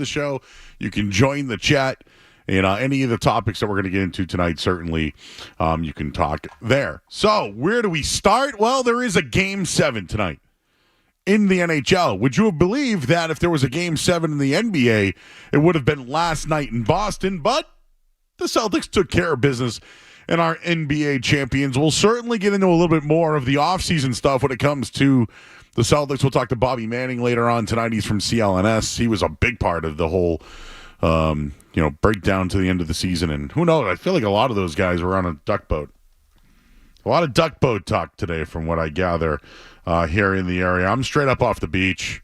the show. You can join the chat. And any of the topics that we're going to get into tonight, certainly you can talk there. So where do we start? Well, there is a Game 7 tonight in the NHL. Would you have believed that if there was a Game 7 in the NBA, it would have been last night in Boston? But the Celtics took care of business, and our NBA champions will certainly get into a little bit more of the offseason stuff when it comes to the Celtics. We'll talk to Bobby Manning later on tonight. He's from CLNS. He was a big part of the whole breakdown to the end of the season. And who knows? I feel like a lot of those guys were on a duck boat. A lot of duck boat talk today from what I gather here in the area. I'm straight up off the beach.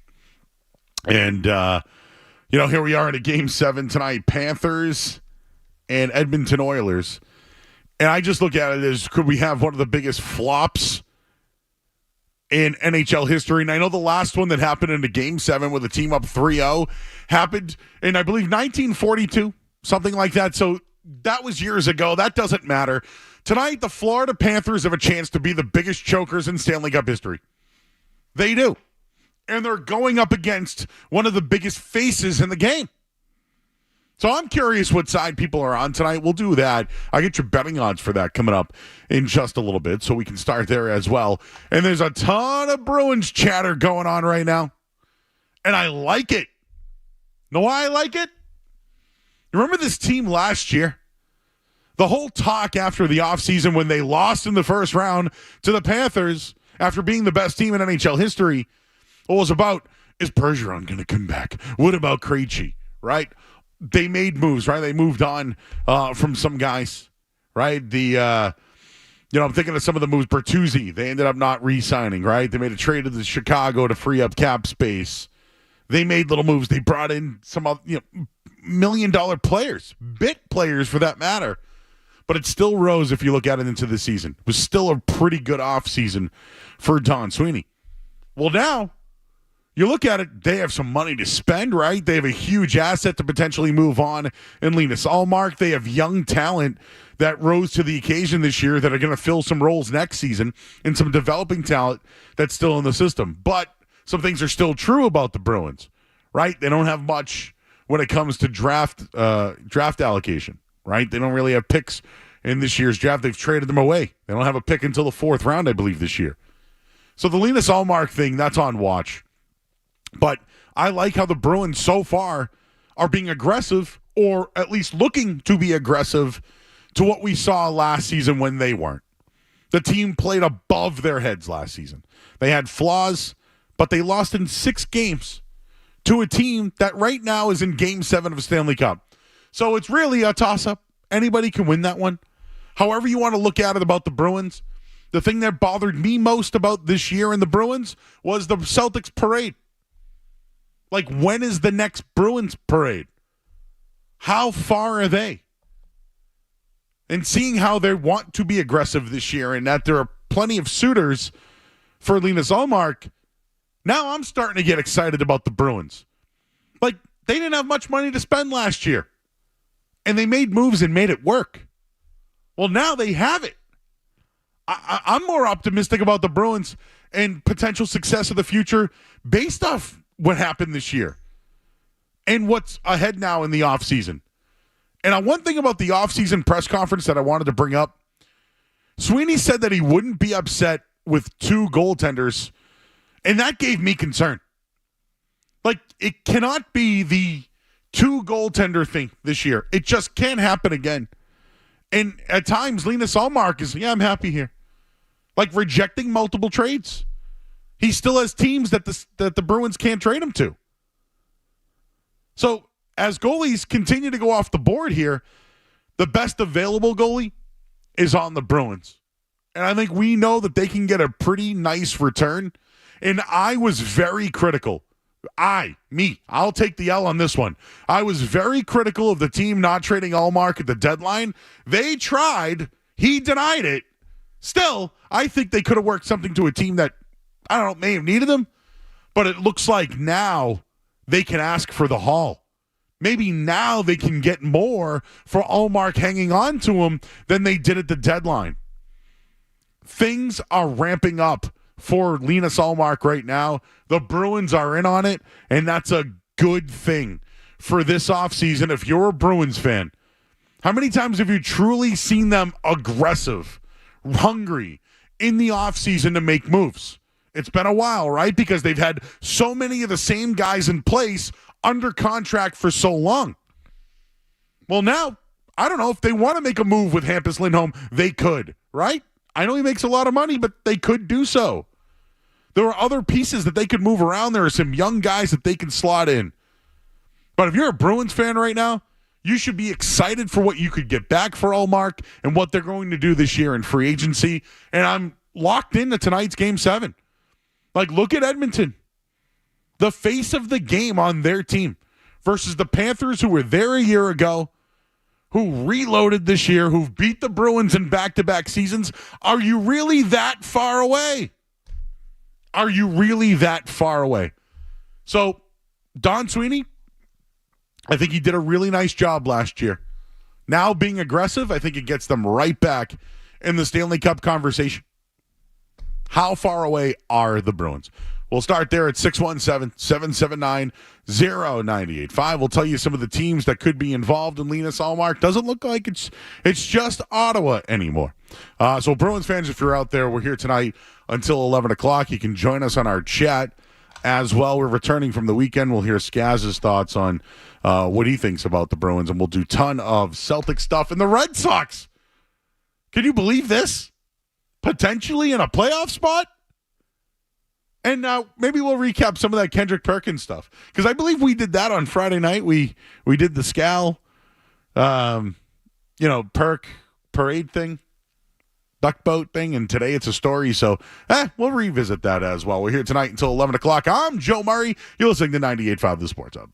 And, here we are in a Game 7 tonight. Panthers and Edmonton Oilers. And I just look at it as, could we have one of the biggest flops in NHL history? And I know the last one that happened in a Game 7 with a team up 3-0 happened in, I believe, 1942, something like that. So that was years ago. That doesn't matter. Tonight, the Florida Panthers have a chance to be the biggest chokers in Stanley Cup history. They do. And they're going up against one of the biggest faces in the game. So I'm curious what side people are on tonight. We'll do that. I'll get your betting odds for that coming up in just a little bit, so we can start there as well. And there's a ton of Bruins chatter going on right now, and I like it. Know why I like it? Remember this team last year? The whole talk after the offseason when they lost in the first round to the Panthers after being the best team in NHL history was about, is Bergeron going to come back? What about Krejci, right? They made moves, right? They moved on from some guys, right? I'm thinking of some of the moves. Bertuzzi, they ended up not re-signing, right? They made a trade to Chicago to free up cap space. They made little moves. They brought in some million-dollar players, bit players for that matter. But it still rose if you look at it into the season. It was still a pretty good offseason for Don Sweeney. Well, now, you look at it, they have some money to spend, right? They have a huge asset to potentially move on in Linus Ullmark. They have young talent that rose to the occasion this year that are going to fill some roles next season, and some developing talent that's still in the system. But some things are still true about the Bruins, right? They don't have much when it comes to draft allocation, right? They don't really have picks in this year's draft. They've traded them away. They don't have a pick until the fourth round, I believe, this year. So the Linus Ullmark thing, that's on watch. But I like how the Bruins so far are being aggressive, or at least looking to be aggressive, to what we saw last season when they weren't. The team played above their heads last season. They had flaws, but they lost in 6 games to a team that right now is in Game 7 of a Stanley Cup. So it's really a toss-up. Anybody can win that one. However you want to look at it about the Bruins, the thing that bothered me most about this year in the Bruins was the Celtics parade. Like, when is the next Bruins parade? How far are they? And seeing how they want to be aggressive this year and that there are plenty of suitors for Linus Ullmark, now I'm starting to get excited about the Bruins. Like, they didn't have much money to spend last year, and they made moves and made it work. Well, now they have it. I'm more optimistic about the Bruins and potential success of the future based off what happened this year and what's ahead now in the offseason. And one thing about the offseason press conference that I wanted to bring up, Sweeney said that he wouldn't be upset with 2 goaltenders, and that gave me concern. Like, it cannot be the 2 goaltender thing this year. It just can't happen again. And at times, Linus Ullmark is, I'm happy here. Like, rejecting multiple trades. He still has teams that the Bruins can't trade him to. So, as goalies continue to go off the board here, the best available goalie is on the Bruins. And I think we know that they can get a pretty nice return. And I was very critical. I'll take the L on this one. I was very critical of the team not trading Ullmark at the deadline. They tried. He denied it. Still, I think they could have worked something to a team that, I don't know, may have needed them. But it looks like now they can ask for the haul. Maybe now they can get more for Ullmark hanging on to him than they did at the deadline. Things are ramping up for Linus Ullmark right now. The Bruins are in on it, and that's a good thing for this offseason if you're a Bruins fan? How many times have you truly seen them aggressive, hungry in the offseason to make moves? It's been a while, right? Because they've had so many of the same guys in place under contract for so long. Well, now, I don't know, if they want to make a move with Hampus Lindholm, they could, right? I know he makes a lot of money, but they could do so. There are other pieces that they could move around. There are some young guys that they can slot in. But if you're a Bruins fan right now, you should be excited for what you could get back for Ullmark and what they're going to do this year in free agency. And I'm locked into tonight's Game 7. Like, look at Edmonton. The face of the game on their team versus the Panthers, who were there a year ago, who reloaded this year, who've beat the Bruins in back-to-back seasons. Are you really that far away? Are you really that far away? So, Don Sweeney, I think he did a really nice job last year. Now being aggressive, I think it gets them right back in the Stanley Cup conversation. How far away are the Bruins? We'll start there at 617-779-0985. We'll tell you some of the teams that could be involved in Linus Ullmark. Doesn't look like it's just Ottawa anymore. So Bruins fans, if you're out there, we're here tonight until 11 o'clock. You can join us on our chat as well. We're returning from the weekend. We'll hear Skaz's thoughts on what he thinks about the Bruins, and we'll do a ton of Celtic stuff. And the Red Sox, can you believe this? Potentially in a playoff spot? And maybe we'll recap some of that Kendrick Perkins stuff, because I believe we did that on Friday night. We did the Scal, Perk parade thing, duck boat thing, and today it's a story. So we'll revisit that as well. We're here tonight until 11 o'clock. I'm Joe Murray. You're listening to 98.5 The Sports Hub.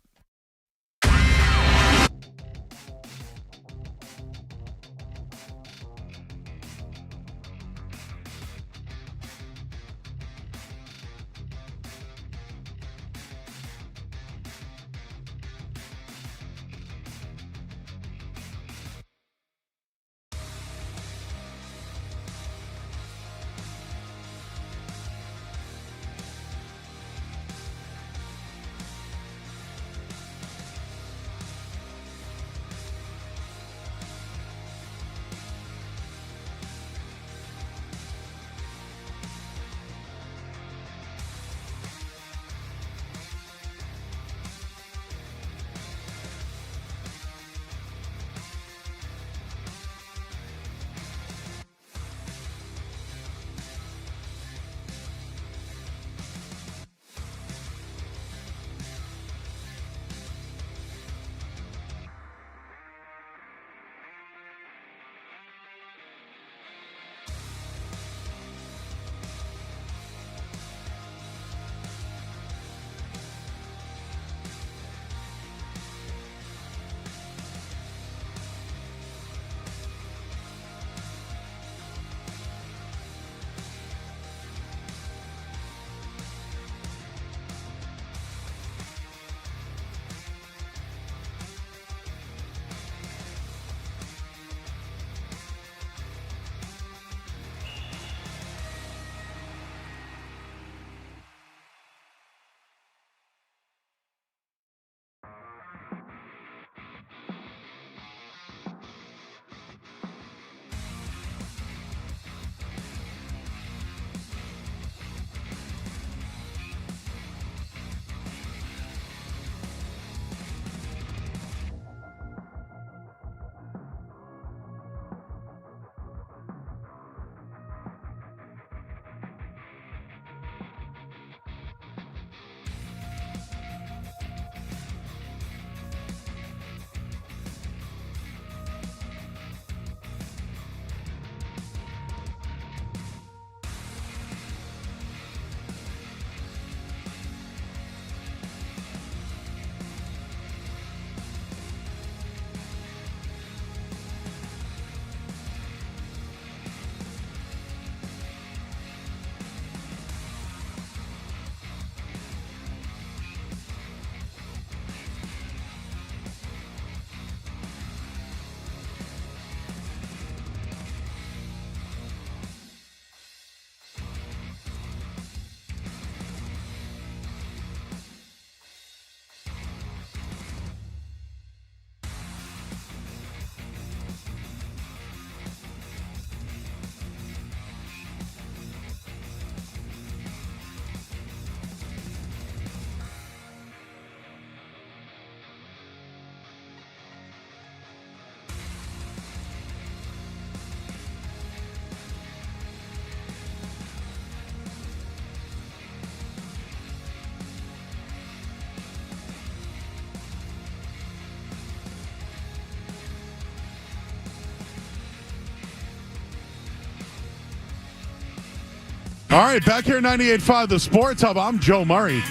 All right, back here 98.5 The Sports Hub. I'm Joe Murray.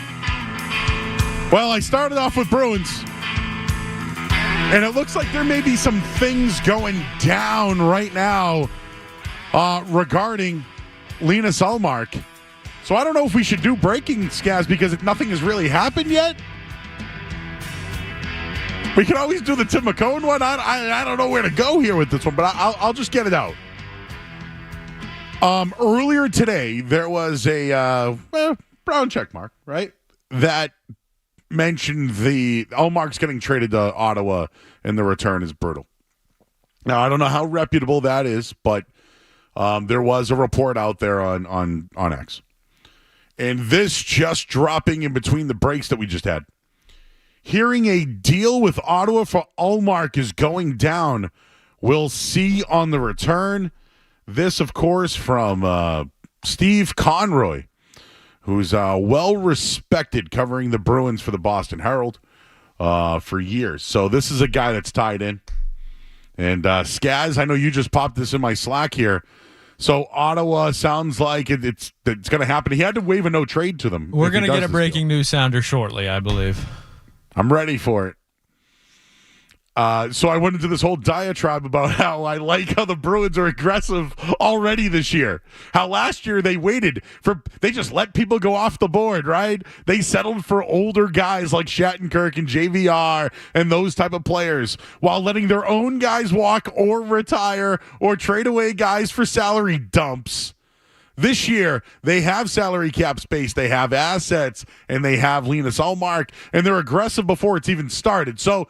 Well, I started off with Bruins, and it looks like there may be some things going down right now regarding Linus Ullmark. So I don't know if we should do breaking, Scaz, because nothing has really happened yet. We can always do the Tim McCone one. I don't know where to go here with this one, but I'll just get it out. Earlier today, there was a brown check mark, right, that mentioned the Ullmark's getting traded to Ottawa, and the return is brutal. Now, I don't know how reputable that is, but there was a report out there on X. And this just dropping in between the breaks that we just had. Hearing a deal with Ottawa for Ullmark is going down. We'll see on the return. This, of course, from Steve Conroy, who's well-respected covering the Bruins for the Boston Herald for years. So this is a guy that's tied in. And Scaz, I know you just popped this in my Slack here. So Ottawa sounds like it's going to happen. He had to waive a no-trade to them. We're going to get a breaking news sounder shortly, I believe. I'm ready for it. So I went into this whole diatribe about how I like how the Bruins are aggressive already this year. How last year they just let people go off the board, right? They settled for older guys like Shattenkirk and JVR and those type of players while letting their own guys walk or retire or trade away guys for salary dumps. This year, they have salary cap space, they have assets, and they have Linus Ullmark, and they're aggressive before it's even started. So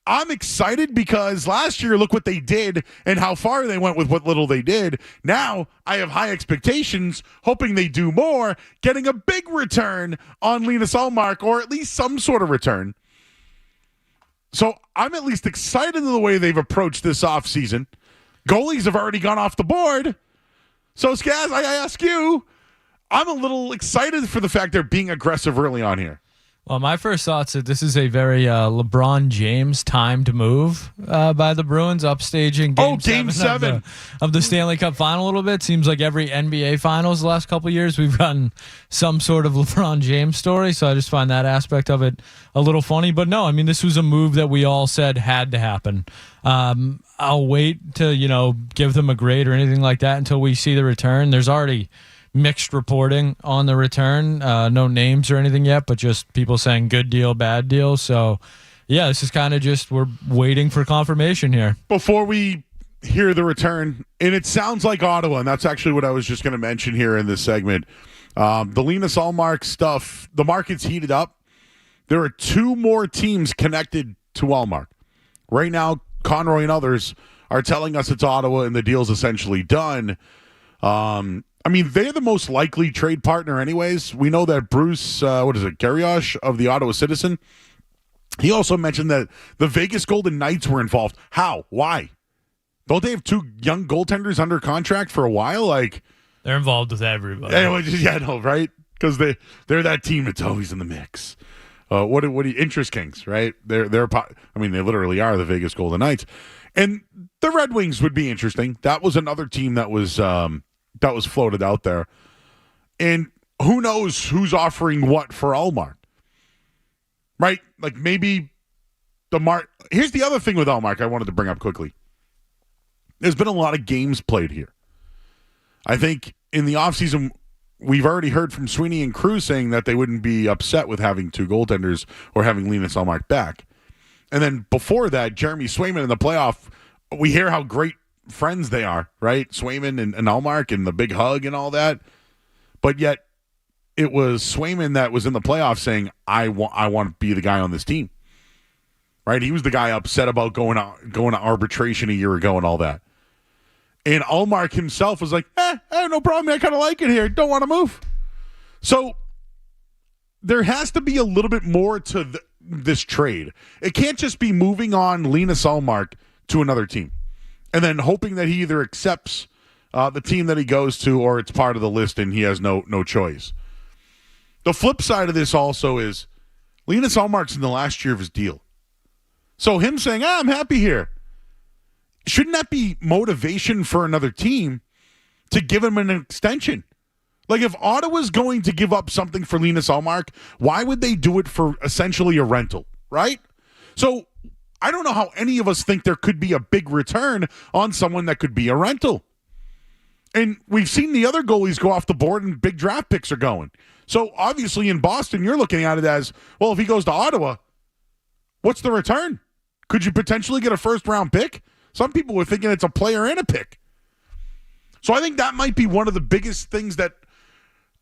I'm excited because last year, look what they did and how far they went with what little they did. Now, I have high expectations, hoping they do more, getting a big return on Linus Ullmark, or at least some sort of return. So I'm at least excited in the way they've approached this offseason. Goalies have already gone off the board. So, Scaz, I ask you, I'm a little excited for the fact they're being aggressive early on here. Well, my first thoughts that this is a very LeBron James timed move by the Bruins, upstaging Game 7 of the Stanley Cup Final a little bit. Seems like every NBA Finals the last couple of years we've gotten some sort of LeBron James story, so I just find that aspect of it a little funny. But no, I mean, this was a move that we all said had to happen. I'll wait to, give them a grade or anything like that until we see the return. There's already mixed reporting on the return. No names or anything yet, but just people saying good deal, bad deal. So, yeah, this is kind of just we're waiting for confirmation here. Before we hear the return, and it sounds like Ottawa, and that's actually what I was just going to mention here in this segment. The Linus Ullmark stuff, the market's heated up. There are two more teams connected to Ullmark. Right now, Conroy and others are telling us it's Ottawa and the deal's essentially done. I mean, they're the most likely trade partner anyways. We know that Bruce, Garriosh of the Ottawa Citizen, he also mentioned that the Vegas Golden Knights were involved. How? Why? Don't they have two young goaltenders under contract for a while? Like, they're involved with everybody. Yeah, no, right? Because they're that team that's always in the mix. What do you interest kings, right? They literally are the Vegas Golden Knights, and the Red Wings would be interesting. That was another team that was floated out there, and who knows who's offering what for Ullmark, right? Like maybe Here's the other thing with Ullmark I wanted to bring up quickly. There's been a lot of games played here. I think in the offseason, we've already heard from Sweeney and Cruz saying that they wouldn't be upset with having two goaltenders or having Linus Ullmark back. And then before that, Jeremy Swayman in the playoff, we hear how great friends they are, right? Swayman and Ullmark and the big hug and all that. But yet it was Swayman that was in the playoff saying, I want to be the guy on this team. Right? He was the guy upset about going to arbitration a year ago and all that. And Ullmark himself was like, no problem. I kind of like it here. Don't want to move. So there has to be a little bit more to this trade. It can't just be moving on Linus Ullmark to another team and then hoping that he either accepts the team that he goes to or it's part of the list and he has no choice. The flip side of this also is Linus Ullmark's in the last year of his deal. So him saying, I'm happy here. Shouldn't that be motivation for another team to give him an extension? Like, if Ottawa's going to give up something for Linus Ullmark, why would they do it for essentially a rental, right? So I don't know how any of us think there could be a big return on someone that could be a rental. And we've seen the other goalies go off the board and big draft picks are going. So obviously in Boston, you're looking at it as, well, if he goes to Ottawa, what's the return? Could you potentially get a first-round pick? Some people were thinking it's a player and a pick. So I think that might be one of the biggest things that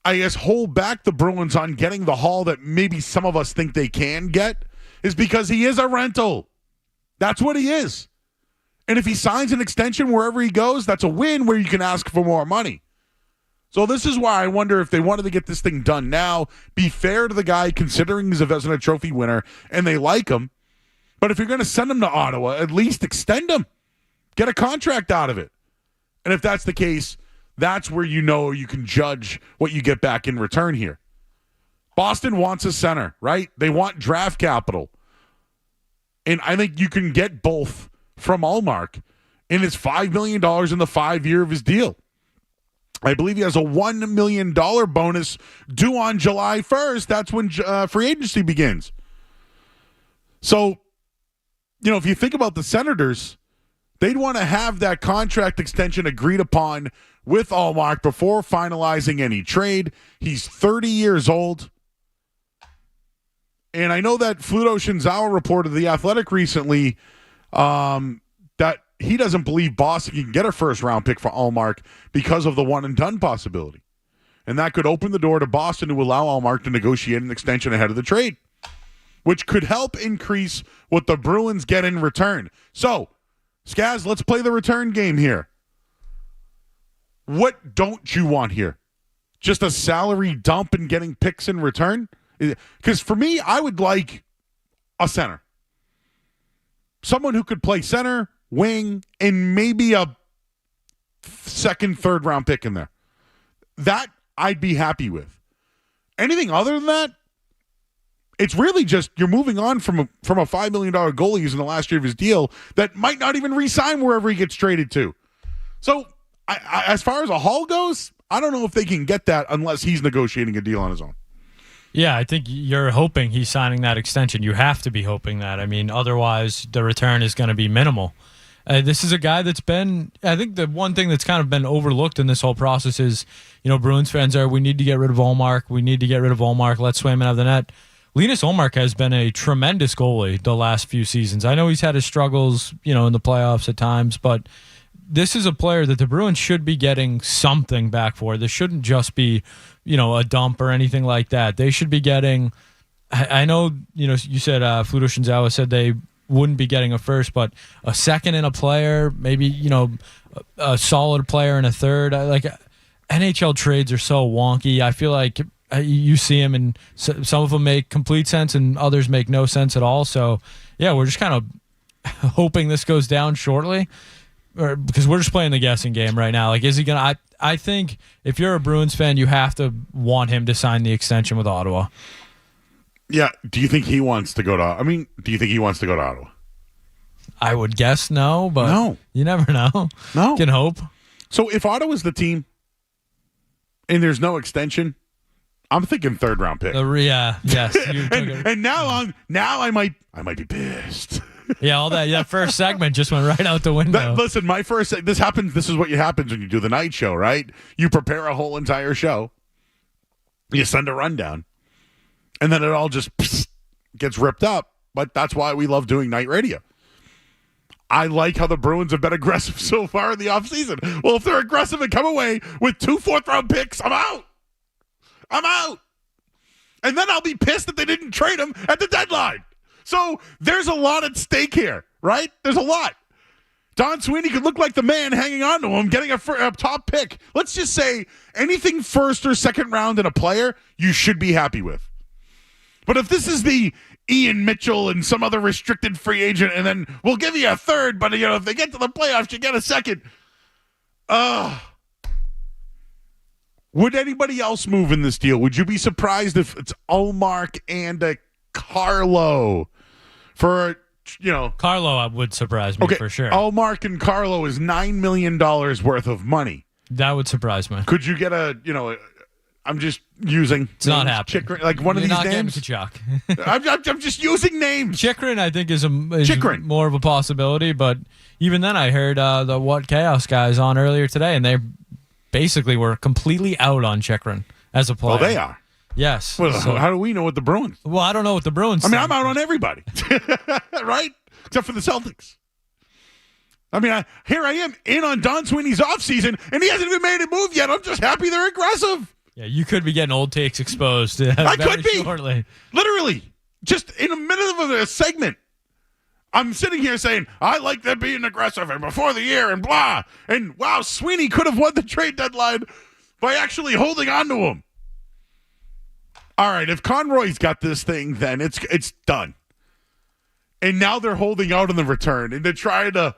I guess hold back the Bruins on getting the haul that maybe some of us think they can get, is because he is a rental. That's what he is. And if he signs an extension wherever he goes, that's a win where you can ask for more money. So this is why I wonder if they wanted to get this thing done now, be fair to the guy considering he's a Vezina Trophy winner and they like him. But if you're going to send him to Ottawa, at least extend him. Get a contract out of it. And if that's the case, that's where you know you can judge what you get back in return here. Boston wants a center, right? They want draft capital. And I think you can get both from Ullmark. And it's $5 million in the 5-year of his deal. I believe he has a $1 million bonus due on July 1st. That's when free agency begins. So, you know, if you think about the Senators, they'd want to have that contract extension agreed upon with Ullmark before finalizing any trade. He's 30 years old. And I know that Fluto Shinzawa reported The Athletic recently that he doesn't believe Boston can get a first-round pick for Ullmark because of the one-and-done possibility. And that could open the door to Boston to allow Ullmark to negotiate an extension ahead of the trade, which could help increase what the Bruins get in return. So, Skaz, let's play the return game here. What don't you want here? Just a salary dump and getting picks in return? Because for me, I would like a center. Someone who could play center, wing, and maybe a second, third round pick in there. That I'd be happy with. Anything other than that, it's really just you're moving on from a $5 million goalie who's in the last year of his deal that might not even re-sign wherever he gets traded to. So I, as far as a haul goes, I don't know if they can get that unless he's negotiating a deal on his own. Yeah, I think you're hoping he's signing that extension. You have to be hoping that. I mean, otherwise the return is going to be minimal. This is a guy that's been, I think the one thing that's kind of been overlooked in this whole process is, you know, Bruins fans are, we need to get rid of Ullmark. We need to get rid of Ullmark. Let's swim out of the net. Linus Ullmark has been a tremendous goalie the last few seasons. I know he's had his struggles, you know, in the playoffs at times, but this is a player that the Bruins should be getting something back for. This shouldn't just be, you know, a dump or anything like that. They should be getting, I know, you know, you said Fluto Shinzawa said they wouldn't be getting a first, but a second and a player, maybe, you know, a solid player and a third. Like, NHL trades are so wonky. I feel like you see them and some of them make complete sense and others make no sense at all. So, yeah, we're just kind of hoping this goes down shortly. Because we're just playing the guessing game right now. Like, is he going to... I think if you're a Bruins fan, you have to want him to sign the extension with Ottawa. Yeah. Do you think he wants to go to... I mean, do you think he wants to go to Ottawa? I would guess no, but no. You never know. No. You can hope. So if Ottawa's the team and there's no extension, I'm thinking third round pick. Yeah. Yes. and now I might be pissed. Yeah, all that first segment just went right out the window. Listen, this happens. This is what happens when you do the night show, right? You prepare a whole entire show, you send a rundown, and then it all just gets ripped up. But that's why we love doing night radio. I like how the Bruins have been aggressive so far in the offseason. Well, if they're aggressive and come away with 2 fourth-round picks, I'm out. And then I'll be pissed that they didn't trade him at the deadline. So there's a lot at stake here, right? There's a lot. Don Sweeney could look like the man hanging on to him, getting a top pick. Let's just say anything first or second round in a player, you should be happy with. But if this is the Ian Mitchell and some other restricted free agent, and then we'll give you a third, but if they get to the playoffs, you get a second. Would anybody else move in this deal? Would you be surprised if it's Ullmark and a Carlo? Carlo would surprise me for sure. Ullmark and Carlo is $9 million worth of money. That would surprise me. Could you get I'm just using. It's not happening. Chychrun, like one You're of these not names. Kachuk. I'm just using names. Chychrun, I think, is more of a possibility. But even then, I heard the What Chaos guys on earlier today, and they basically were completely out on Chychrun as a player. Well, they are. Yes. Well, how do we know what the Bruins? Well, I don't know what the Bruins. I mean, I'm out on everybody, right? Except for the Celtics. I mean, here I am in on Don Sweeney's offseason, and he hasn't even made a move yet. I'm just happy they're aggressive. Yeah, you could be getting old takes exposed. I could be. Shortly. Literally. Just in the middle of a segment. I'm sitting here saying, I like them being aggressive and before the year and blah. And wow, Sweeney could have won the trade deadline by actually holding on to him. All right, if Conroy's got this thing, then it's done. And now they're holding out on the return, and they're trying to.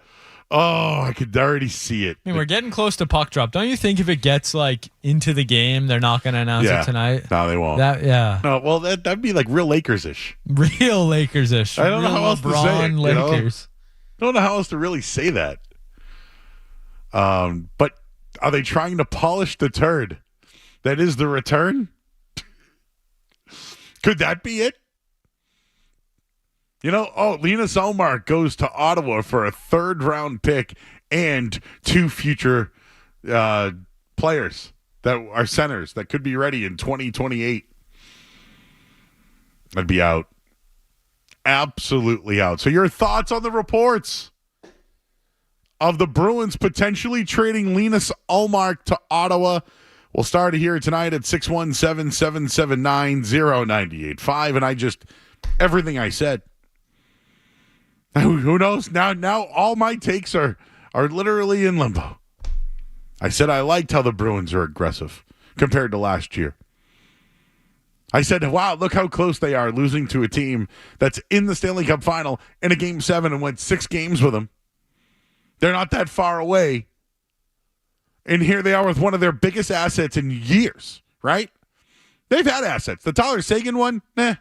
Oh, I could already see it. I mean, we're getting close to puck drop. Don't you think if it gets like into the game, they're not going to announce it tonight? No, they won't. No, well, that'd be like real Lakers-ish. Real Lakers-ish. I don't know how else to say it. Lakers. I don't know how else to really say that. But are they trying to polish the turd? That is the return? Could that be it? Linus Ullmark goes to Ottawa for a 3rd-round pick and 2 future players that are centers that could be ready in 2028. I'd be out. Absolutely out. So your thoughts on the reports of the Bruins potentially trading Linus Ullmark to Ottawa? We'll start here tonight at 617-779-0985. And everything I said. Who knows? Now all my takes are literally in limbo. I said I liked how the Bruins are aggressive compared to last year. I said, wow, look how close they are losing to a team that's in the Stanley Cup Final in a Game 7 and went 6 games with them. They're not that far away. And here they are with one of their biggest assets in years, right? They've had assets. The Tyler Seguin one, right?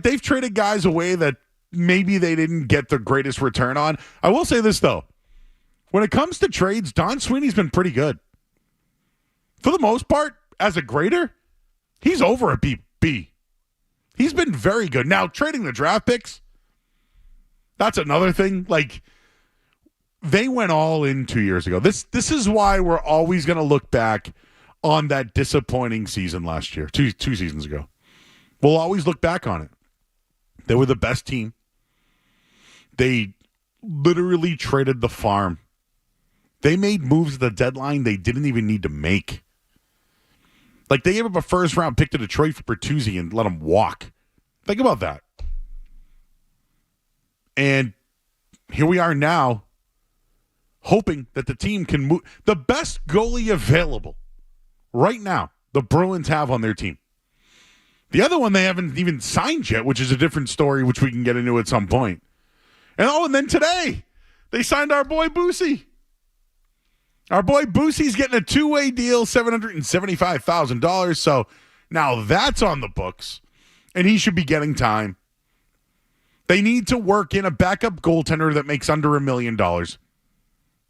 They've traded guys away that maybe they didn't get the greatest return on. I will say this, though. When it comes to trades, Don Sweeney's been pretty good. For the most part, as a grader, he's over a B. He's been very good. Now, trading the draft picks, that's another thing. Like, they went all in 2 years ago. This is why we're always going to look back on that disappointing season last year, two seasons ago. We'll always look back on it. They were the best team. They literally traded the farm. They made moves at the deadline they didn't even need to make. Like, they gave up a 1st-round pick to Detroit for Bertuzzi and let him walk. Think about that. And here we are now, hoping that the team can move. The best goalie available right now, the Bruins have on their team. The other one they haven't even signed yet, which is a different story, which we can get into at some point. And then today, they signed our boy Boosie. Our boy Boosie's getting a 2-way deal, $775,000. So now that's on the books, and he should be getting time. They need to work in a backup goaltender that makes under $1 million.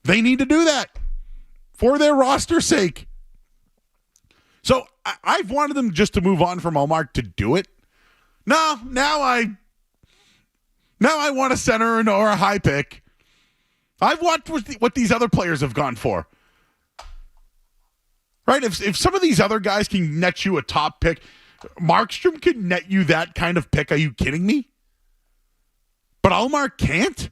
They need to do that for their roster's sake. So I've wanted them just to move on from Ullmark to do it. No, now I want a center or a high pick. I've watched what these other players have gone for. Right? If some of these other guys can net you a top pick, Markstrom could net you that kind of pick. Are you kidding me? But Ullmark can't?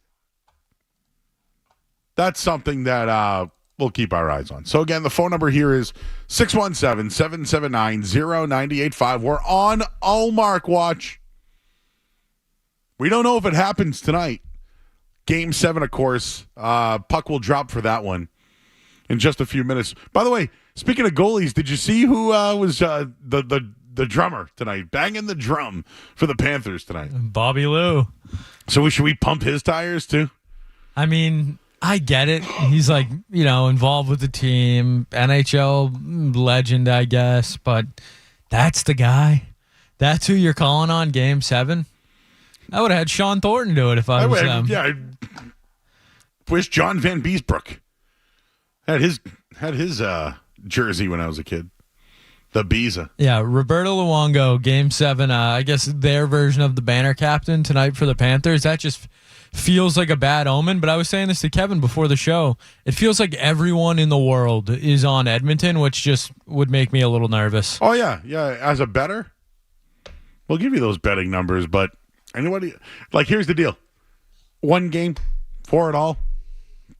That's something that we'll keep our eyes on. So, again, the phone number here is 617-779-0985. We're on Ullmark watch. We don't know if it happens tonight. Game 7, of course. Puck will drop for that one in just a few minutes. By the way, speaking of goalies, did you see who was the drummer tonight? Banging the drum for the Panthers tonight. Bobby Lou. So should we pump his tires too? I mean, I get it. He's like, involved with the team, NHL legend, I guess. But that's the guy. That's who you're calling on Game 7. I would have had Sean Thornton do it if I was them. Yeah, I wish John Van Beesbrook had his jersey when I was a kid. The Biza. Yeah, Roberto Luongo, Game 7. I guess their version of the banner captain tonight for the Panthers. That just feels like a bad omen. But I was saying this to Kevin before the show. It feels like everyone in the world is on Edmonton, which just would make me a little nervous. Oh, yeah. Yeah, as a bettor, we'll give you those betting numbers. But anybody, like, here's the deal. One game for it all.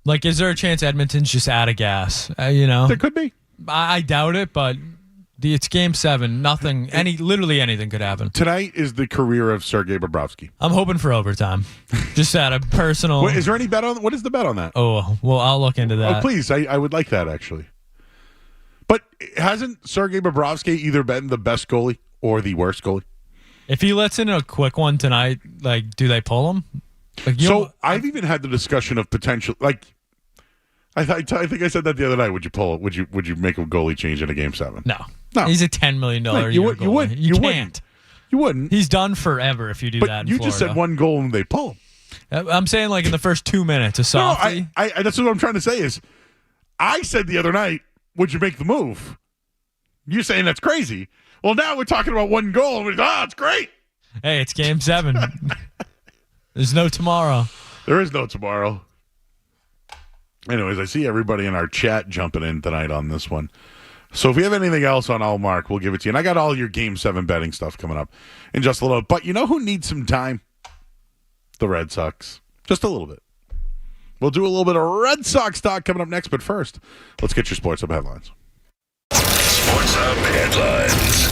Like, is there a chance Edmonton's just out of gas? You know? There could be. I doubt it, but... It's Game 7. Literally anything could happen. Tonight is the career of Sergei Bobrovsky. I'm hoping for overtime. Just out of personal. Wait, is there any bet on? What is the bet on that? Oh, well, I'll look into that. Oh, please. I would like that, actually. But hasn't Sergei Bobrovsky either been the best goalie or the worst goalie? If he lets in a quick one tonight, like, do they pull him? Like, I've even had the discussion of potential, like, I think I said that the other night. Would you pull it? Would you make a goalie change in a Game 7? No. He's a $10 million no, you wouldn't. You can't. Wouldn't. You wouldn't. He's done forever if you do that in you Florida. just said one goal and they pull him. I'm saying like in the first 2 minutes, a softie. No, that's what I'm trying to say is I said the other night, would you make the move? You're saying that's crazy. Well, now we're talking about one goal. And it's great. Hey, it's Game 7. There's no tomorrow. There is no tomorrow. Anyways, I see everybody in our chat jumping in tonight on this one. So if we have anything else on All Mark, we'll give it to you. And I got all your Game 7 betting stuff coming up in just a little bit. But you know who needs some time? The Red Sox. Just a little bit. We'll do a little bit of Red Sox talk coming up next. But first, let's get your Sports Hub headlines. Sports Hub headlines.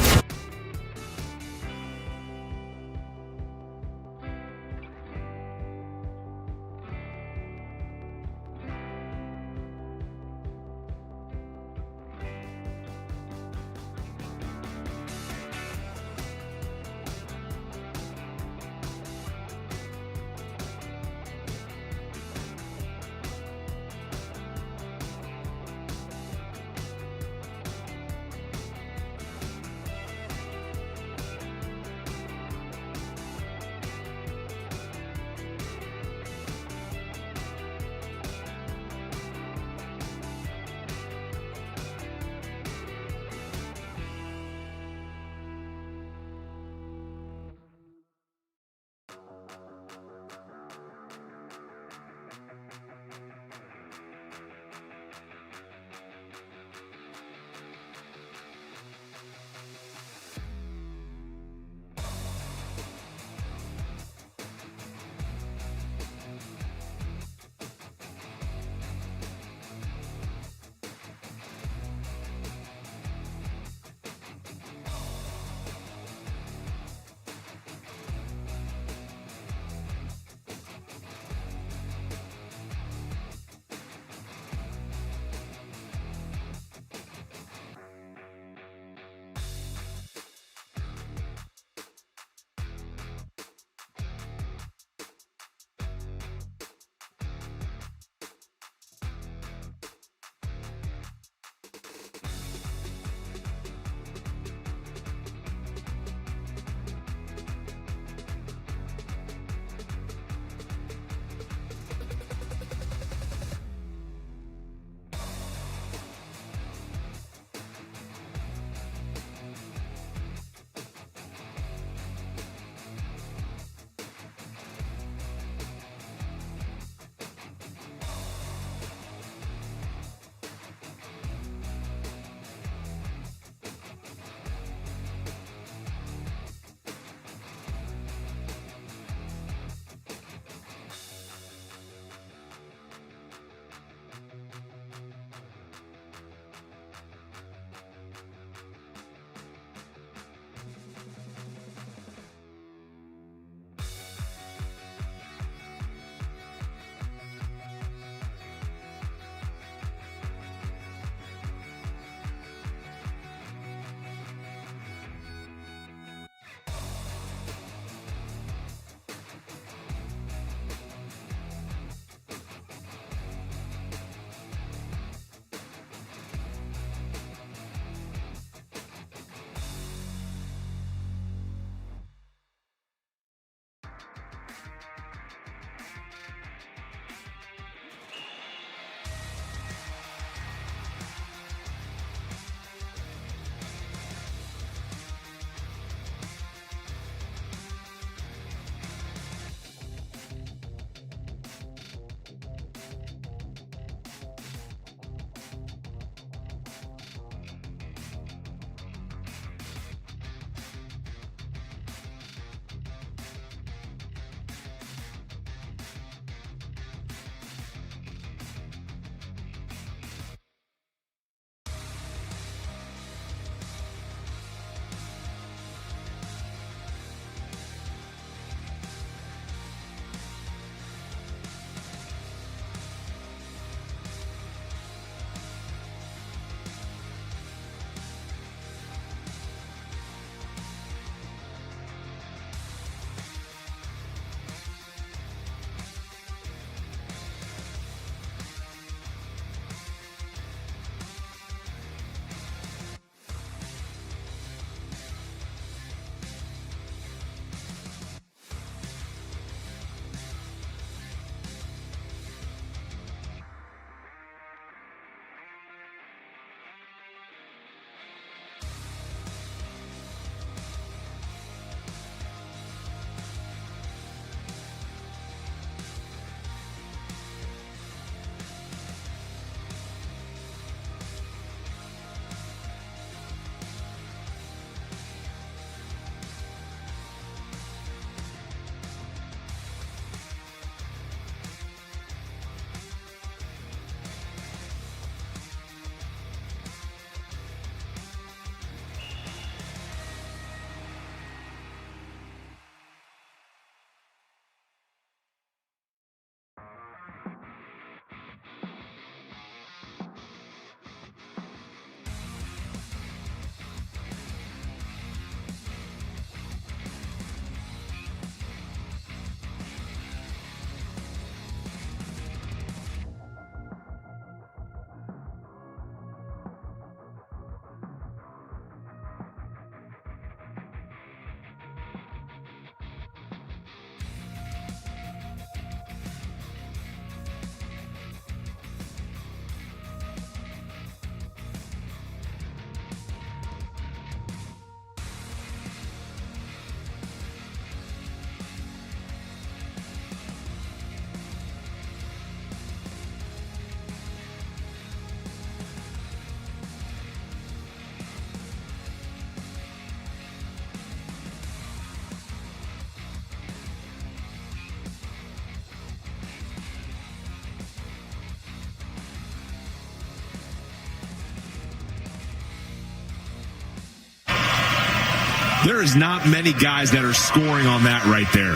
There is not many guys that are scoring on that right there.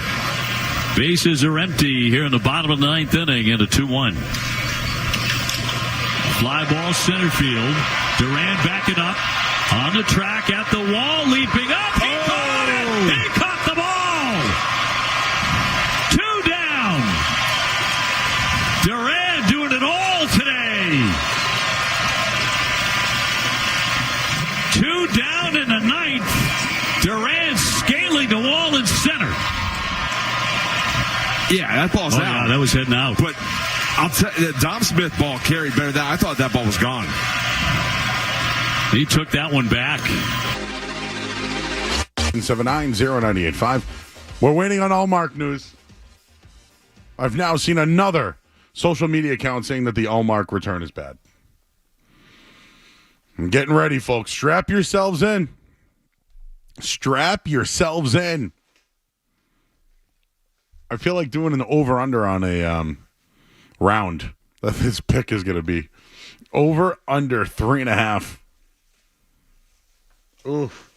Bases are empty here in the bottom of the ninth inning in a 2-1. Fly ball center field. Duran backing up on the track at the wall, leaping up. He caught it. He caught the ball. 2 down. Duran doing it all today. 2 down in the ninth. Duran scaling the wall in center. Yeah, that ball's out. Yeah, that was heading out. But I'll tell you, the Dom Smith ball carried better than I thought that ball was gone. He took that one back. 790-985. We're waiting on Allmark news. I've now seen another social media account saying that the Allmark return is bad. I'm getting ready, folks. Strap yourselves in. Strap yourselves in. I feel like doing an over-under on a round that this pick is going to be. Over-under 3.5. Oof.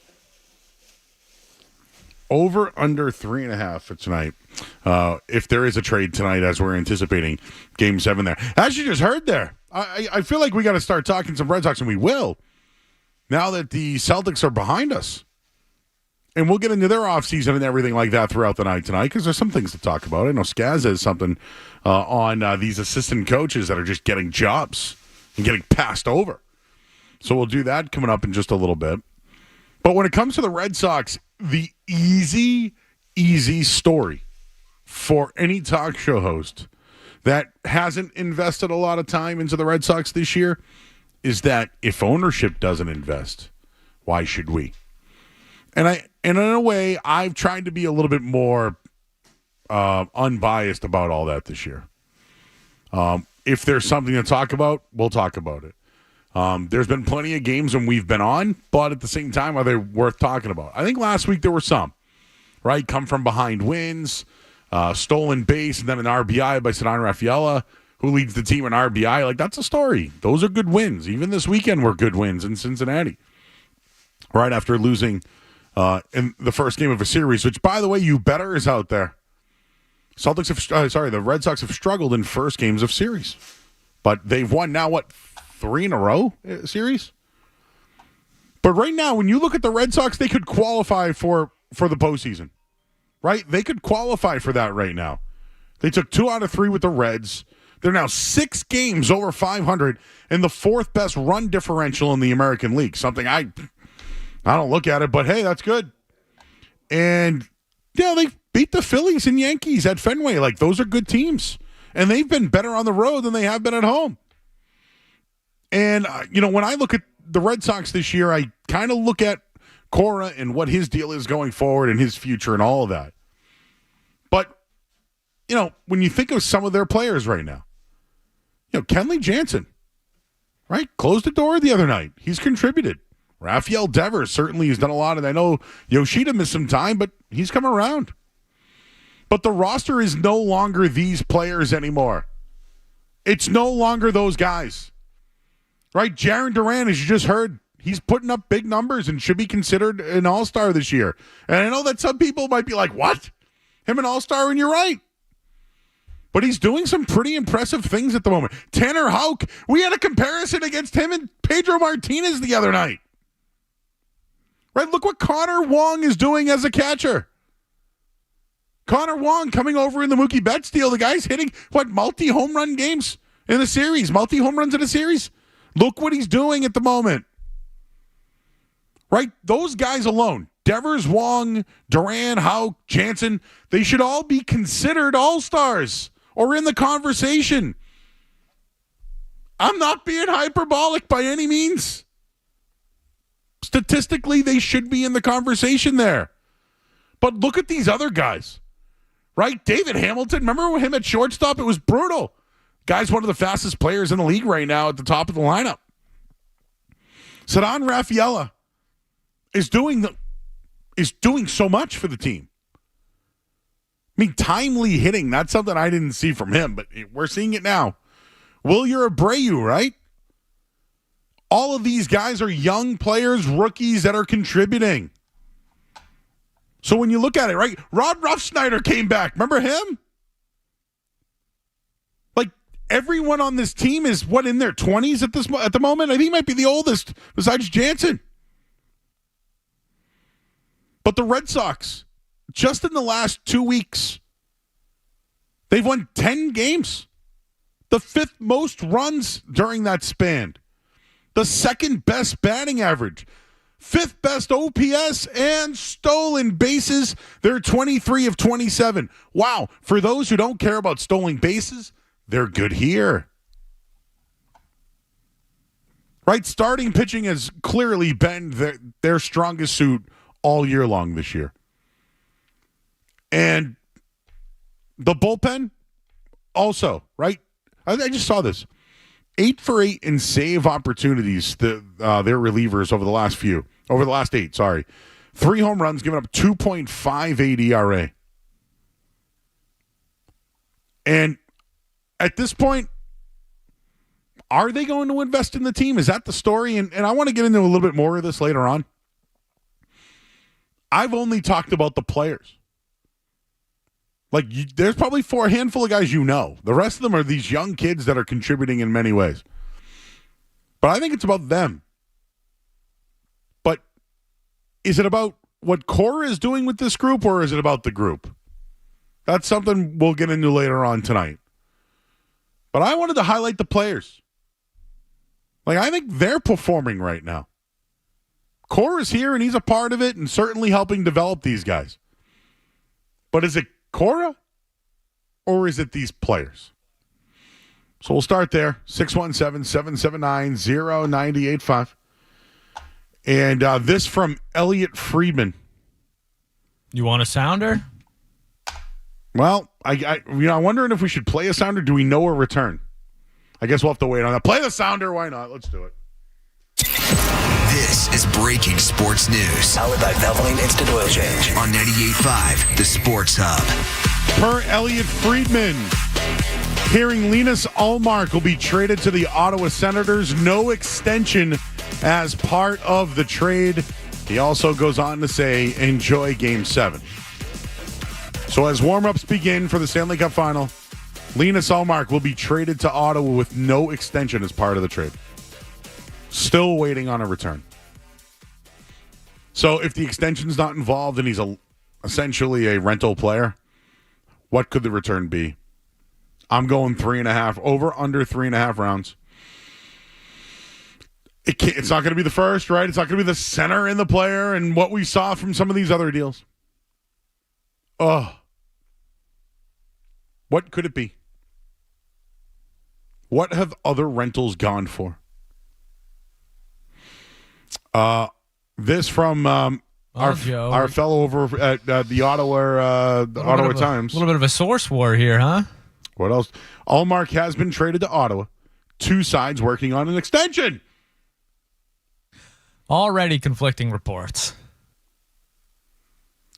Over-under 3.5 for tonight. If there is a trade tonight, as we're anticipating Game 7 there. As you just heard there, I feel like we got to start talking some Red Sox, and we will, now that the Celtics are behind us. And we'll get into their offseason and everything like that throughout the night tonight, because there's some things to talk about. I know Skaz has something on these assistant coaches that are just getting jobs and getting passed over. So we'll do that coming up in just a little bit. But when it comes to the Red Sox, the easy story for any talk show host that hasn't invested a lot of time into the Red Sox this year is that if ownership doesn't invest, why should we? And in a way, I've tried to be a little bit more unbiased about all that this year. If there's something to talk about, we'll talk about it. There's been plenty of games when we've been on, but at the same time, are they worth talking about? I think last week there were some, right? Come from behind wins, stolen base, and then an RBI by Ceddanne Rafaela, who leads the team in RBI. Like, that's a story. Those are good wins. Even this weekend were good wins in Cincinnati. Right after losing in the first game of a series, which, by the way, you bettors out there. The Red Sox have struggled in first games of series. But they've won now, 3 in a row series? But right now, when you look at the Red Sox, they could qualify for the postseason. Right? They could qualify for that right now. They took 2 out of 3 with the Reds. They're now 6 games over 500 and the 4th best run differential in the American League. Something I don't look at it, but hey, that's good. And, they beat the Phillies and Yankees at Fenway. Like, those are good teams. And they've been better on the road than they have been at home. And, when I look at the Red Sox this year, I kind of look at Cora and what his deal is going forward and his future and all of that. But, when you think of some of their players right now, Kenley Jansen, right, closed the door the other night. He's contributed. Rafael Devers certainly has done a lot, and I know Yoshida missed some time, but he's come around. But the roster is no longer these players anymore. It's no longer those guys. Right? Jarren Duran, as you just heard, he's putting up big numbers and should be considered an all-star this year. And I know that some people might be like, what? Him an all-star? And you're right. But he's doing some pretty impressive things at the moment. Tanner Houck, we had a comparison against him and Pedro Martinez the other night. Right? Look what Connor Wong is doing as a catcher. Connor Wong coming over in the Mookie Betts deal. The guy's hitting, multi-home run games in a series. Multi-home runs in a series. Look what he's doing at the moment. Right? Those guys alone, Devers, Wong, Duran, Houck, Jansen, they should all be considered all-stars or in the conversation. I'm not being hyperbolic by any means. Statistically, they should be in the conversation there. But look at these other guys, right? David Hamilton, remember him at shortstop? It was brutal. Guy's one of the fastest players in the league right now at the top of the lineup. Ceddanne Rafaela is doing so much for the team. I mean, timely hitting, that's something I didn't see from him, but we're seeing it now. Wilyer Abreu, right? All of these guys are young players, rookies that are contributing. So when you look at it, right, Rod Ruffsnyder came back. Remember him? Like, everyone on this team is, in their 20s at the moment? I think he might be the oldest besides Jansen. But the Red Sox, just in the last 2 weeks, they've won 10 games. The 5th most runs during that span. The 2nd best batting average. 5th best OPS and stolen bases. They're 23 of 27. Wow. For those who don't care about stolen bases, they're good here. Right? Starting pitching has clearly been their strongest suit all year long this year. And the bullpen also, right? I just saw this. 8 for 8 in save opportunities, their relievers over the last 8, sorry. 3 home runs, giving up 2.58 ERA. And at this point, are they going to invest in the team? Is that the story? And I want to get into a little bit more of this later on. I've only talked about the players. Like, there's probably a handful of guys you know. The rest of them are these young kids that are contributing in many ways. But I think it's about them. But is it about what Cora is doing with this group, or is it about the group? That's something we'll get into later on tonight. But I wanted to highlight the players. Like, I think they're performing right now. Cora's here, and he's a part of it, and certainly helping develop these guys. But is it Cora, or is it these players? So we'll start there. 617-779-0985. And this from Elliot Friedman. You want a sounder? Well, I'm wondering if we should play a sounder. Do we know a return? I guess we'll have to wait on that. Play the sounder. Why not? Let's do it. This is breaking sports news. Powered by Valvoline Instant Oil Change on 98.5, the Sports Hub. Per Elliot Friedman, hearing Linus Ullmark will be traded to the Ottawa Senators. No extension as part of the trade. He also goes on to say, enjoy Game 7. So as warm-ups begin for the Stanley Cup Final, Linus Ullmark will be traded to Ottawa with no extension as part of the trade. Still waiting on a return. So if the extension's not involved and he's essentially a rental player, what could the return be? I'm going 3.5, under 3.5 rounds. It's not going to be the first, right? It's not going to be the center and the player and what we saw from some of these other deals. What could it be? What have other rentals gone for? This from our fellow over at the Ottawa Times. A little bit of a source war here, huh? What else? Ullmark has been traded to Ottawa. 2 sides working on an extension. Already conflicting reports.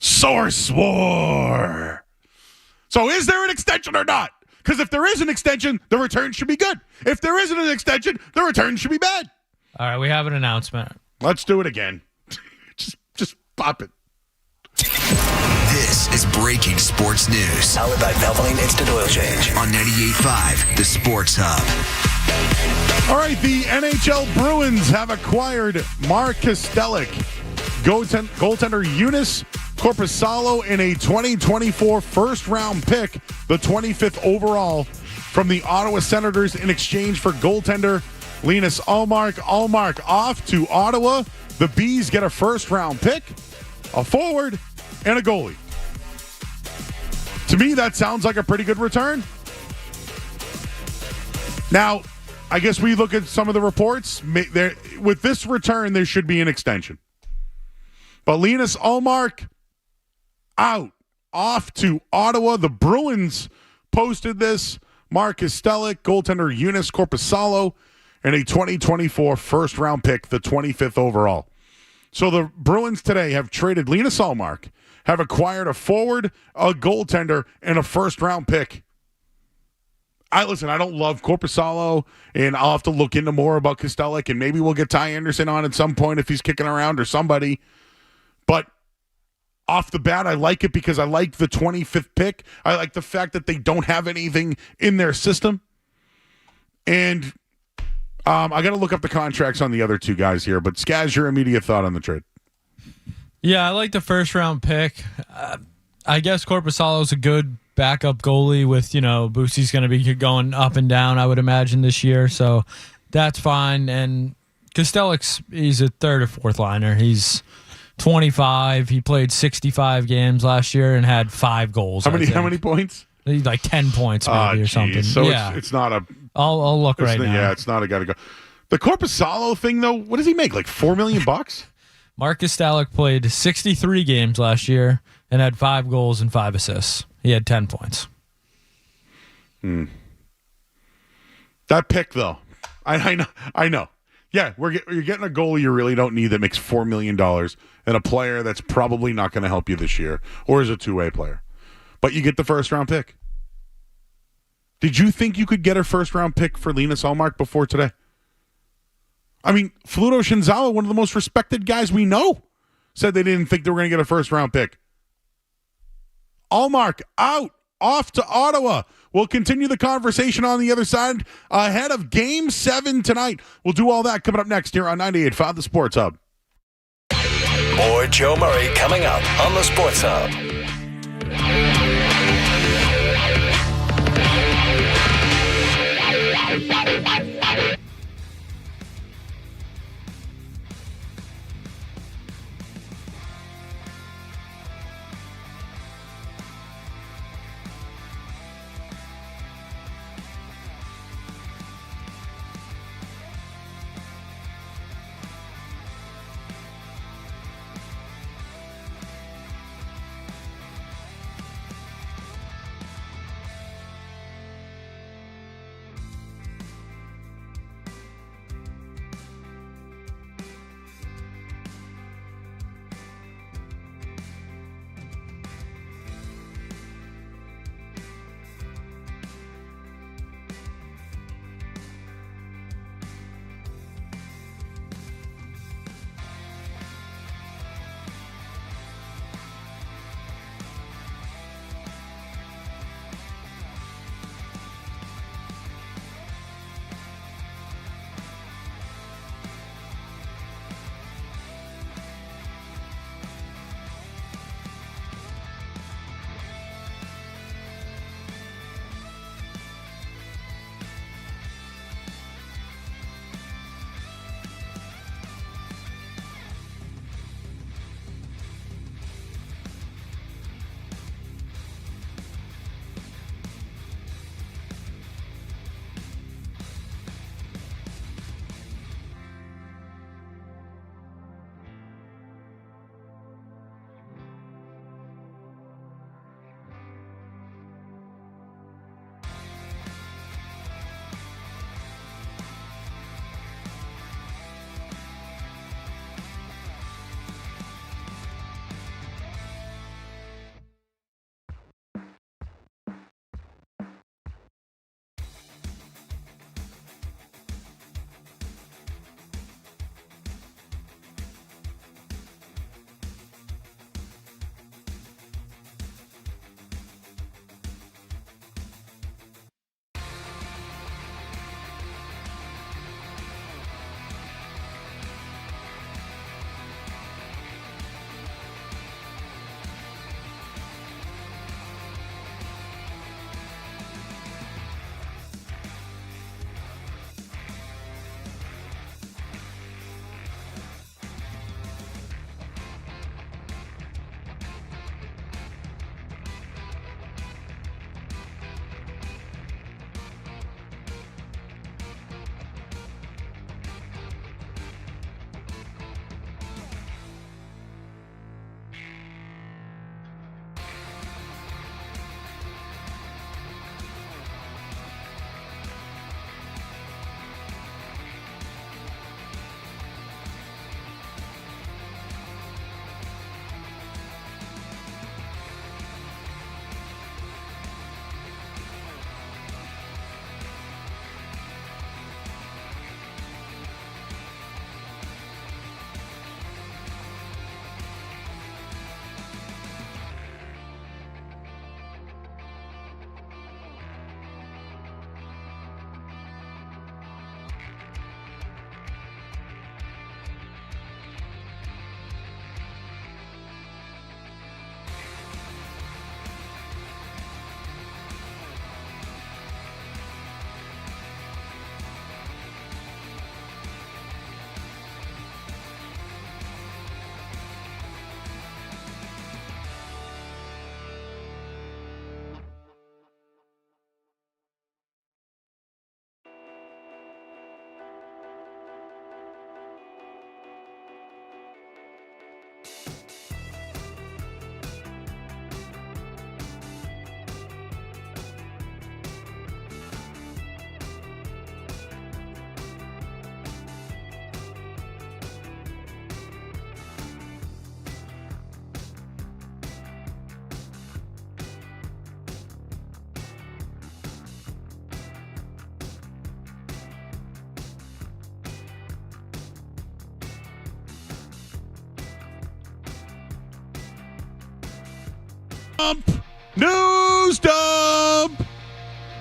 Source war. So is there an extension or not? Because if there is an extension, the return should be good. If there isn't an extension, the return should be bad. All right, we have an announcement. Let's do it again. just pop it. This is breaking sports news. Powered by Valvoline Instant Oil Change on 98.5, the Sports Hub. All right, the NHL Bruins have acquired Mark Kastelic, goaltender Eunice Korpisalo, in a 2024 first-round pick, the 25th overall, from the Ottawa Senators in exchange for goaltender Linus Ullmark. Ullmark off to Ottawa. The Bees get a first-round pick, a forward, and a goalie. To me, that sounds like a pretty good return. Now, I guess we look at some of the reports. With this return, there should be an extension. But Linus Ullmark off to Ottawa. The Bruins posted this. Mark Kastelic, goaltender Eunice Korpisalo, and a 2024 first-round pick, the 25th overall. So the Bruins today have traded Linus Ullmark, have acquired a forward, a goaltender, and a first-round pick. I don't love Korpisalo, and I'll have to look into more about Kastelic, and maybe we'll get Ty Anderson on at some point if he's kicking around or somebody. But off the bat, I like it because I like the 25th pick. I like the fact that they don't have anything in their system. And I got to look up the contracts on the other two guys here. But Skaz, your immediate thought on the trade? Yeah, I like the first-round pick. I guess Korpisalo's a good backup goalie with, Boosie's going to be going up and down, I would imagine, this year. So that's fine. And Kostelik's, he's a third or fourth liner. He's 25. He played 65 games last year and had 5 goals. How many points? Like 10 points maybe or something. So yeah. it's not a... I'll look right now. Yeah, it's not a got to go. The Korpisalo thing, though, what does he make? Like $4 million? Marcus Stalick played 63 games last year and had 5 goals and 5 assists. He had 10 points. That pick, though, I know. Yeah, you're getting a goalie you really don't need that makes $4 million and a player that's probably not going to help you this year or is a two-way player. But you get the first-round pick. Did you think you could get a first-round pick for Linus Ullmark before today? I mean, Fluto Shinzawa, one of the most respected guys we know, said they didn't think they were going to get a first-round pick. Ullmark out, off to Ottawa. We'll continue the conversation on the other side ahead of Game 7 tonight. We'll do all that coming up next here on 98.5 The Sports Hub. More Joe Murray coming up on The Sports Hub. News dump.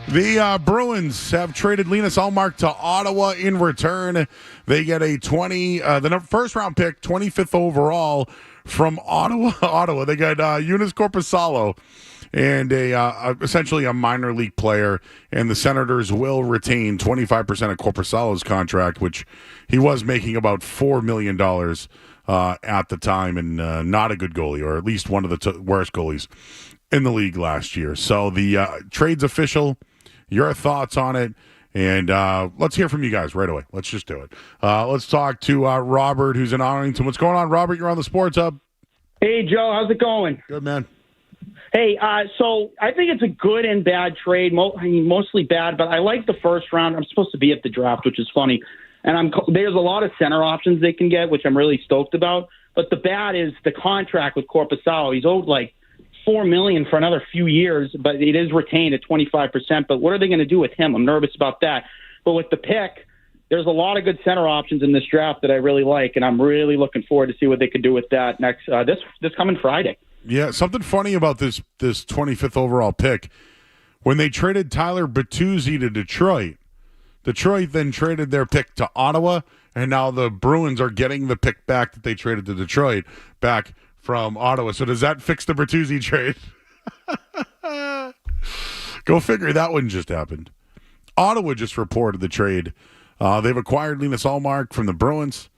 The Bruins have traded Linus Ullmark to Ottawa. In return, they get a the first round pick, 25th overall from Ottawa. They got Joonas Korpisalo and essentially a minor league player. And the Senators will retain 25% of Korpisalo's contract, which he was making about $4 million at the time, and not a good goalie, or at least one of the worst goalies in the league last year. So the trade's official. Your thoughts on it, and let's hear from you guys right away. Let's just do it. Let's talk to Robert, who's in Arlington. What's going on, Robert? You're on the Sports Hub. Hey, Joe. How's it going? Good, man. Hey, so I think it's a good and bad trade. Mostly bad, but I like the first round. I'm supposed to be at the draft, which is funny. And there's a lot of center options they can get, which I'm really stoked about. But the bad is the contract with Korpisalo. He's owed like $4 million for another few years, but it is retained at 25%. But what are they going to do with him? I'm nervous about that. But with the pick, there's a lot of good center options in this draft that I really like, and I'm really looking forward to see what they could do with that next this coming Friday. Yeah, something funny about this 25th overall pick. When they traded Tyler Bertuzzi to Detroit then traded their pick to Ottawa, and now the Bruins are getting the pick back that they traded to Detroit back from Ottawa. So does that fix the Bertuzzi trade? Go figure. That one just happened. Ottawa just reported the trade. They've acquired Linus Ullmark from the Bruins.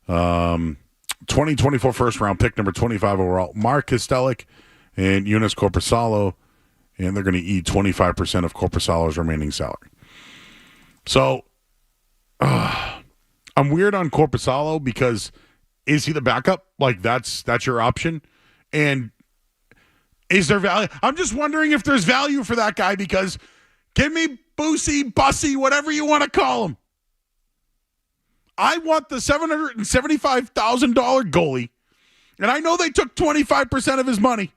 2024 first round pick, number 25 overall, Mark Kostelic and Joonas Korpisalo, and they're going to eat 25% of Korpisalo's remaining salary. So I'm weird on Korpisalo because is he the backup? Like that's your option? And is there value? I'm just wondering if there's value for that guy, because give me Boosie, Bussy, whatever you want to call him. I want the $775,000 goalie, and I know they took 25% of his money.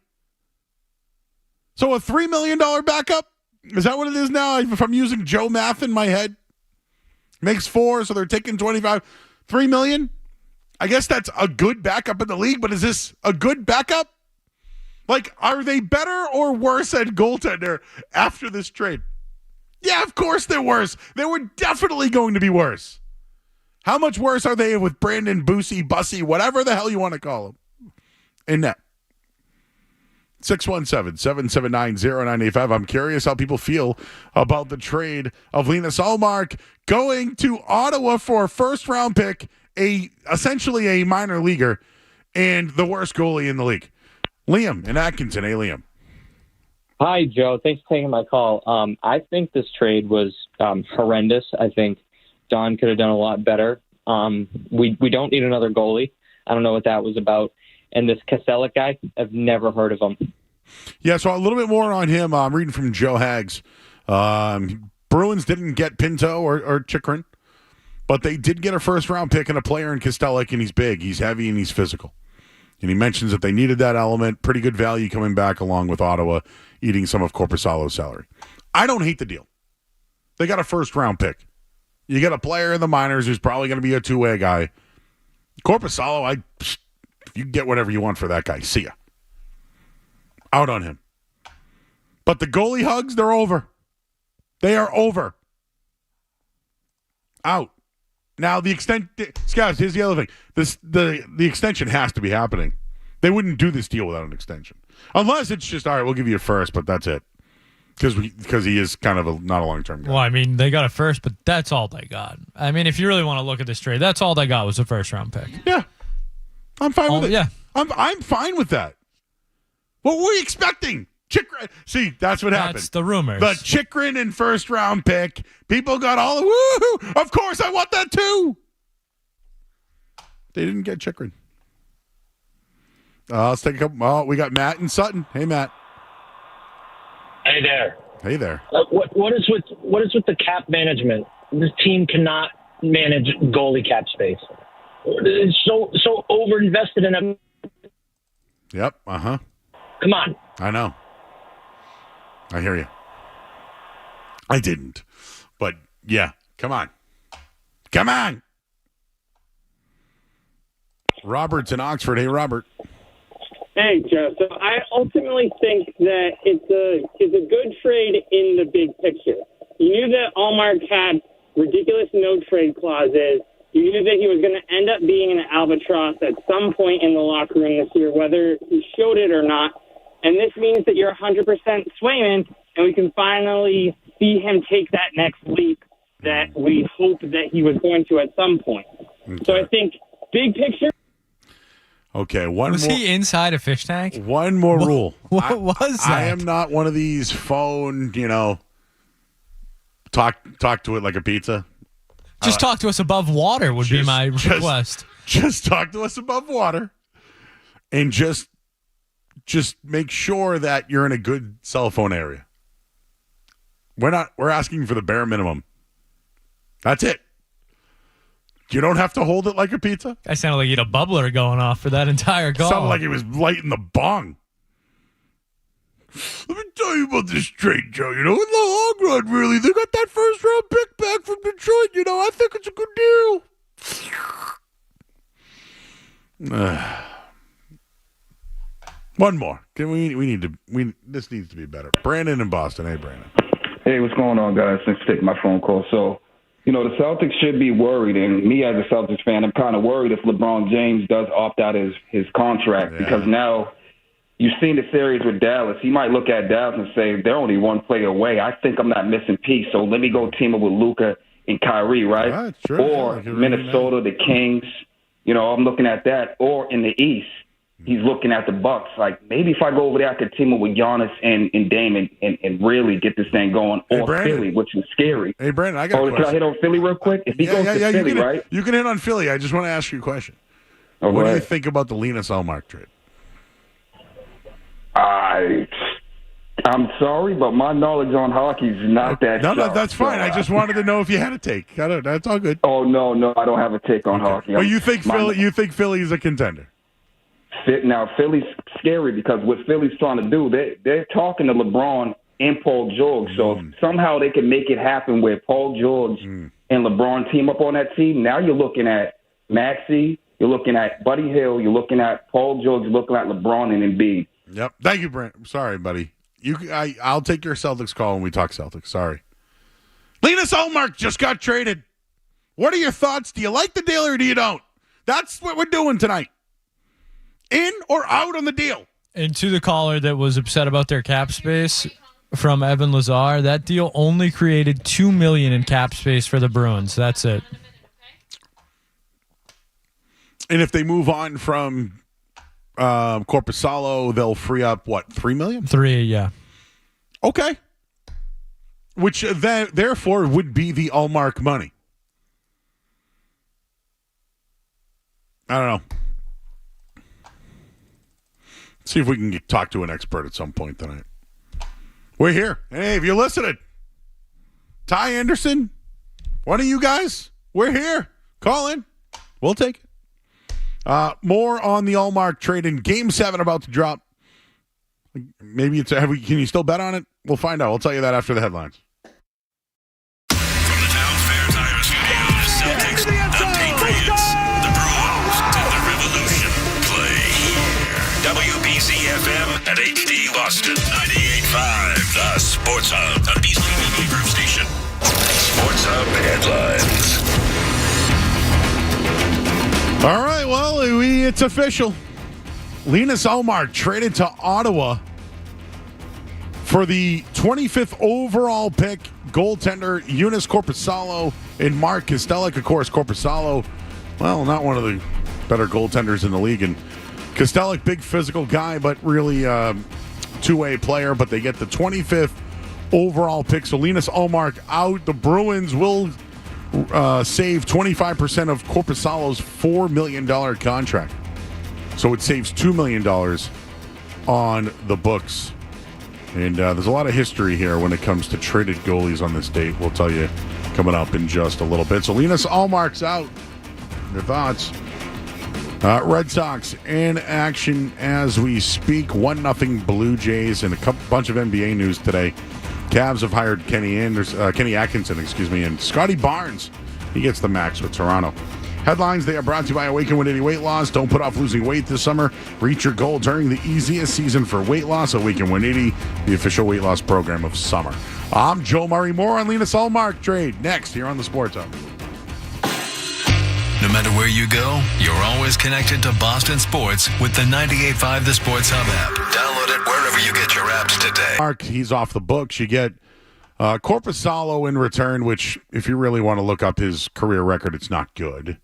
So a $3 million backup? Is that what it is now? If I'm using Joe math in my head, makes 4, so they're taking 25. $3 million? I guess that's a good backup in the league, but is this a good backup? Like, are they better or worse at goaltender after this trade? Yeah, of course they're worse. They were definitely going to be worse. How much worse are they with Brandon, Boosie, Bussy, whatever the hell you want to call him? In net. 617-779-0985. I'm curious how people feel about the trade of Linus Ullmark going to Ottawa for a first-round pick, essentially a minor leaguer, and the worst goalie in the league. Liam in Atkinson. Hey, Liam. Hi, Joe. Thanks for taking my call. I think this trade was horrendous. I think Don could have done a lot better. We don't need another goalie. I don't know what that was about. And this Kostelic guy, I've never heard of him. Yeah, so a little bit more on him. I'm reading from Joe Hags. Bruins didn't get Pinto or Chikrin, but they did get a first-round pick and a player in Kostelic, and he's big, he's heavy, and he's physical. And he mentions that they needed that element. Pretty good value coming back along with Ottawa eating some of Korpisalo's salary. I don't hate the deal. They got a first-round pick. You get a player in the minors who's probably going to be a two-way guy. Korpisalo, you get whatever you want for that guy. See ya. Out on him. But the goalie hugs, they're over. They are over. Out. Now, Scouts, here's the other thing. The extension has to be happening. They wouldn't do this deal without an extension. Unless it's just, all right, we'll give you a first, but that's it. Because he is kind of not a long-term guy. Well, I mean, they got a first, but that's all they got. I mean, if you really want to look at this trade, that's all they got was a first-round pick. Yeah. I'm fine with it. Yeah. I'm fine with that. What were we expecting? Chikrin. See, that's what happened. That's the rumors. The Chikrin and first-round pick. People got all the woohoo. Of course, I want that too. They didn't get Chikrin. Let's take a couple. Oh, we got Matt and Sutton. Hey, Matt. Hey there. Hey there. What is with the cap management? This team cannot manage goalie cap space. It's so overinvested in it. Yep. Uh-huh. Come on. I know. I hear you. I didn't. But, yeah. Come on. Come on. Robert's in Oxford. Hey, Robert. Hey, Joe. So I ultimately think that it's a good trade in the big picture. You knew that Allmark had ridiculous no-trade clauses. You knew that he was going to end up being an albatross at some point in the locker room this year, whether he showed it or not. And this means that you're 100% Swayman, and we can finally see him take that next leap that we hoped that he was going to at some point. Okay. So I think big picture. Okay, was he inside a fish tank? One more rule. What was that? I am not one of these phone, talk to it like a pizza. Just talk to us above water would be my request. Just talk to us above water, and just make sure that you're in a good cell phone area. We're asking for the bare minimum. That's it. You don't have to hold it like a pizza. I sounded like he had a bubbler going off for that entire call. Sounded like he was lighting the bong. Let me tell you about this trade, Joe. In the long run, really, they got that first-round pick back from Detroit. I think it's a good deal. One more. This needs to be better. Brandon in Boston. Hey, Brandon. Hey, what's going on, guys? Thanks for taking my phone call. So, the Celtics should be worried, and me as a Celtics fan, I'm kind of worried if LeBron James does opt out his contract because now you've seen the series with Dallas. He might look at Dallas and say, they're only one play away. I think I'm not missing piece, so let me go team up with Luka and Kyrie, right? Yeah, sure, or Minnesota, the Kings. I'm looking at that. Or in the East, he's looking at the Bucks. Like, maybe if I go over there, I could team up with Giannis and Dame and really get this thing going. Or Philly, which is scary. Hey, Brandon, I got a question. Can I hit on Philly real quick? If he goes to Philly, right? You can hit on Philly. I just want to ask you a question. What do you think about the Linus Ullmark trade? I'm sorry, but my knowledge on hockey is not that No, sharp, that's fine. I just wanted to know if you had a take. That's all good. Oh, no, I don't have a take on hockey. But you think Philly's a contender? Now, Philly's scary because what Philly's trying to do, they're talking to LeBron and Paul George. So if somehow they can make it happen where Paul George and LeBron team up on that team, now you're looking at Maxey, you're looking at Buddy Hill, you're looking at Paul George, you're looking at LeBron and Embiid. Yep. Thank you, Brent. I'm sorry, buddy. I'll take your Celtics call when we talk Celtics. Sorry. Linus Ullmark just got traded. What are your thoughts? Do you like the deal or do you don't? That's what we're doing tonight. In or out on the deal? And to the caller that was upset about their cap space from Evan Lazar, that deal only created $2 million in cap space for the Bruins. That's it. And if they move on from Korpisalo, they'll free up, what, $3 million? 3, yeah. Okay. Which therefore would be the Ullmark money. I don't know. See if we can talk to an expert at some point tonight. We're here. Hey, if you're listening, Ty Anderson, one of you guys, we're here. Call in. We'll take it. More on the Ullmark trade in Game 7 about to drop. Maybe it's can you still bet on it? We'll find out. We'll tell you that after the headlines. From the Town Fair Tire Studios, Celtics, the Patriots, the Bruins, and the Revolution play here. WBZ-FM at HD Boston, 98.5, the Sports Hub, the Beasley Media Group station. Sports Hub headlines. All right, well, it's official. Linus Ullmark traded to Ottawa for the 25th overall pick, goaltender Joonas Korpisalo and Mark Kastelic. Of course, Korpisalo, well, not one of the better goaltenders in the league. And Kastelic, big physical guy, but really two-way player. But they get the 25th overall pick. So Linus Ullmark out. The Bruins will save 25% of Korpisalo's $4 million contract. So it saves $2 million on the books. And there's a lot of history here when it comes to traded goalies on this date. We'll tell you coming up in just a little bit. So Linus Ullmark's out. Your thoughts? Red Sox in action as we speak. 1-0 Blue Jays, and a bunch of NBA news today. Cavs have hired Kenny Atkinson, and Scotty Barnes. He gets the max with Toronto. Headlines, they are brought to you by Awaken 180 Weight Loss. Don't put off losing weight this summer. Reach your goal during the easiest season for weight loss. Awaken 180, the official weight loss program of summer. I'm Joe Murray. More on Linus Ullmark trade next here on the Sports Hub. No matter where you go, you're always connected to Boston sports with the 98.5 The Sports Hub app. Download it wherever you get your apps today. Mark, he's off the books. You get Corpusalo in return, which, if you really want to look up his career record, it's not good.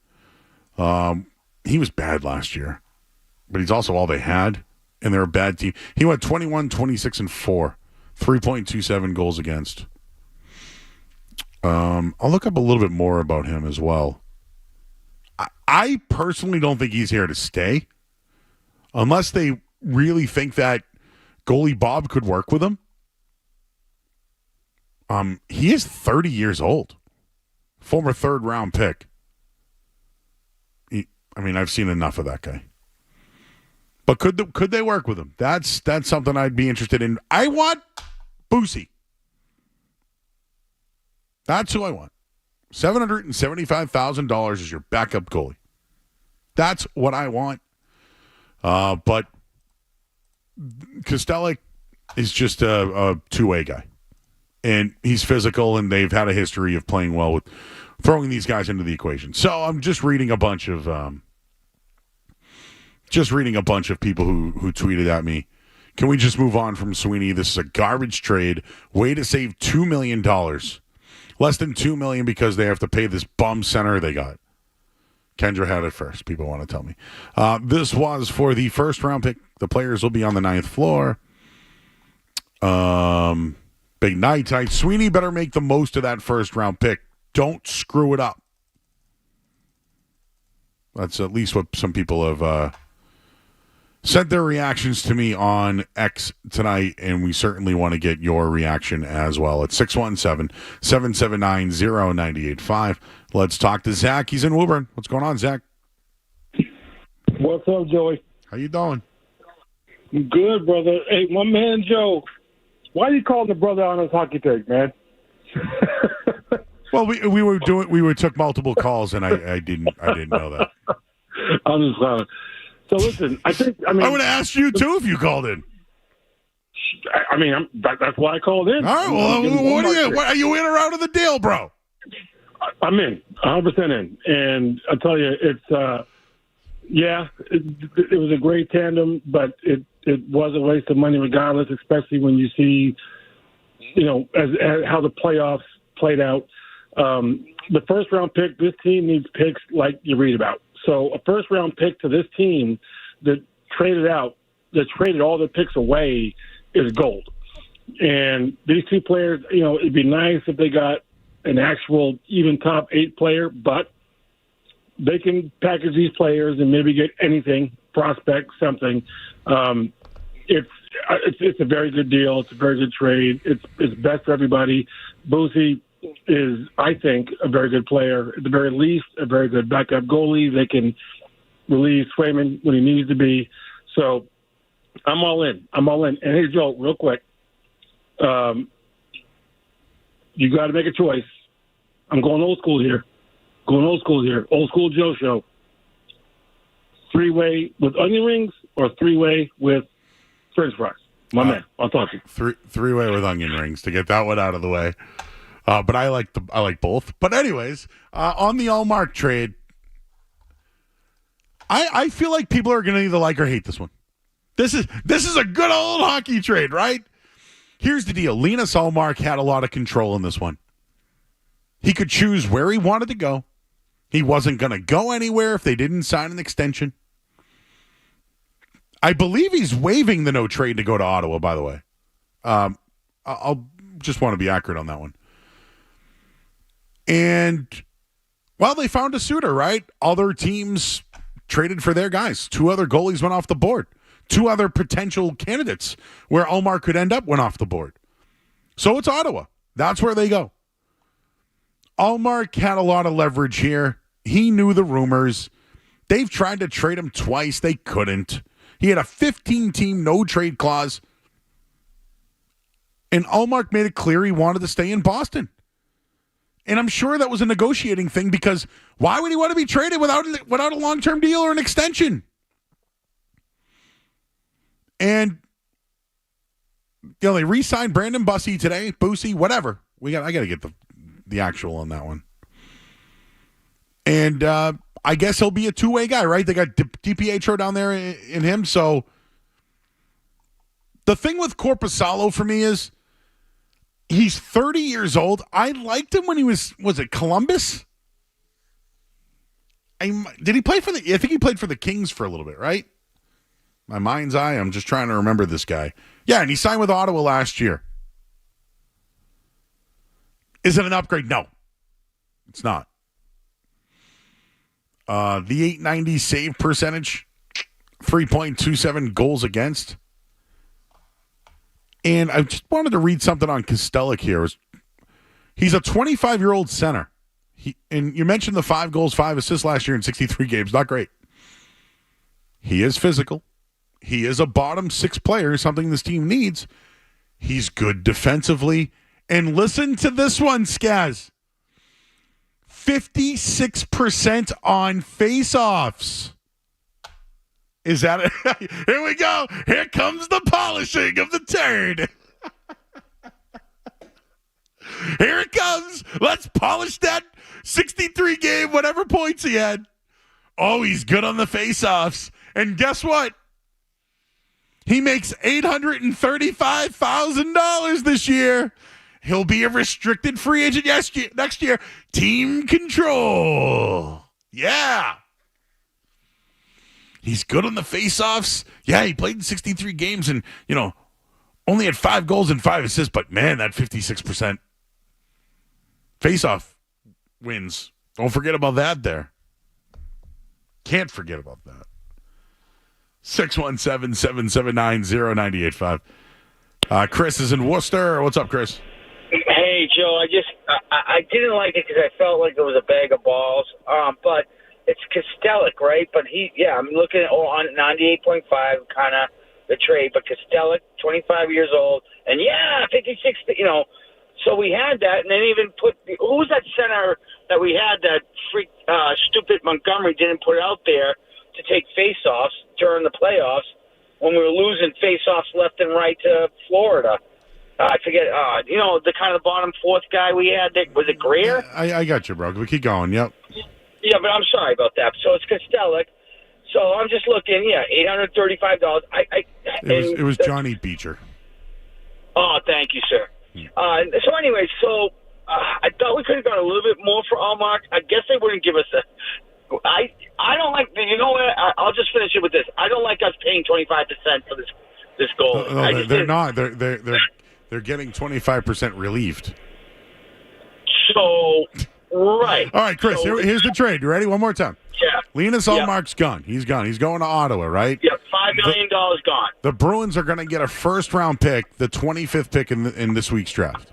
He was bad last year, but he's also all they had, and they're a bad team. He went 21, 26, and 4, 3.27 goals against. I'll look up a little bit more about him as well. I personally don't think he's here to stay, unless they really think that goalie Bob could work with him. He is 30 years old, former third-round pick. I've seen enough of that guy. But could they work with him? That's something I'd be interested in. I want Boosie. That's who I want. $775,000 is your backup goalie. That's what I want. But Kostelic is just a two-way guy. And he's physical, and they've had a history of playing well with throwing these guys into the equation. So I'm just reading a bunch of people who tweeted at me. Can we just move on from Sweeney? This is a garbage trade. Way to save $2 million. Less than $2 million because they have to pay this bum center they got. Kendra had it first. People want to tell me. This was for the first round pick. The players will be on the 9th floor. Big night tonight. Sweeney better make the most of that first round pick. Don't screw it up. That's at least what some people have sent their reactions to me on X tonight, and we certainly want to get your reaction as well at 617-779-0985. Let's talk to Zach. He's in Woburn. What's going on, Zach? What's up, Joey? How you doing? Good, brother. Hey, my man Joe, why are you calling the brother on his hockey take, man? Well, we took multiple calls, and I didn't know that. I'm just so listen, I would have asked you too if you called in. That's why I called in. All right, well, what are you in or out of the deal, bro? I'm in, 100% in, and I'll tell you, it's it was a great tandem, but it was a waste of money regardless, especially when you see, as how the playoffs played out. The first round pick, this team needs picks like you read about. So a first round pick to this team that traded all their picks away is gold. And these two players, it'd be nice if they got an actual even top 8 player, but they can package these players and maybe get anything, prospect, something. It's a very good deal. It's a very good trade. It's best for everybody. Boosie is, I think, a very good player. At the very least, a very good backup goalie. They can relieve Swayman when he needs to be. So I'm all in. And hey, Joe, real quick, you got to make a choice. I'm going old school here. Old school Joe show. 3-way with onion rings or 3-way with French fries? My man, I'll talk to you. 3-way with onion rings to get that one out of the way. But I like both. But anyways, on the Ullmark trade, I feel like people are going to either like or hate this one. This is a good old hockey trade, right? Here's the deal. Linus Ullmark had a lot of control in this one. He could choose where he wanted to go. He wasn't going to go anywhere if they didn't sign an extension. I believe he's waiving the no trade to go to Ottawa, by the way. I'll just want to be accurate on that one. And, well, they found a suitor, right? Other teams traded for their guys. 2 other goalies went off the board. 2 other potential candidates where Ullmark could end up went off the board. So it's Ottawa. That's where they go. Ullmark had a lot of leverage here. He knew the rumors. They've tried to trade him twice. They couldn't. He had a 15-team no-trade clause. And Ullmark made it clear he wanted to stay in Boston. And I'm sure that was a negotiating thing because why would he want to be traded without a long-term deal or an extension? And they re-signed Brandon Bussie today, Boosie, whatever. I got to get the actual on that one. And I guess he'll be a two-way guy, right? They got DiPietro down there in him. So the thing with Korpisalo for me is he's 30 years old. I liked him when he was it Columbus? Did he play for I think he played for the Kings for a little bit, right? My mind's eye. I'm just trying to remember this guy. Yeah, and he signed with Ottawa last year. Is it an upgrade? No, it's not. The 890 save percentage, 3.27 goals against. And I just wanted to read something on Kostelic here. He's a 25-year-old center. And you mentioned the 5 goals, 5 assists last year in 63 games. Not great. He is physical. He is a bottom 6 player, something this team needs. He's good defensively. And listen to this one, Skaz. 56% on face-offs. Is that it? Here we go. Here comes the polishing of the turd. Here it comes. Let's polish that 63 game, whatever points he had. Oh, he's good on the face-offs. And guess what? He makes $835,000 this year. He'll be a restricted free agent next year. Team control. Yeah. He's good on the face-offs. Yeah, he played in 63 games and, only had 5 goals and 5 assists. But, man, that 56% face-off wins. Don't forget about that there. Can't forget about that. 617-779-0985. Chris is in Worcester. What's up, Chris? Hey, Joe. I didn't like it because I felt like it was a bag of balls. But it's Kostelic, right? But I'm looking at on 98.5, kind of the trade. But Kostelic, 25 years old, and 56. So we had that, and then even who was that center that we had that freak stupid Montgomery didn't put out there to take face-offs during the playoffs when we were losing face-offs left and right to Florida. I forget, the kind of bottom 4th guy we had. Was it Greer? I got you, bro. We keep going. Yep. Yeah, but I'm sorry about that. So it's Kostelic. So I'm just looking. $835. It was Johnny Beecher. Oh, thank you, sir. So anyway, I thought we could have got a little bit more for Allmark. I guess they wouldn't give us I don't like. What? I'll just finish it with this. I don't like us paying 25% for this goal. No, they're not. They're getting 25% relieved. So right. All right, Chris. Here's the trade. You ready? One more time. Yeah. Linus Allmark's gone. He's gone. He's going to Ottawa, right? Yeah. $5 million gone. The Bruins are going to get a first-round pick, the 25th pick in this week's draft.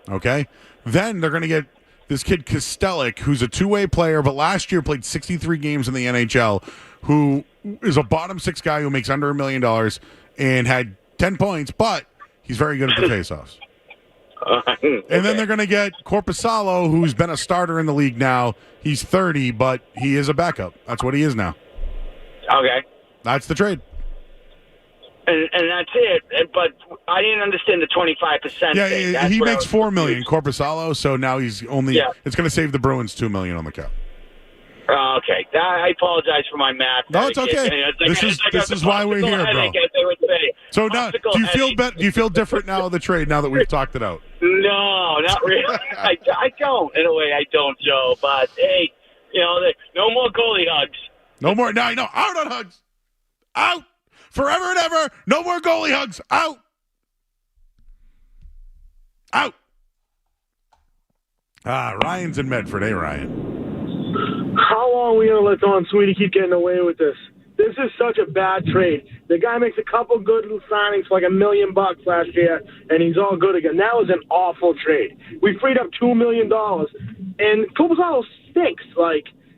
Okay. Then they're going to get this kid Kostelic, who's a two-way player, but last year played 63 games in the NHL, who is a bottom 6 guy who makes under $1 million and had 10 points, but he's very good at the faceoffs. And then they're going to get Korpisalo, who's been a starter in the league now. He's 30, but he is a backup. That's what he is now. Okay. That's the trade. And that's it. But I didn't understand the 25%. Yeah, thing. he makes $4 million, Korpisalo. So now he's only. Yeah. It's going to save the Bruins $2 million on the cap. Okay, I apologize for my math. No, it's okay. This is why we're here, bro. So now, do you feel different now of the trade? Now that we've talked it out? No, not really. I don't. In a way, I don't, Joe. But hey, no more goalie hugs. No more. No, out on hugs. Out forever and ever. No more goalie hugs. Out. Ryan's in Medford. Hey, Ryan. How long are we going to let Don Sweeney keep getting away with this? This is such a bad trade. The guy makes a couple good little signings for like $1 million last year, and he's all good again. That was an awful trade. We freed up $2 million, and Korpisalo stinks.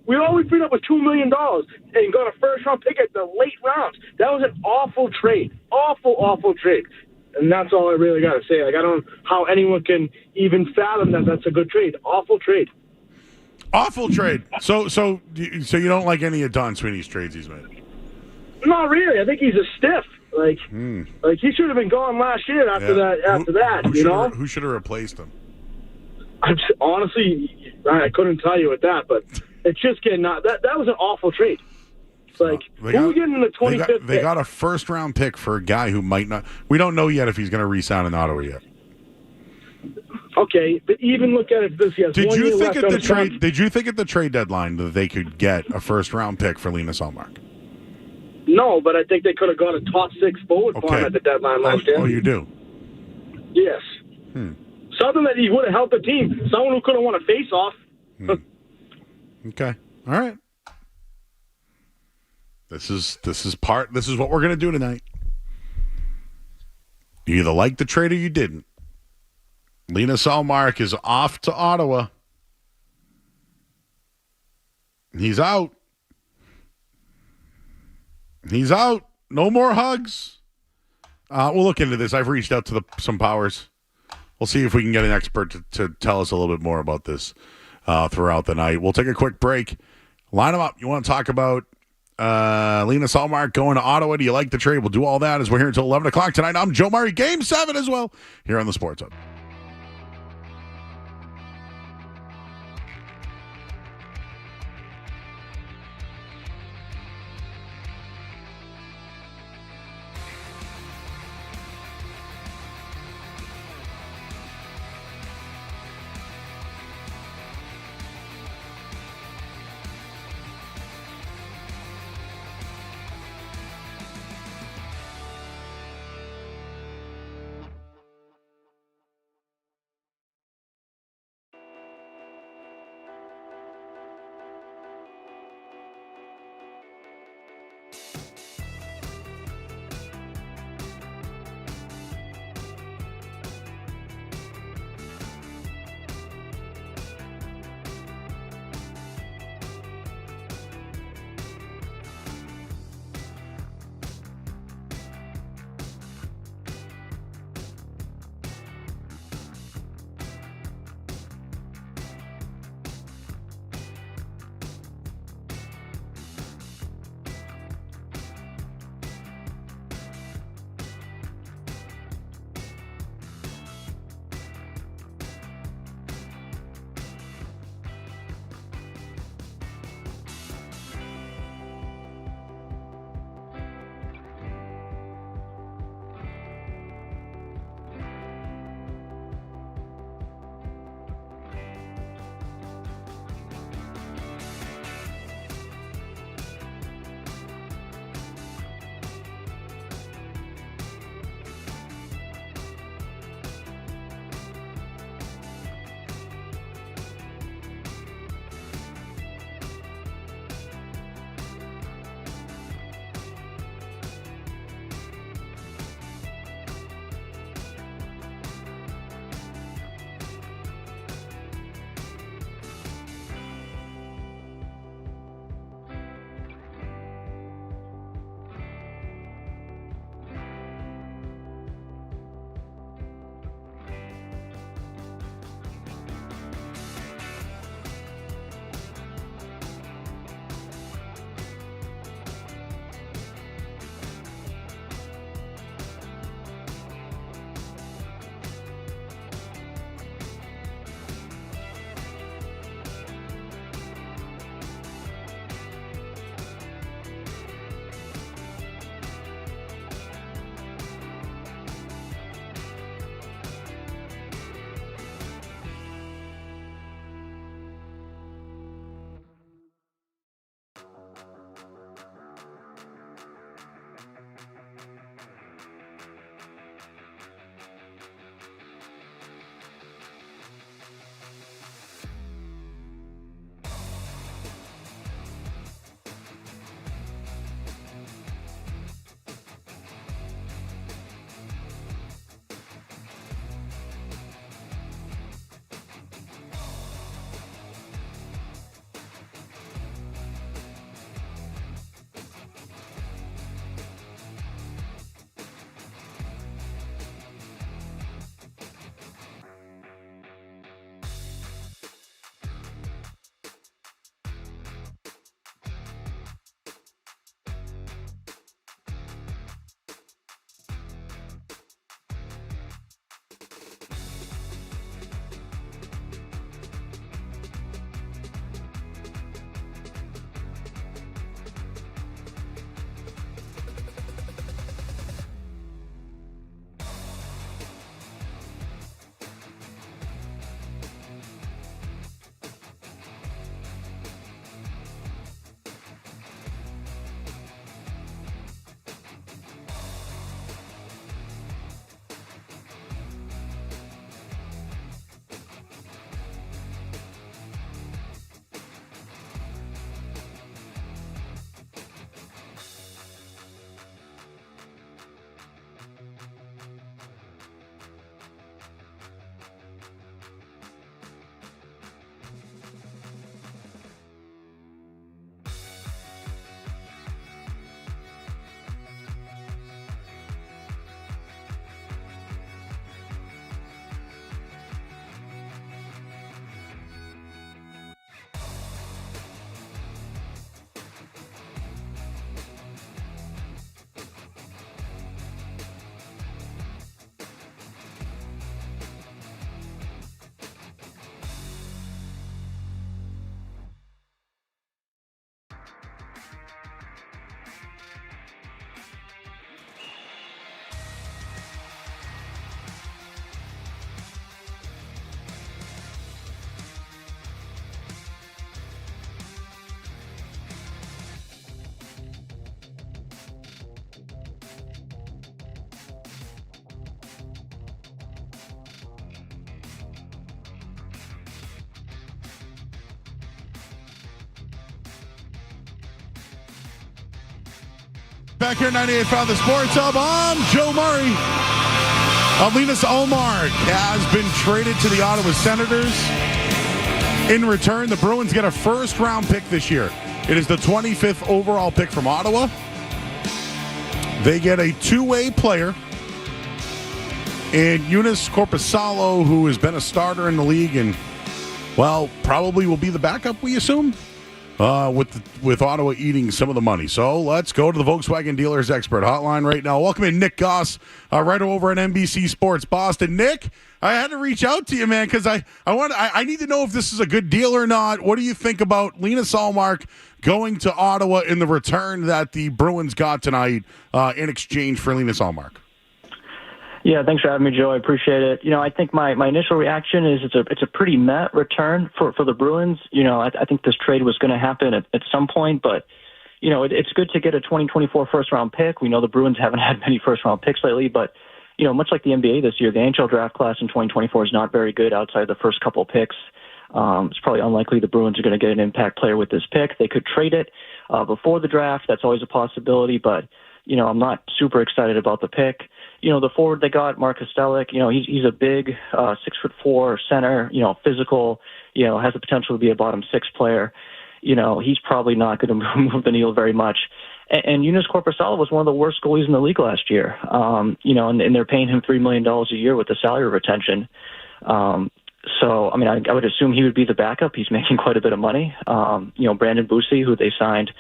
We only freed up with $2 million and got a first-round pick at the late rounds. That was an awful trade. Awful trade. And that's all I really got to say. Like, I don't know how anyone can even fathom that that's a good trade. Awful trade. Awful trade. So you don't like any of Don Sweeney's trades he's made? Not really. I think he's a stiff. Like he should have been gone last year after that. Who should have replaced him? Honestly, I couldn't tell you with that, but it's just getting that was an awful trade. Like, who getting in the 25th? They got a first-round pick for a guy who might not. We don't know yet if he's going to re-sign in Ottawa yet. Okay, but even look at it this year. Did you think at the trade deadline that they could get a first-round pick for Linus Ullmark? No, but I think they could have got a top 6 forward for him at the deadline last year. Oh, you do? Yes. Something that he would have helped the team. Someone who could have won a face-off. Okay. All right. This is what we're going to do tonight. You either like the trade or you didn't. Linus Ullmark is off to Ottawa. He's out. He's out. No more hugs. We'll look into this. I've reached out to some powers. We'll see if we can get an expert to tell us a little bit more about this throughout the night. We'll take a quick break. Line them up. You want to talk about Linus Ullmark going to Ottawa? Do you like the trade? We'll do all that as we're here until 11 o'clock tonight. I'm Joe Murray. Game 7 as well here on the Sports Hub. back here at 98.5 The Sports Hub. I'm Joe Murray. Linus Ullmark has been traded to the Ottawa Senators. In return, the Bruins get a first-round pick this year. It is the 25th overall pick from Ottawa. They get a two-way player in Joonas Korpisalo, who has been a starter in the league and, well, probably will be the backup, we assume, with Ottawa eating some of the money. So let's go to the Volkswagen Dealers Expert Hotline right now. Welcome in Nick Goss, right over at NBC Sports Boston. Nick, I had to reach out to you, man, because I need to know if this is a good deal or not. What do you think about Linus Ullmark going to Ottawa in the return that the Bruins got tonight in exchange for Linus Ullmark? Yeah, thanks for having me, Joe. I appreciate it. I think my initial reaction is it's a pretty met return for the Bruins. I think this trade was going to happen at some point, but it's good to get a 2024 first-round pick. We know the Bruins haven't had many first-round picks lately, but much like the NBA this year, the NHL draft class in 2024 is not very good outside the first couple picks. It's probably unlikely the Bruins are going to get an impact player with this pick. They could trade it before the draft. That's always a possibility, but I'm not super excited about the pick. The forward they got, Mark Kostelic, he's a big 6'4" center, physical, has the potential to be a bottom six player. He's probably not going to move the needle very much. And Joonas Korpisalo was one of the worst goalies in the league last year. And they're paying him $3 million a year with the salary retention. So, I would assume he would be the backup. He's making quite a bit of money. Brandon Bussi, who they signed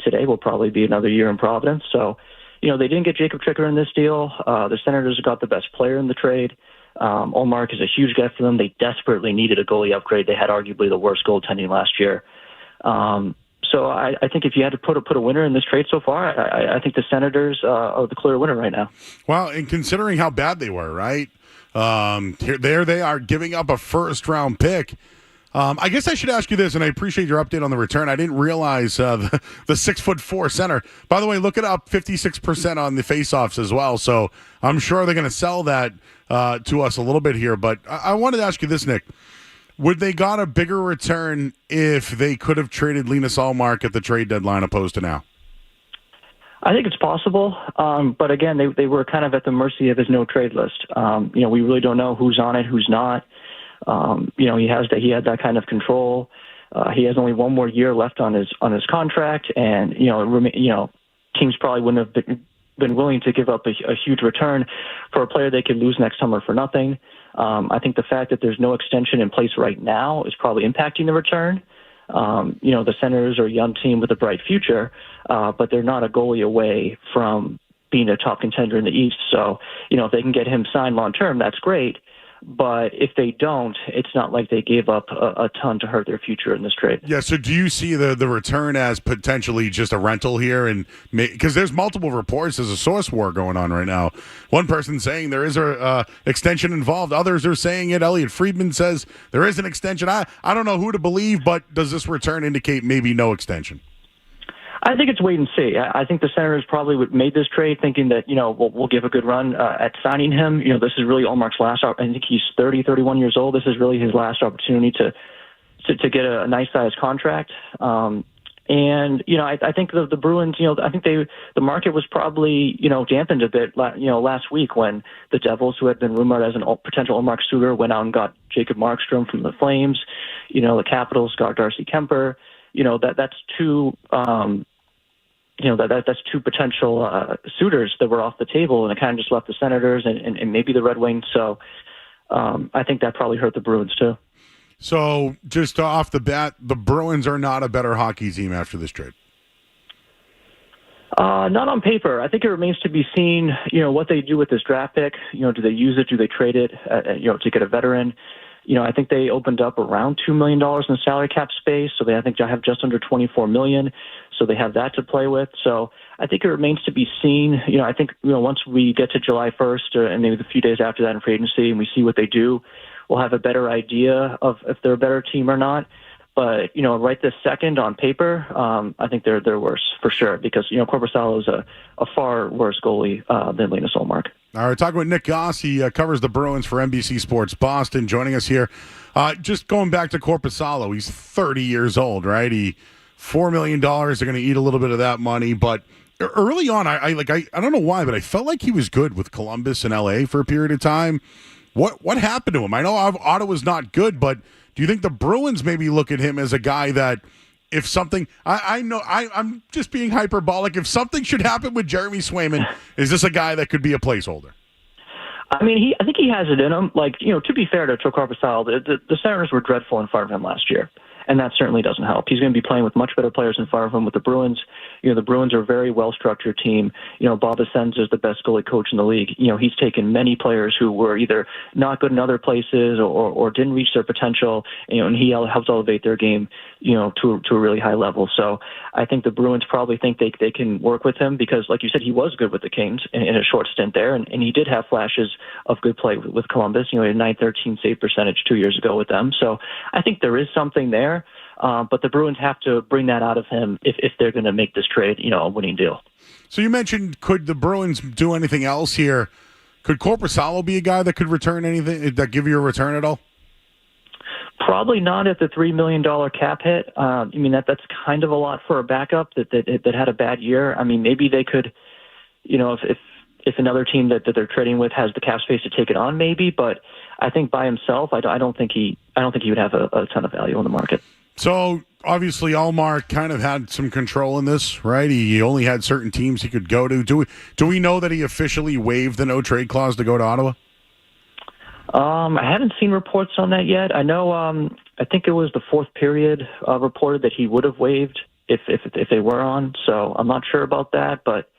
today, will probably be another year in Providence. So, they didn't get Jacob Tricker in this deal. The Senators got the best player in the trade. Ullmark is a huge get for them. They desperately needed a goalie upgrade. They had arguably the worst goaltending last year. So I think if you had to put a winner in this trade so far, I think the Senators are the clear winner right now. Well, and considering how bad they were, right? There they are giving up a first-round pick. I guess I should ask you this, and I appreciate your update on the return. I didn't realize the 6'4" center. By the way, look it up, 56% on the faceoffs as well. So I'm sure they're going to sell that to us a little bit here. But I wanted to ask you this, Nick. Would they got a bigger return if they could have traded Linus Ullmark at the trade deadline opposed to now? I think it's possible, but again, they were kind of at the mercy of his no-trade list. We really don't know who's on it, who's not. He had that kind of control. He has only one more year left on his contract, and teams probably wouldn't have been willing to give up a huge return for a player they could lose next summer for nothing. I think the fact that there's no extension in place right now is probably impacting the return. The Senators are a young team with a bright future, but they're not a goalie away from being a top contender in the East. So, if they can get him signed long term, that's great. But if they don't, it's not like they gave up a ton to hurt their future in this trade. Yeah, so do you see the return as potentially just a rental here? And because there's multiple reports, there's a source war going on right now. One person saying there is a extension involved. Others are saying it. Elliot Friedman says there is an extension. I don't know who to believe, but does this return indicate maybe no extension? I think it's wait and see. I think the Senators probably made this trade thinking that, we'll give a good run at signing him. This is really Ullmark's last. I think he's 31 years old. This is really his last opportunity to get a nice sized contract. I think the Bruins, I think the market was probably, dampened a bit, last week when the Devils, who had been rumored as a potential Ullmark suitor, went out and got Jacob Markstrom from the Flames. The Capitals got Darcy Kemper. That's two. That's two potential suitors that were off the table, and it kind of just left the Senators and maybe the Red Wings. So I think that probably hurt the Bruins too. So just off the bat, the Bruins are not a better hockey team after this trade. Not on paper. I think it remains to be seen. What they do with this draft pick. Do they use it? Do they trade it? To get a veteran. I think they opened up around $2 million in salary cap space, so they have just under $24 million, so they have that to play with. So I think it remains to be seen. I think once we get to July 1st and maybe the few days after that in free agency, and we see what they do, we'll have a better idea of if they're a better team or not. But right this second on paper, I think they're worse for sure because Korpisalo is a far worse goalie than Linus Ullmark. All right, talking with Nick Goss. He covers the Bruins for NBC Sports Boston, joining us here. Just going back to Korpisalo, he's 30 years old, right? $4 million. They're going to eat a little bit of that money, but Early on, I don't know why, but I felt like he was good with Columbus and LA for a period of time. What happened to him? I know Ottawa's not good, but do you think the Bruins maybe look at him as a guy that if something I'm just being hyperbolic, if something should happen with Jeremy Swayman, is this a guy that could be a placeholder? I mean, I think he has it in him. Like, to be fair to Corpusalo, the Senators were dreadful in front of him last year, and that certainly doesn't help. He's going to be playing with much better players in front of him with the Bruins. The Bruins are a very well-structured team. Bob Essenza is the best goalie coach in the league. He's taken many players who were either not good in other places or didn't reach their potential, and he helps elevate their game, to a really high level. So I think the Bruins probably think they can work with him because, like you said, he was good with the Kings in a short stint there, and he did have flashes of good play with Columbus. He had a .913 save percentage 2 years ago with them. So I think there is something there. But the Bruins have to bring that out of him if they're going to make this trade, a winning deal. So you mentioned, could the Bruins do anything else here? Could Korpisalo be a guy that could return anything, that give you a return at all? Probably not at the $3 million cap hit. That's kind of a lot for a backup that had a bad year. I mean, maybe they could, if another team that they're trading with has the cap space to take it on, maybe. But I think by himself, I don't think he would have a ton of value in the market. So, obviously, Allmark kind of had some control in this, right? He only had certain teams he could go to. Do we know that he officially waived the no-trade clause to go to Ottawa? I haven't seen reports on that yet. I know, I think it was the fourth period reported that he would have waived if they were on. So I'm not sure about that, but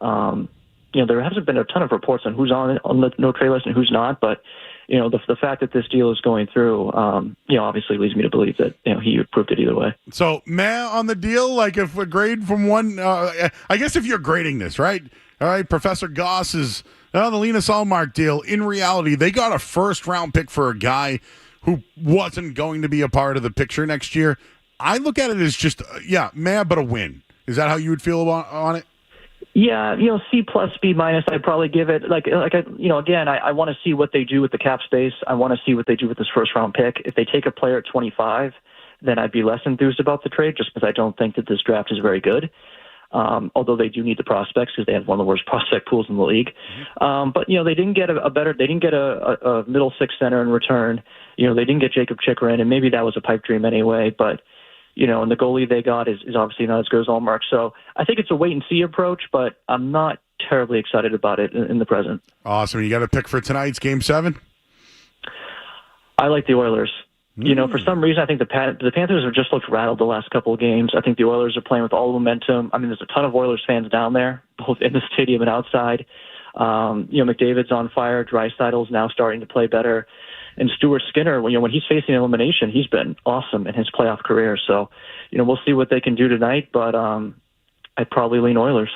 there hasn't been a ton of reports on who's on the no-trade list and who's not, but the fact that this deal is going through, obviously leads me to believe that, he approved it either way. So, on the deal, like if a grade from one, I guess if you're grading this, right? All right, Professor Goss is, the Linus Allmark deal, in reality, they got a first-round pick for a guy who wasn't going to be a part of the picture next year. I look at it as just, but a win. Is that how you would feel on it? Yeah, C+, B-, I'd probably give it again, I want to see what they do with the cap space. I want to see what they do with this first round pick. If they take a player at 25, then I'd be less enthused about the trade just because I don't think that this draft is very good. Although they do need the prospects because they have one of the worst prospect pools in the league. But they didn't get they didn't get a middle six center in return. They didn't get Jacob Chikrin, and maybe that was a pipe dream anyway, but and the goalie they got is obviously not as good as Allmark. So I think it's a wait-and-see approach, but I'm not terribly excited about it in the present. Awesome. You got a pick for tonight's Game 7? I like the Oilers. For some reason, I think the Panthers have just looked rattled the last couple of games. I think the Oilers are playing with all the momentum. I mean, there's a ton of Oilers fans down there, both in the stadium and outside. McDavid's on fire. Draisaitl's now starting to play better. And Stuart Skinner, when he's facing elimination, he's been awesome in his playoff career. So, we'll see what they can do tonight, but I'd probably lean Oilers.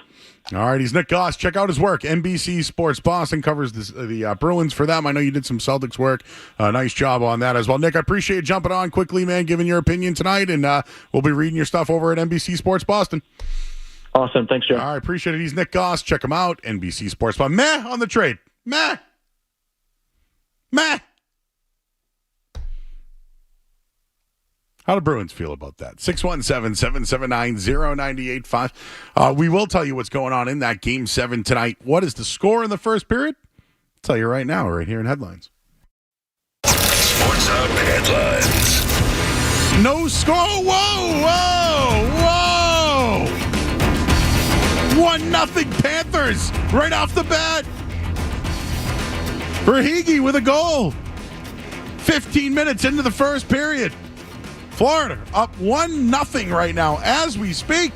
All right, he's Nick Goss. Check out his work. NBC Sports Boston covers the Bruins for them. I know you did some Celtics work. Nice job on that as well. Nick, I appreciate you jumping on quickly, man, giving your opinion tonight, and we'll be reading your stuff over at NBC Sports Boston. Awesome. Thanks, Joe. All right, appreciate it. He's Nick Goss. Check him out. NBC Sports Boston. Meh on the trade. Meh. How do Bruins feel about that? 617-779-0985. We will tell you what's going on in that Game 7 tonight. What is the score in the first period? I'll tell you right now, right here in headlines. Sports Hub headlines. No score. Whoa. 1-0 Panthers right off the bat. Verhaeghe with a goal. 15 minutes into the first period. Florida up 1-0 right now as we speak.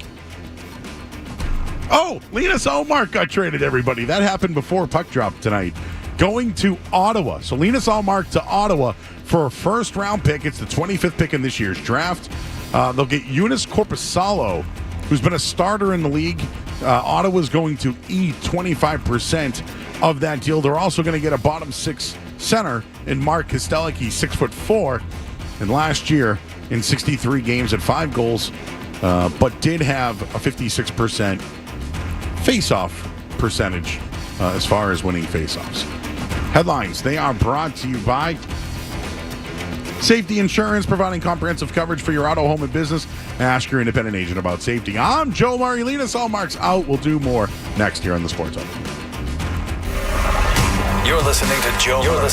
Oh, Linus Allmark got traded, everybody. That happened before puck drop tonight. Going to Ottawa. So Linus Allmark to Ottawa for a first-round pick. It's the 25th pick in this year's draft. They'll get Joonas Korpisalo, who's been a starter in the league. Ottawa's going to eat 25% of that deal. They're also going to get a bottom six center in Mark Kostelic. He's 6'4", and last year in 63 games at 5 goals, but did have a 56% face-off percentage as far as winning face-offs. Headlines, they are brought to you by Safety Insurance, providing comprehensive coverage for your auto, home, and business. Ask your independent agent about safety. I'm Joe Mariolina. Allmark's out. We'll do more next year on the Sports Hub. You're listening to Joe.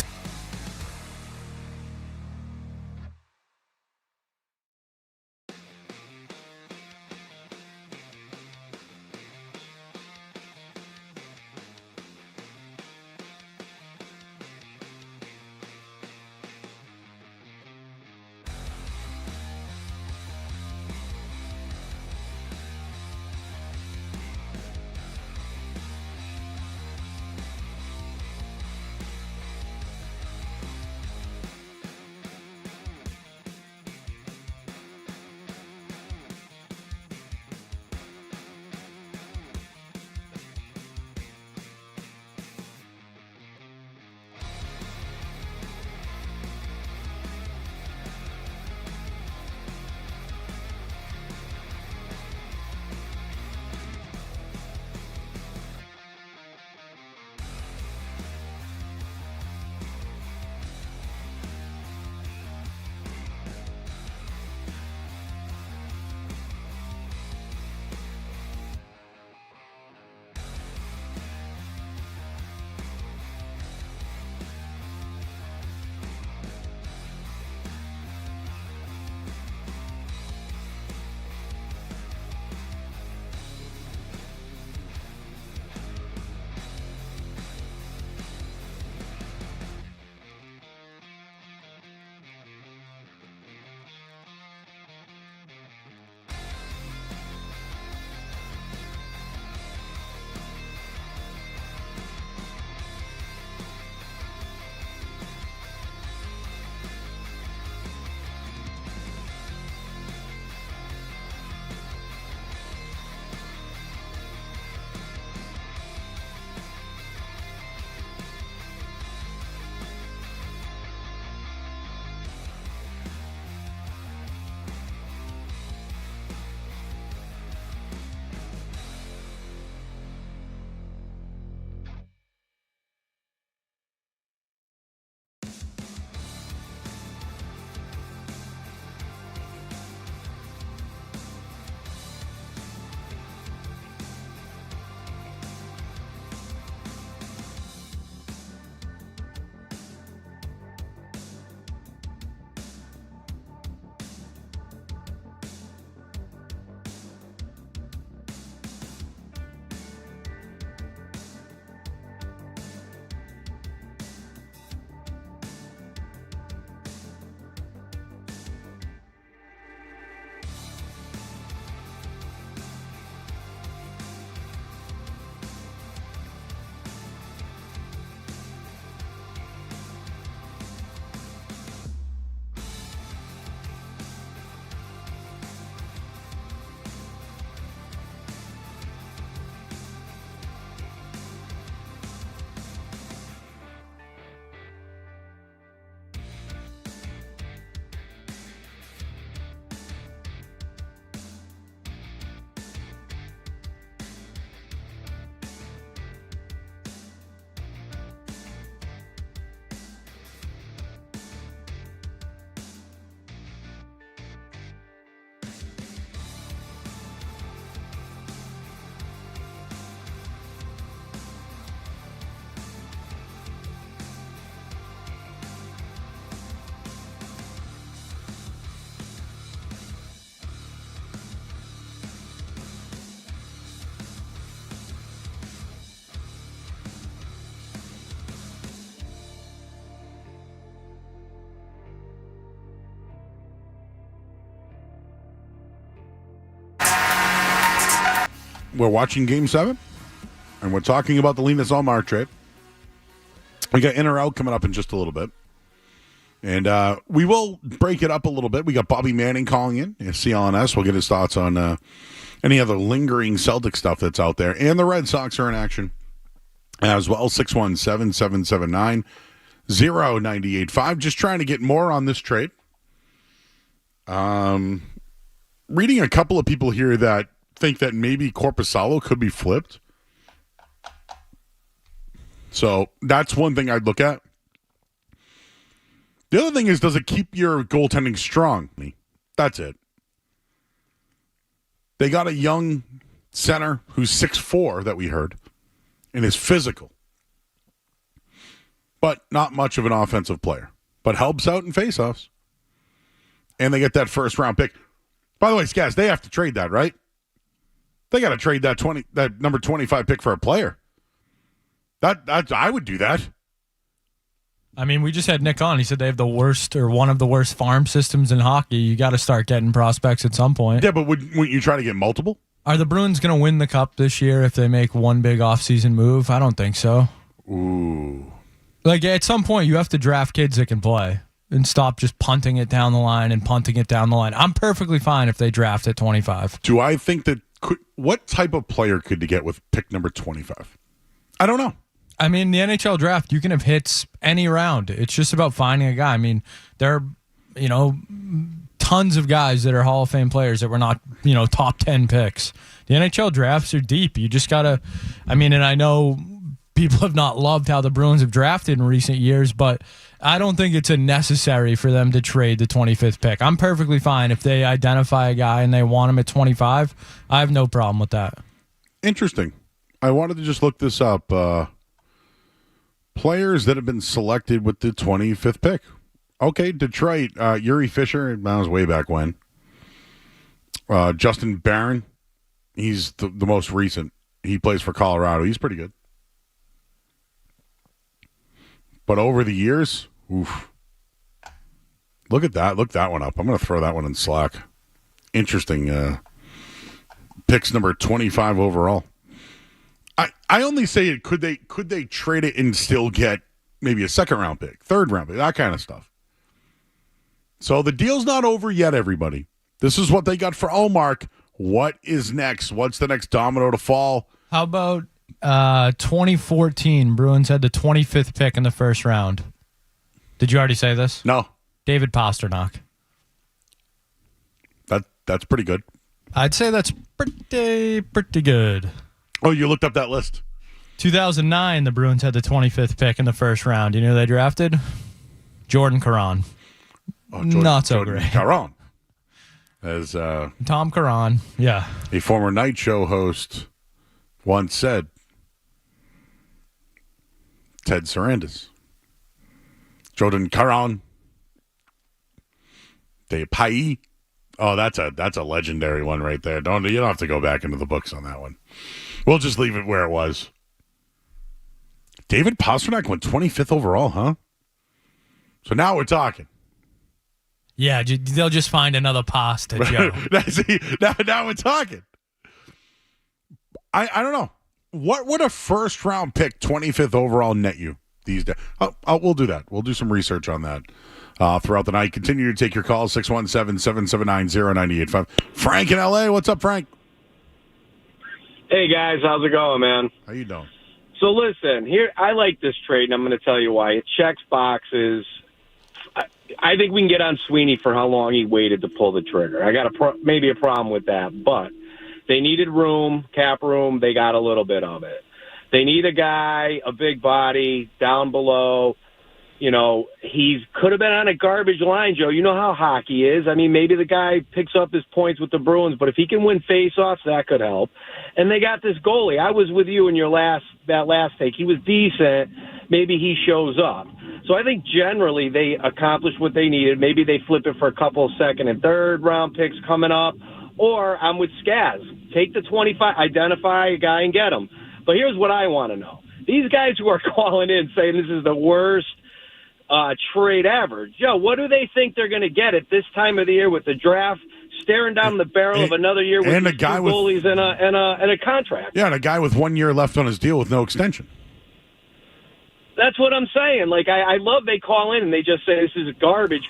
We're watching Game 7, and we're talking about the Linus Ullmark trade. We got in or out coming up in just a little bit. And we will break it up a little bit. We got Bobby Manning calling in, CLNS. We'll get his thoughts on any other lingering Celtic stuff that's out there. And the Red Sox are in action as well. 617-779-0985. Just trying to get more on this trade. Reading a couple of people here that think that maybe Korpisalo could be flipped. So that's one thing I'd look at. The other thing is, does it keep your goaltending strong? That's it. They got a young center who's 6'4", that we heard, and is physical, but not much of an offensive player, but helps out in faceoffs. And they get that first-round pick. By the way, Skaz, they have to trade that, right? They got to trade that number 25 pick for a player. That I would do that. I mean, we just had Nick on. He said they have the worst or one of the worst farm systems in hockey. You got to start getting prospects at some point. Yeah, but wouldn't you try to get multiple? Are the Bruins going to win the Cup this year if they make one big offseason move? I don't think so. Ooh. Like, at some point, you have to draft kids that can play and stop just punting it down the line and punting it down the line. I'm perfectly fine if they draft at 25. Do I think that what type of player could you get with pick number 25? I don't know. I mean, the NHL draft, you can have hits any round. It's just about finding a guy. I mean, there are, tons of guys that are Hall of Fame players that were not, top 10 picks. The NHL drafts are deep. You just got to, and I know people have not loved how the Bruins have drafted in recent years, but I don't think it's necessary for them to trade the 25th pick. I'm perfectly fine if they identify a guy and they want him at 25. I have no problem with that. Interesting. I wanted to just look this up. Players that have been selected with the 25th pick. Okay, Detroit, Yuri Fisher, that was way back when. Justin Barron, he's the most recent. He plays for Colorado. He's pretty good. But over the years, oof. Look at that. Look that one up. I'm going to throw that one in Slack. Interesting. Picks number 25 overall. I only say it. Could they trade it and still get maybe a second-round pick, third-round pick, that kind of stuff. So the deal's not over yet, everybody. This is what they got for Allmark. What is next? What's the next domino to fall? How about 2014? Bruins had the 25th pick in the first round. Did you already say this? No. David Pasternak. That's pretty good. I'd say that's pretty good. Oh, you looked up that list. 2009, the Bruins had the 25th pick in the first round. You know who they drafted? Jordan Caron. Oh, not so Jordan great. Caron. As Tom Caron, yeah. A former night show host once said, Ted Sarandis. Jordan Caron. De Pai. Oh, that's a legendary one right there. You don't have to go back into the books on that one. We'll just leave it where it was. David Pasternak went 25th overall, huh? So now we're talking. Yeah, they'll just find another pasta, Joe. now we're talking. I don't know. What would a first-round pick, 25th overall, net you these days? We'll do that. We'll do some research on that throughout the night. Continue to take your calls, 617-779-0985. Frank in L.A., what's up, Frank? Hey, guys, how's it going, man? How you doing? So, listen, here, I like this trade, and I'm going to tell you why. It checks boxes. I think we can get on Sweeney for how long he waited to pull the trigger. I got maybe a problem with that, but they needed room, cap room. They got a little bit of it. They need a guy, a big body, down below. He could have been on a garbage line, Joe. You know how hockey is. I mean, maybe the guy picks up his points with the Bruins, but if he can win faceoffs, that could help. And they got this goalie. I was with you in that last take. He was decent. Maybe he shows up. So I think generally they accomplished what they needed. Maybe they flip it for a couple of second and third round picks coming up. Or I'm with Skaz. Take the 25, identify a guy and get him. But here's what I want to know. These guys who are calling in saying this is the worst trade ever. Joe, what do they think they're going to get at this time of the year with the draft staring down the barrel of another year with a guy with goalies and a contract? Yeah, and a guy with 1 year left on his deal with no extension. That's what I'm saying. Like, I love they call in and they just say this is garbage,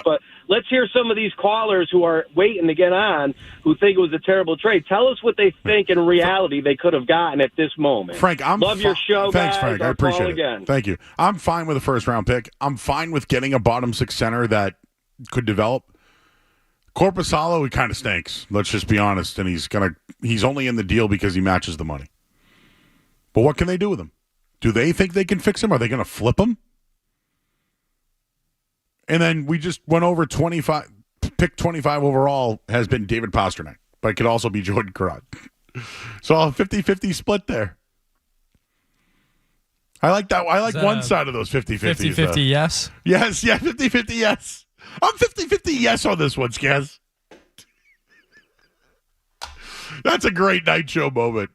but let's hear some of these callers who are waiting to get on who think it was a terrible trade. Tell us what they think in reality they could have gotten at this moment. Frank, love your show, Thanks, guys. Frank. I appreciate it. Again. Thank you. I'm fine with a first-round pick. I'm fine with getting a bottom six center that could develop. Korpisalo, he kind of stinks. Let's just be honest. And he's only in the deal because he matches the money. But what can they do with him? Do they think they can fix him? Are they going to flip him? And then we just went over 25. Pick 25 overall has been David Pastrnak, but it could also be Jordan Caron. So a 50-50 split there. I like that. I like one side of those 50-50s. 50-50 yes? Yes, 50-50 yes. I'm 50-50 yes on this one, Skaz. That's a great night show moment.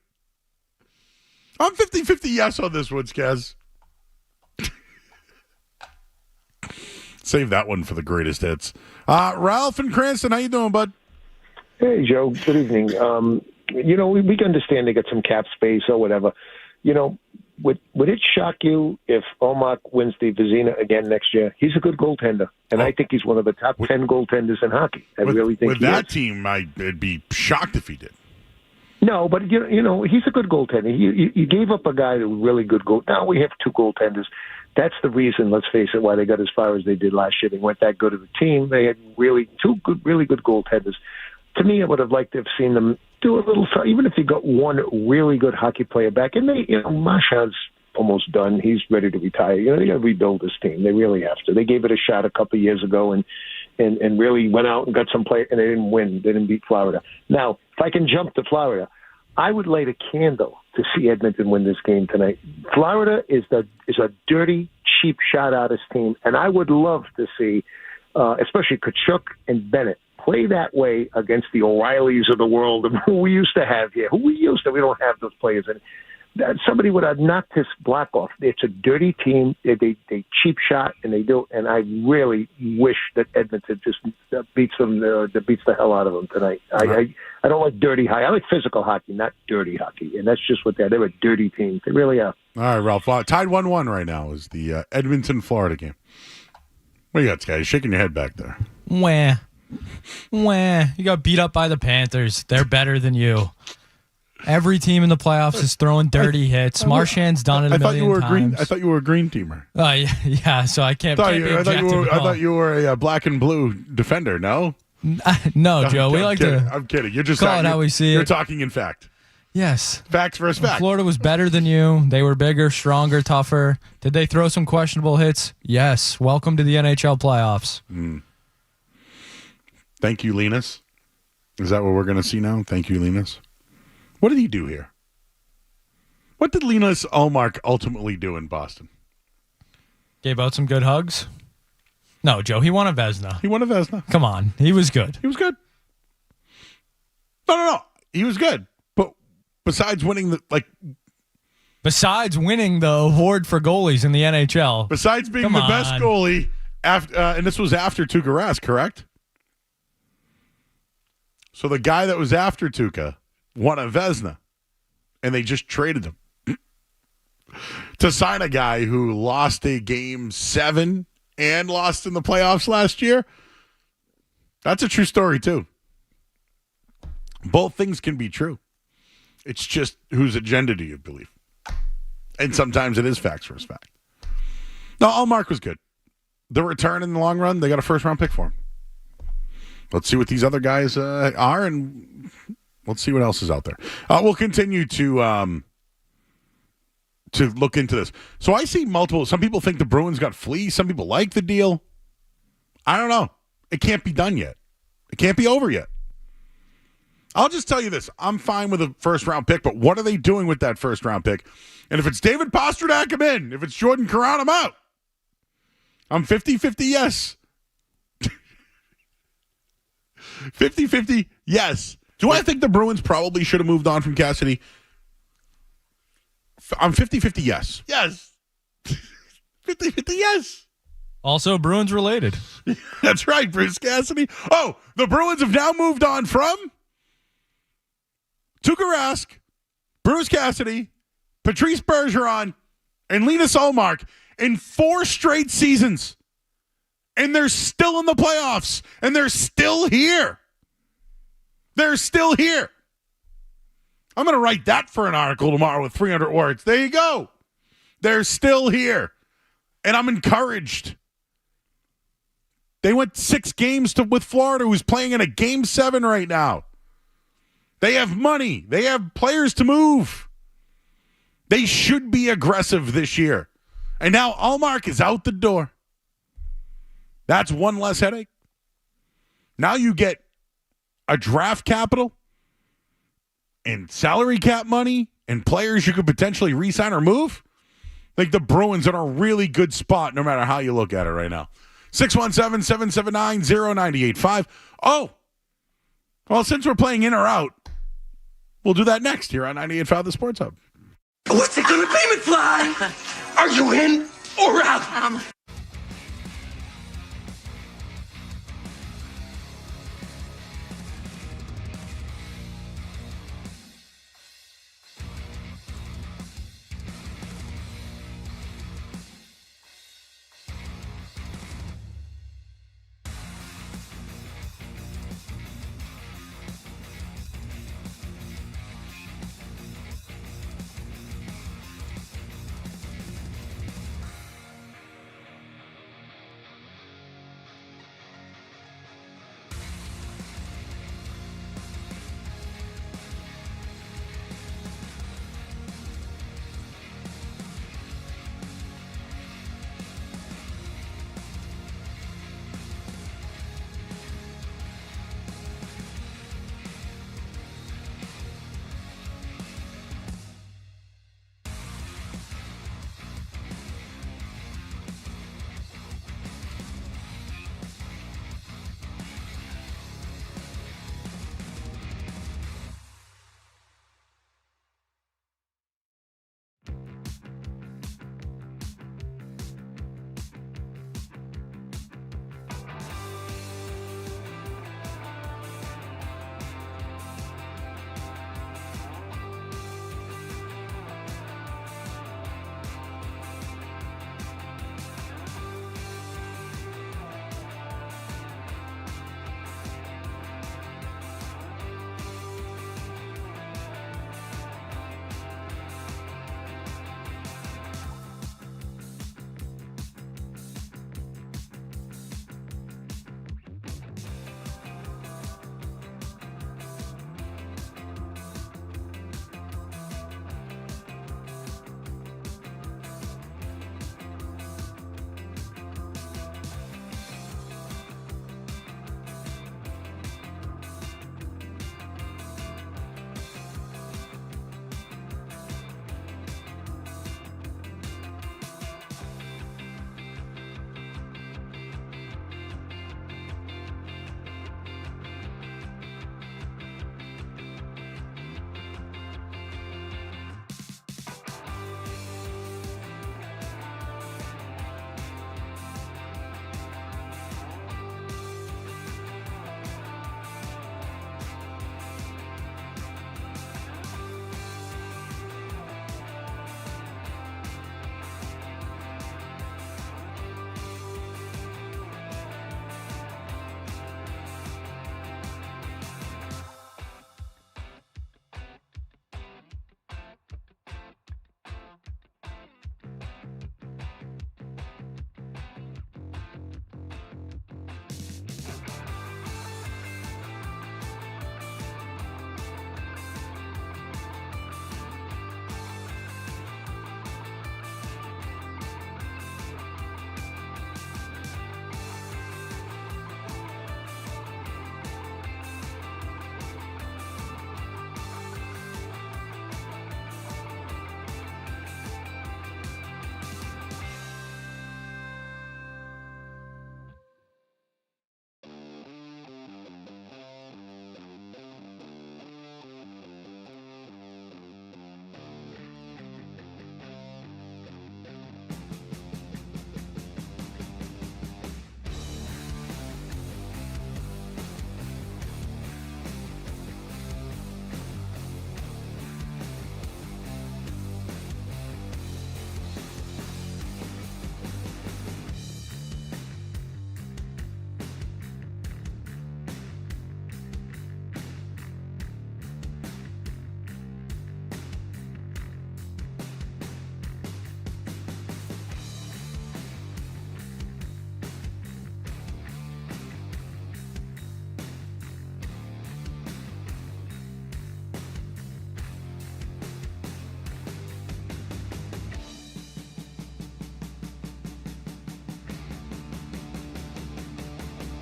I'm 50-50 yes on this one, Skaz. Save that one for the greatest hits. Ralph and Cranston, how you doing, bud? Hey, Joe. Good evening. We can understand they got some cap space or whatever. Would it shock you if Omar wins the Vezina again next year? He's a good goaltender, and I think he's one of the top 10 goaltenders in hockey. I really think with that team, I'd be shocked if he did. No, but he's a good goaltender. You gave up a guy who really good goal. Now we have two goaltenders. That's the reason, let's face it, why they got as far as they did last year. They weren't that good of a team. They had really good goaltenders. To me, I would have liked to have seen them do a little, even if you got one really good hockey player back. And Marchand's almost done. He's ready to retire. They got to rebuild this team. They really have to. They gave it a shot a couple of years ago and really went out and got some play, and they didn't win. They didn't beat Florida. Now, if I can jump to Florida, I would light a candle to see Edmonton win this game tonight. Florida is a dirty, cheap shot artist team, and I would love to see, especially Tkachuk and Bennett, play that way against the O'Reillys of the world, who we used to have here. We don't have those players. And somebody would have knocked this block off. It's a dirty team. They cheap shot, and they do. And I really wish that Edmonton just beats them, beats the hell out of them tonight. I don't like dirty hockey. I like physical hockey, not dirty hockey. And that's just what they're. They're a dirty team. They really are. All right, Ralph. Tied 1-1 right now is the Edmonton-Florida game. What do you got, Sky? You're shaking your head back there. Wah. You got beat up by the Panthers. They're better than you. Every team in the playoffs is throwing dirty hits. Marchand's done it a million times. I thought you were a green teamer. Yeah. So I can't. I thought you were a black and blue defender. No. No, Joe. I'm kidding. You're just call it how we see it. You're talking in fact. Yes. Facts versus facts. Florida was better than you. They were bigger, stronger, tougher. Did they throw some questionable hits? Yes. Welcome to the NHL playoffs. Thank you, Linus. Is that what we're going to see now? Thank you, Linus. What did he do here? What did Linus Ullmark ultimately do in Boston? Gave out some good hugs? No, Joe, he won a Vezina. He won a Vezina. Come on. He was good. He was good. No. He was good. But besides winning Besides winning the award for goalies in the NHL. Besides being the best goalie, and this was after Tuukka Rask, correct? So the guy that was after Tuukka won a Vezina, and they just traded him to sign a guy who lost a Game 7 and lost in the playoffs last year. That's a true story, too. Both things can be true. It's just whose agenda do you believe? And sometimes it is facts versus fact. No, Ullmark was good. The return in the long run, they got a first-round pick for him. Let's see what these other guys are, and let's see what else is out there. We'll continue to look into this. So I see multiple. Some people think the Bruins got fleas. Some people like the deal. I don't know. It can't be done yet. It can't be over yet. I'll just tell you this. I'm fine with a first-round pick, but what are they doing with that first-round pick? And if it's David Pastrnak, I'm in. If it's Jordan Caron, I'm out. I'm 50-50 yes. 50-50, yes. Do I think the Bruins probably should have moved on from Cassidy? I'm 50-50, yes. Yes. 50-50, yes. Also, Bruins related. That's right, Bruce Cassidy. Oh, the Bruins have now moved on from Tuukka Rask, Bruce Cassidy, Patrice Bergeron, and Linus Ullmark in 4 straight seasons. And they're still in the playoffs. And they're still here. They're still here. I'm going to write that for an article tomorrow with 300 words. There you go. They're still here. And I'm encouraged. They went 6 games with Florida, who's playing in a Game 7 right now. They have money. They have players to move. They should be aggressive this year. And now Ullmark is out the door. That's one less headache. Now you get a draft capital and salary cap money and players you could potentially re-sign or move. I think the Bruins are in a really good spot no matter how you look at it right now. 617-779-0985. Oh, well, since we're playing in or out, we'll do that next here on 98.5 The Sports Hub. What's it going to be, McFly? Are you in or out?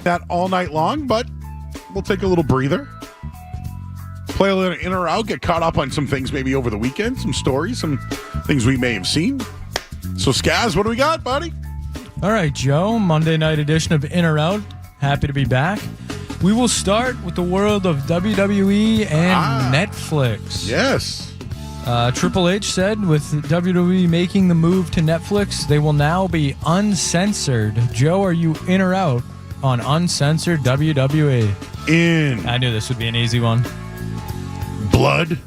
that all night long, but we'll take a little breather. Play a little in or out, get caught up on some things maybe over the weekend, some stories, some things we may have seen. So, Skaz, what do we got, buddy? All right, Joe, Monday night edition of In or Out. Happy to be back. We will start with the world of WWE and Netflix. Yes. Triple H said with WWE making the move to Netflix, they will now be uncensored. Joe, are you in or out on uncensored WWE? In. I knew this would be an easy one. Blood,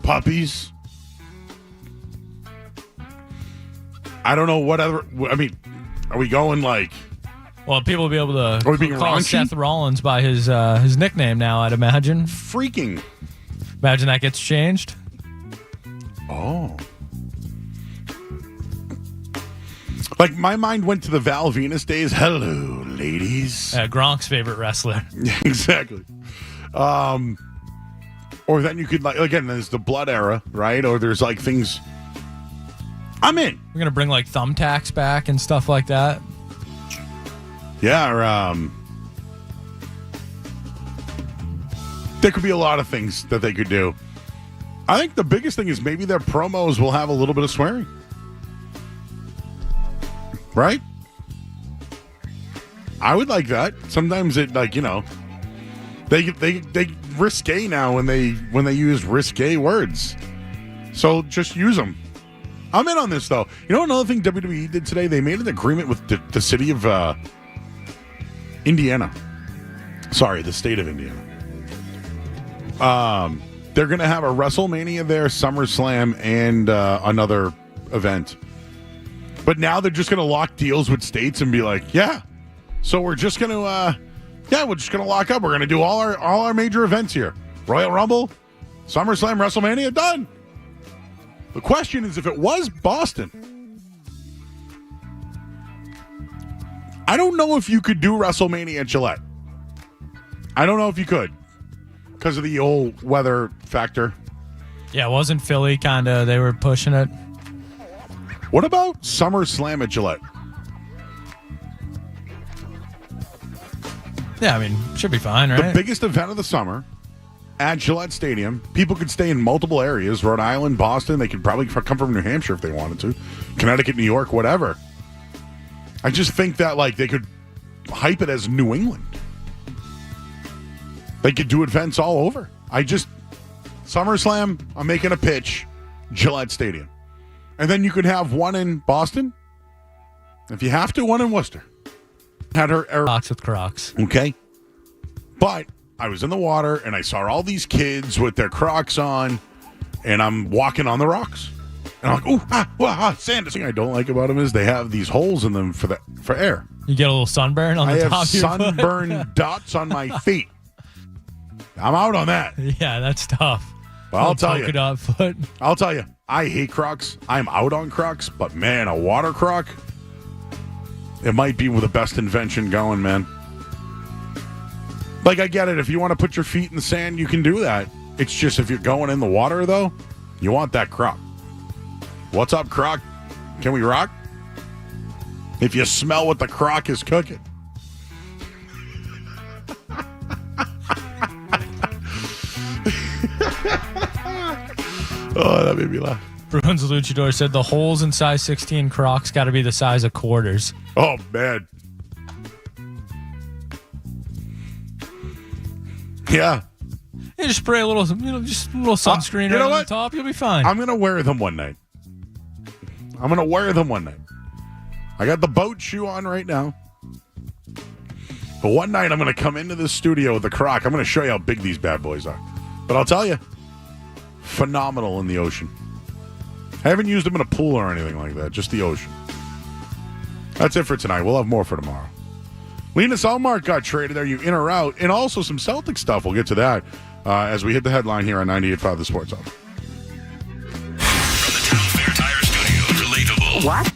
puppies. I don't know what other. I mean, are we going like? Well, people will be able to Are we being call raunchy? Seth Rollins by his nickname now, I'd imagine. Freaking. Imagine that gets changed. Oh. Like, my mind went to the Val Venus days. Hello, ladies. Gronk's favorite wrestler. Exactly. Or then you could, like, again, there's the blood era, right? Or there's, like, things. I'm in. We're going to bring, like, thumbtacks back and stuff like that. Yeah, or, there could be a lot of things that they could do. I think the biggest thing is maybe their promos will have a little bit of swearing. Right? I would like that. Sometimes it, like, you know, they risque now when they use risque words. So just use them. I'm in on this, though. You know another thing WWE did today? They made an agreement with the city of Indiana. Sorry, the state of Indiana. They're going to have a WrestleMania there, SummerSlam, and another event. But now they're just going to lock deals with states and be like, yeah. So we're just going to, we're just going to lock up. We're going to do all our major events here. Royal Rumble, SummerSlam, WrestleMania, done. The question is, if it was Boston, I don't know if you could do WrestleMania at Gillette. I don't know if you could because of the old weather factor. Yeah, it wasn't Philly, kind of. They were pushing it. What about SummerSlam at Gillette? Yeah, I mean, should be fine, right? The biggest event of the summer at Gillette Stadium. People could stay in multiple areas. Rhode Island, Boston. They could probably come from New Hampshire if they wanted to. Connecticut, New York, whatever. I just think that, like, they could hype it as New England. They could do events all over. SummerSlam, I'm making a pitch, Gillette Stadium. And then you could have one in Boston. If you have to, one in Worcester. Had her Crocs with Crocs. Okay. But I was in the water and I saw all these kids with their Crocs on, and I'm walking on the rocks. And I'm like, sand. The thing I don't like about them is they have these holes in them for air. You get a little sunburn on the top of your foot. I have sunburn dots on my feet. I'm out on that. Yeah, that's tough. Well, I'll tell you. Polka dot foot. I'll tell you. I hate Crocs. I'm out on Crocs, but man, a water Croc, it might be the best invention going, man. Like, I get it. If you want to put your feet in the sand, you can do that. It's just if you're going in the water, though, you want that Croc. What's up, Croc? Can we rock? If you smell what the Croc is cooking. Oh, that made me laugh. Bruins Luchador said the holes in size 16 Crocs got to be the size of quarters. Oh, man. Yeah. You just spray a little, just a little sunscreen right on the top. You'll be fine. I'm going to wear them one night. I got the boat shoe on right now. But one night I'm going to come into the studio with the Croc. I'm going to show you how big these bad boys are. But I'll tell you, phenomenal in the ocean. I haven't used them in a pool or anything like that, just the ocean. That's it for tonight. We'll have more for tomorrow. Linus Ullmark got traded. Are you in or out? And also some Celtic stuff. We'll get to that as we hit the headline here on 98.5 The Sports Hub. From the Town Fair Tire Studios, relatable. What?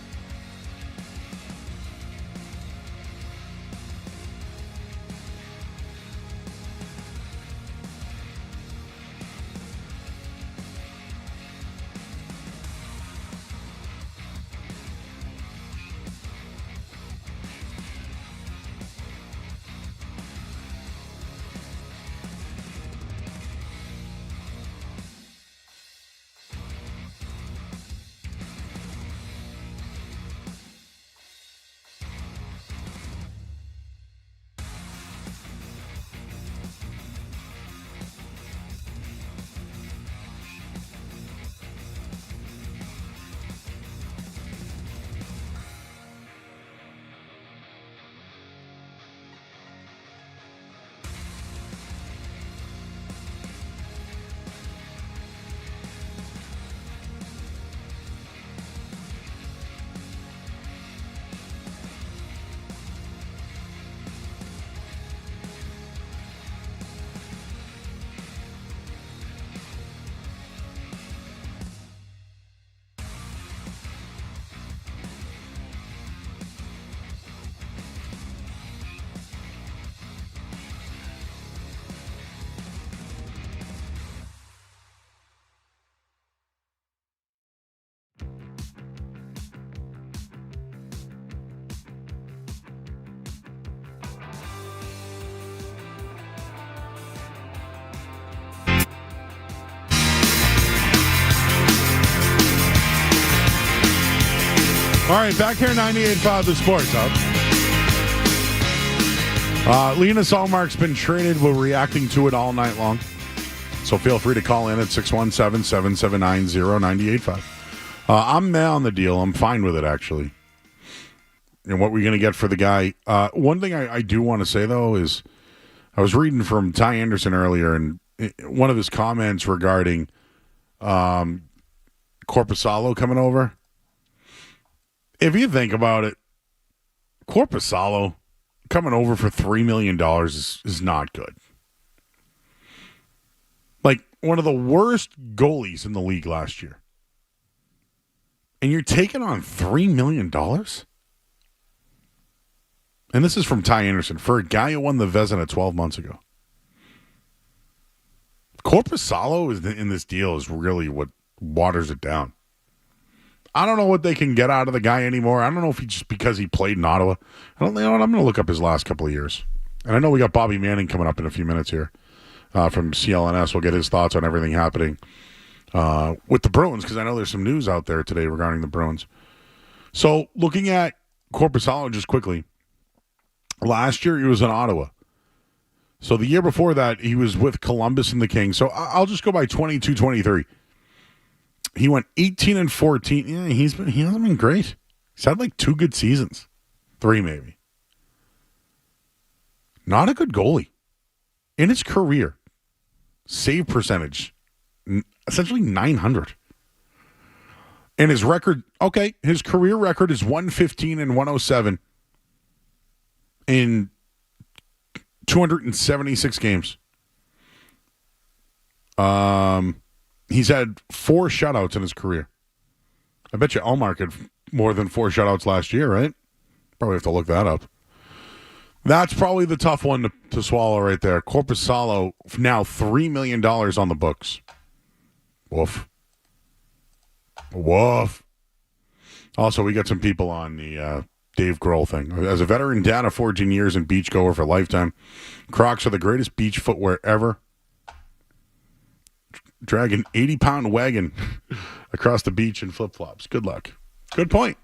All right, back here 98.5 The Sports Hub. Linus Allmark's been traded. We're reacting to it all night long. So feel free to call in at 617-779-0985. I'm now on the deal. I'm fine with it, actually. And what we're going to get for the guy. One thing I do want to say, though, is I was reading from Ty Anderson earlier, and one of his comments regarding Korpisalo coming over. If you think about it, Korpisalo coming over for $3 million is not good. Like, one of the worst goalies in the league last year. And you're taking on $3 million? And this is from Ty Anderson, for a guy who won the Vezina 12 months ago. Korpisalo in this deal is really what waters it down. I don't know what they can get out of the guy anymore. I don't know if he just because he played in Ottawa. I'm going to look up his last couple of years. And I know we got Bobby Manning coming up in a few minutes here from CLNS. We'll get his thoughts on everything happening with the Bruins, because I know there's some news out there today regarding the Bruins. So looking at Korpisalo just quickly, last year he was in Ottawa. So the year before that, he was with Columbus and the Kings. So I'll just go by 22-23. He went 18-14. Yeah, he hasn't been great. He's had like 2 good seasons. 3 maybe. Not a good goalie. In his career, save percentage, essentially 900. And his record, his career record is 115-107 in 276 games. He's had 4 shutouts in his career. I bet you Allmark had more than 4 shutouts last year, right? Probably have to look that up. That's probably the tough one to swallow right there. Korpisalo, now $3 million on the books. Woof. Woof. Also, we got some people on the Dave Grohl thing. As a veteran down to 14 years and beachgoer for a lifetime, Crocs are the greatest beach footwear ever. Drag an 80-pound wagon across the beach in flip-flops. Good luck. Good point.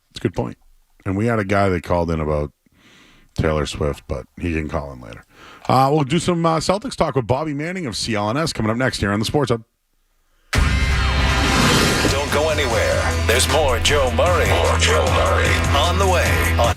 It's a good point. And we had a guy that called in about Taylor Swift, but he can call in later. We'll do some Celtics talk with Bobby Manning of CLNS coming up next here on the Sports Hub. Don't go anywhere. There's more Joe Murray. On the way.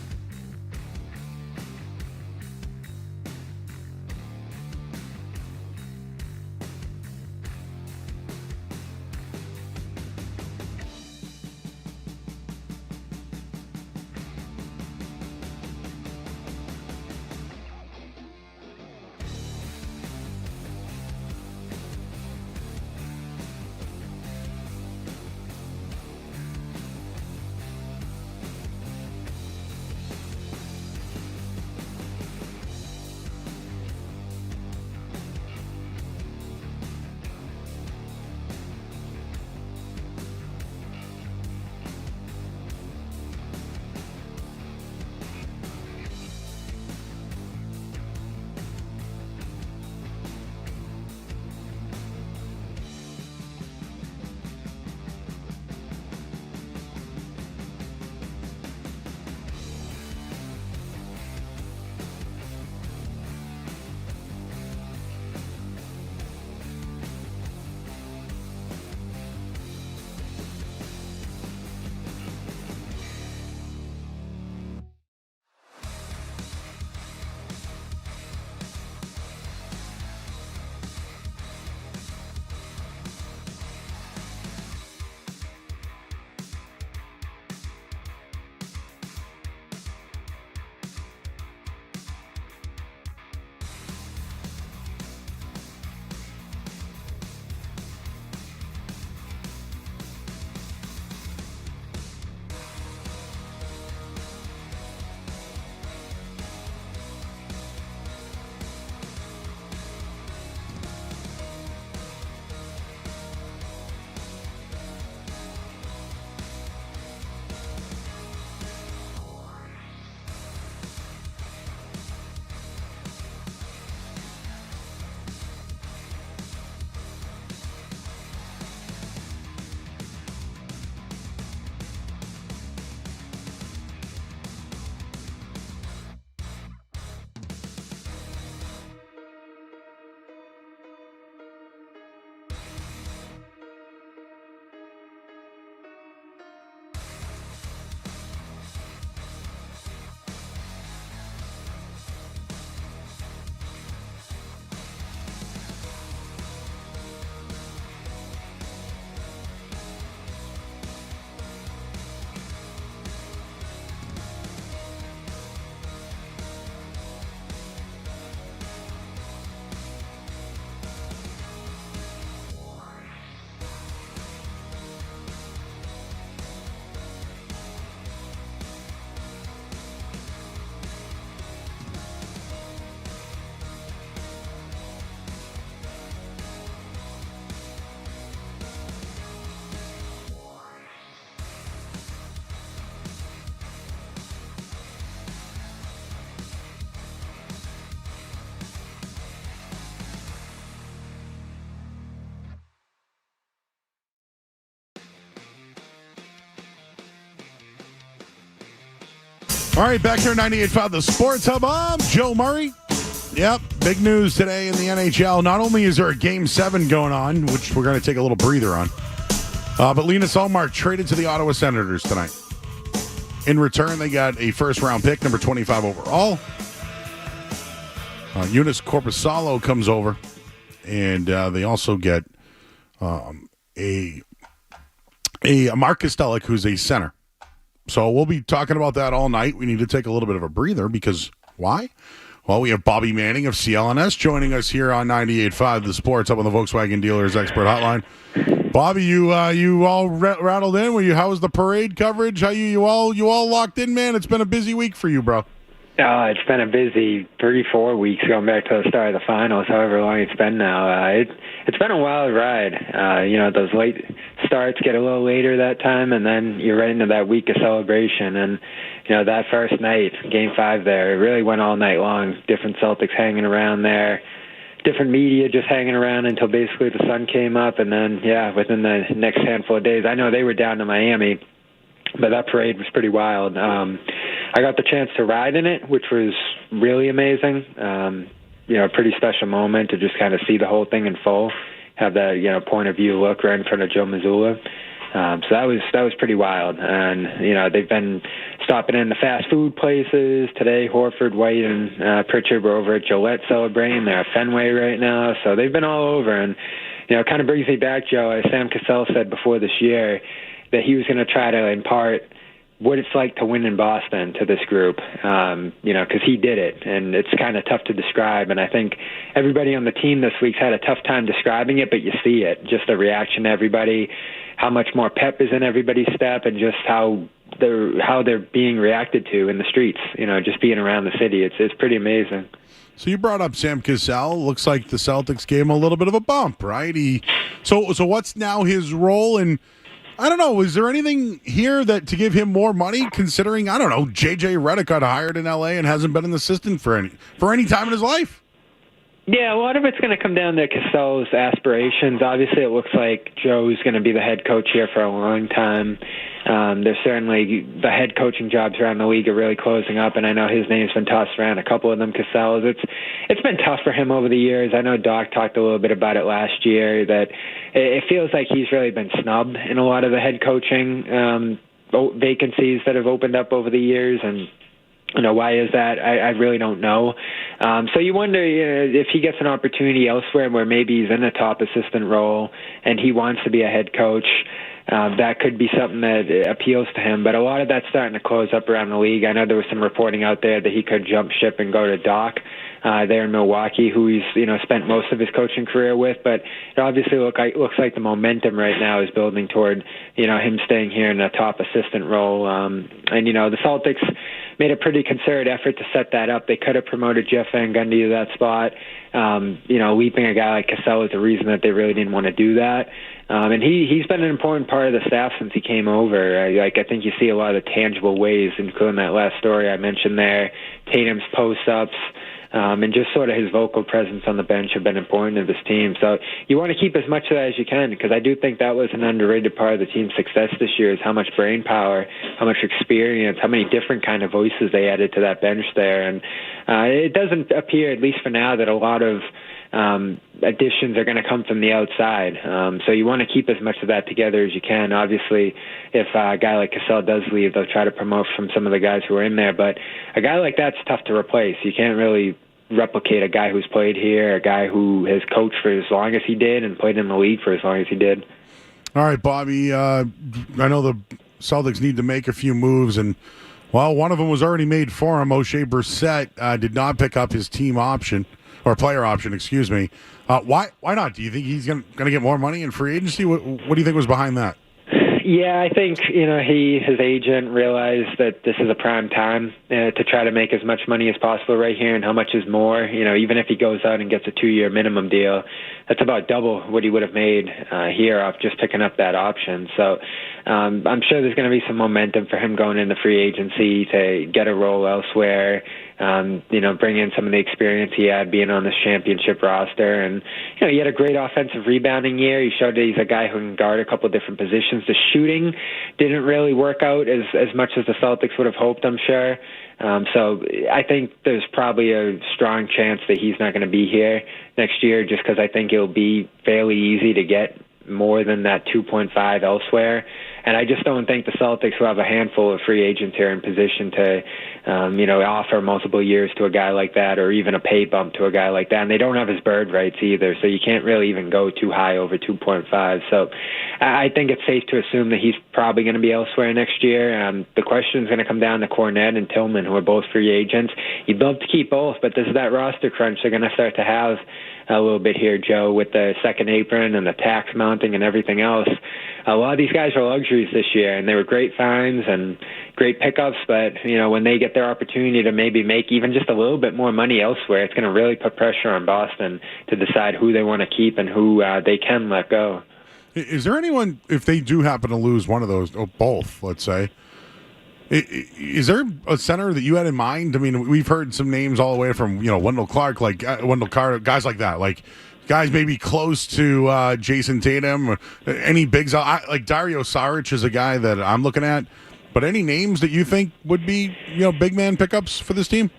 All right, back here at 98.5 The Sports Hub. I'm Joe Murray. Yep, big news today in the NHL. Not only is there a Game 7 going on, which we're going to take a little breather on, but Linus Ullmark traded to the Ottawa Senators tonight. In return, they got a first-round pick, number 25 overall. Eunice Korpisalo comes over, and they also get a Mark Kostelic, who's a center. So we'll be talking about that all night. We need to take a little bit of a breather because why? Well, we have Bobby Manning of CLNS joining us here on 98.5 The Sports up on the Volkswagen Dealers Expert Hotline. Bobby, you all rattled in? How was the parade coverage? How you all locked in, man? It's been a busy week for you, bro. It's been a busy 3-4 weeks going back to the start of the finals, however long it's been now. It's been a wild ride. Those late starts get a little later that time, and then you're right into that week of celebration. And, that first night, Game 5 there, it really went all night long. Different Celtics hanging around there, different media just hanging around until basically the sun came up. And then, within the next handful of days, I know they were down to Miami, but that parade was pretty wild. I got the chance to ride in it, which was really amazing. A pretty special moment to just kind of see the whole thing in full, have that, point of view look right in front of Joe Mazzulla. So that was pretty wild. And, they've been stopping in the fast food places. Today, Horford, White, and Pritchard were over at Gillette celebrating. They're at Fenway right now. So they've been all over. And, it kind of brings me back, Joe, as Sam Cassell said before this year, that he was going to try to impart what it's like to win in Boston to this group, because he did it, and it's kind of tough to describe. And I think everybody on the team this week's had a tough time describing it, but you see it, just the reaction to everybody, how much more pep is in everybody's step, and just how they're being reacted to in the streets, just being around the city. It's pretty amazing. So you brought up Sam Cassell. Looks like the Celtics gave him a little bit of a bump, right? So what's now his role? And I don't know, is there anything here that to give him more money, considering, I don't know, J.J. Redick got hired in L.A. and hasn't been an assistant for any time in his life? Yeah, a lot of it's going to come down to Cassell's aspirations. Obviously, it looks like Joe's going to be the head coach here for a long time. There's certainly the head coaching jobs around the league are really closing up, and I know his name's been tossed around, a couple of them Cassell's. It's been tough for him over the years. I know Doc talked a little bit about it last year, that it feels like he's really been snubbed in a lot of the head coaching vacancies that have opened up over the years, and why is that? I really don't know. So you wonder if he gets an opportunity elsewhere where maybe he's in a top assistant role and he wants to be a head coach, that could be something that appeals to him. But a lot of that's starting to close up around the league. I know there was some reporting out there that he could jump ship and go to Doc there in Milwaukee, who he's spent most of his coaching career with. But it obviously looks like the momentum right now is building toward him staying here in a top assistant role. And the Celtics made a pretty concerted effort to set that up. They could have promoted Jeff Van Gundy to that spot. Leaping a guy like Cassell is the reason that they really didn't want to do that. And he's been an important part of the staff since he came over. I think you see a lot of the tangible ways, including that last story I mentioned there, Tatum's post-ups, and just sort of his vocal presence on the bench have been important to this team. So you want to keep as much of that as you can, because I do think that was an underrated part of the team's success this year, is how much brain power, how much experience, how many different kind of voices they added to that bench there. And it doesn't appear, at least for now, that a lot of additions are going to come from the outside. So you want to keep as much of that together as you can. Obviously, if a guy like Cassell does leave, they'll try to promote from some of the guys who are in there. But a guy like that's tough to replace. You can't really replicate a guy who's played here, a guy who has coached for as long as he did and played in the league for as long as he did. All right, Bobby, I know the Celtics need to make a few moves, and, well, one of them was already made for him. O'Shea Brissett did not pick up his team option, or player option, excuse me. Why not? Do you think he's going to get more money in free agency? What do you think was behind that? Yeah, I think, his agent realized that this is a prime time to try to make as much money as possible right here, and how much is more. Even if he goes out and gets a 2-year minimum deal, that's about double what he would have made here off just picking up that option. So I'm sure there's going to be some momentum for him going into free agency to get a role elsewhere. Bring in some of the experience he had being on this championship roster. And, he had a great offensive rebounding year. He showed that he's a guy who can guard a couple of different positions. The shooting didn't really work out as much as the Celtics would have hoped, I'm sure. So I think there's probably a strong chance that he's not going to be here next year, just because I think it'll be fairly easy to get more than that 2.5 elsewhere. And I just don't think the Celtics, who have a handful of free agents here, in position to, offer multiple years to a guy like that, or even a pay bump to a guy like that. And they don't have his bird rights either, so you can't really even go too high over 2.5. So I think it's safe to assume that he's probably going to be elsewhere next year. The question is going to come down to Cornette and Tillman, who are both free agents. You'd love to keep both, but this is that roster crunch they're going to start to have a little bit here, Joe, with the second apron and the tax mounting and everything else. A lot of these guys are luxuries this year, and they were great finds and great pickups, but, when they get their opportunity to maybe make even just a little bit more money elsewhere, it's going to really put pressure on Boston to decide who they want to keep and who they can let go. Is there anyone, if they do happen to lose one of those, or both, let's say, is there a center that you had in mind? I mean, we've heard some names all the way from, Wendell Clark, like Wendell Carter, guys like that, like guys maybe close to Jason Tatum, or any bigs. Like Dario Saric is a guy that I'm looking at. But any names that you think would be, big man pickups for this team?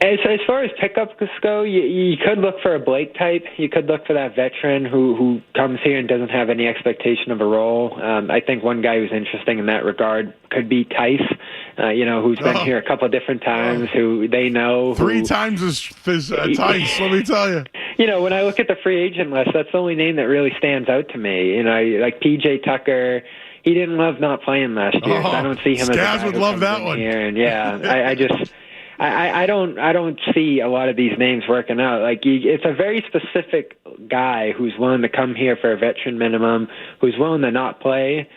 As far as pickups go, you could look for a Blake type. You could look for that veteran who comes here and doesn't have any expectation of a role. I think one guy who's interesting in that regard could be Tice, who's been here a couple of different times, who they know. 3 times as Tice, let me tell you. When I look at the free agent list, that's the only name that really stands out to me. Like P.J. Tucker. He didn't love not playing last year, so I don't see him as a guy would who love comes that in one. here. And I don't see a lot of these names working out. Like it's a very specific guy who's willing to come here for a veteran minimum, who's willing to not play.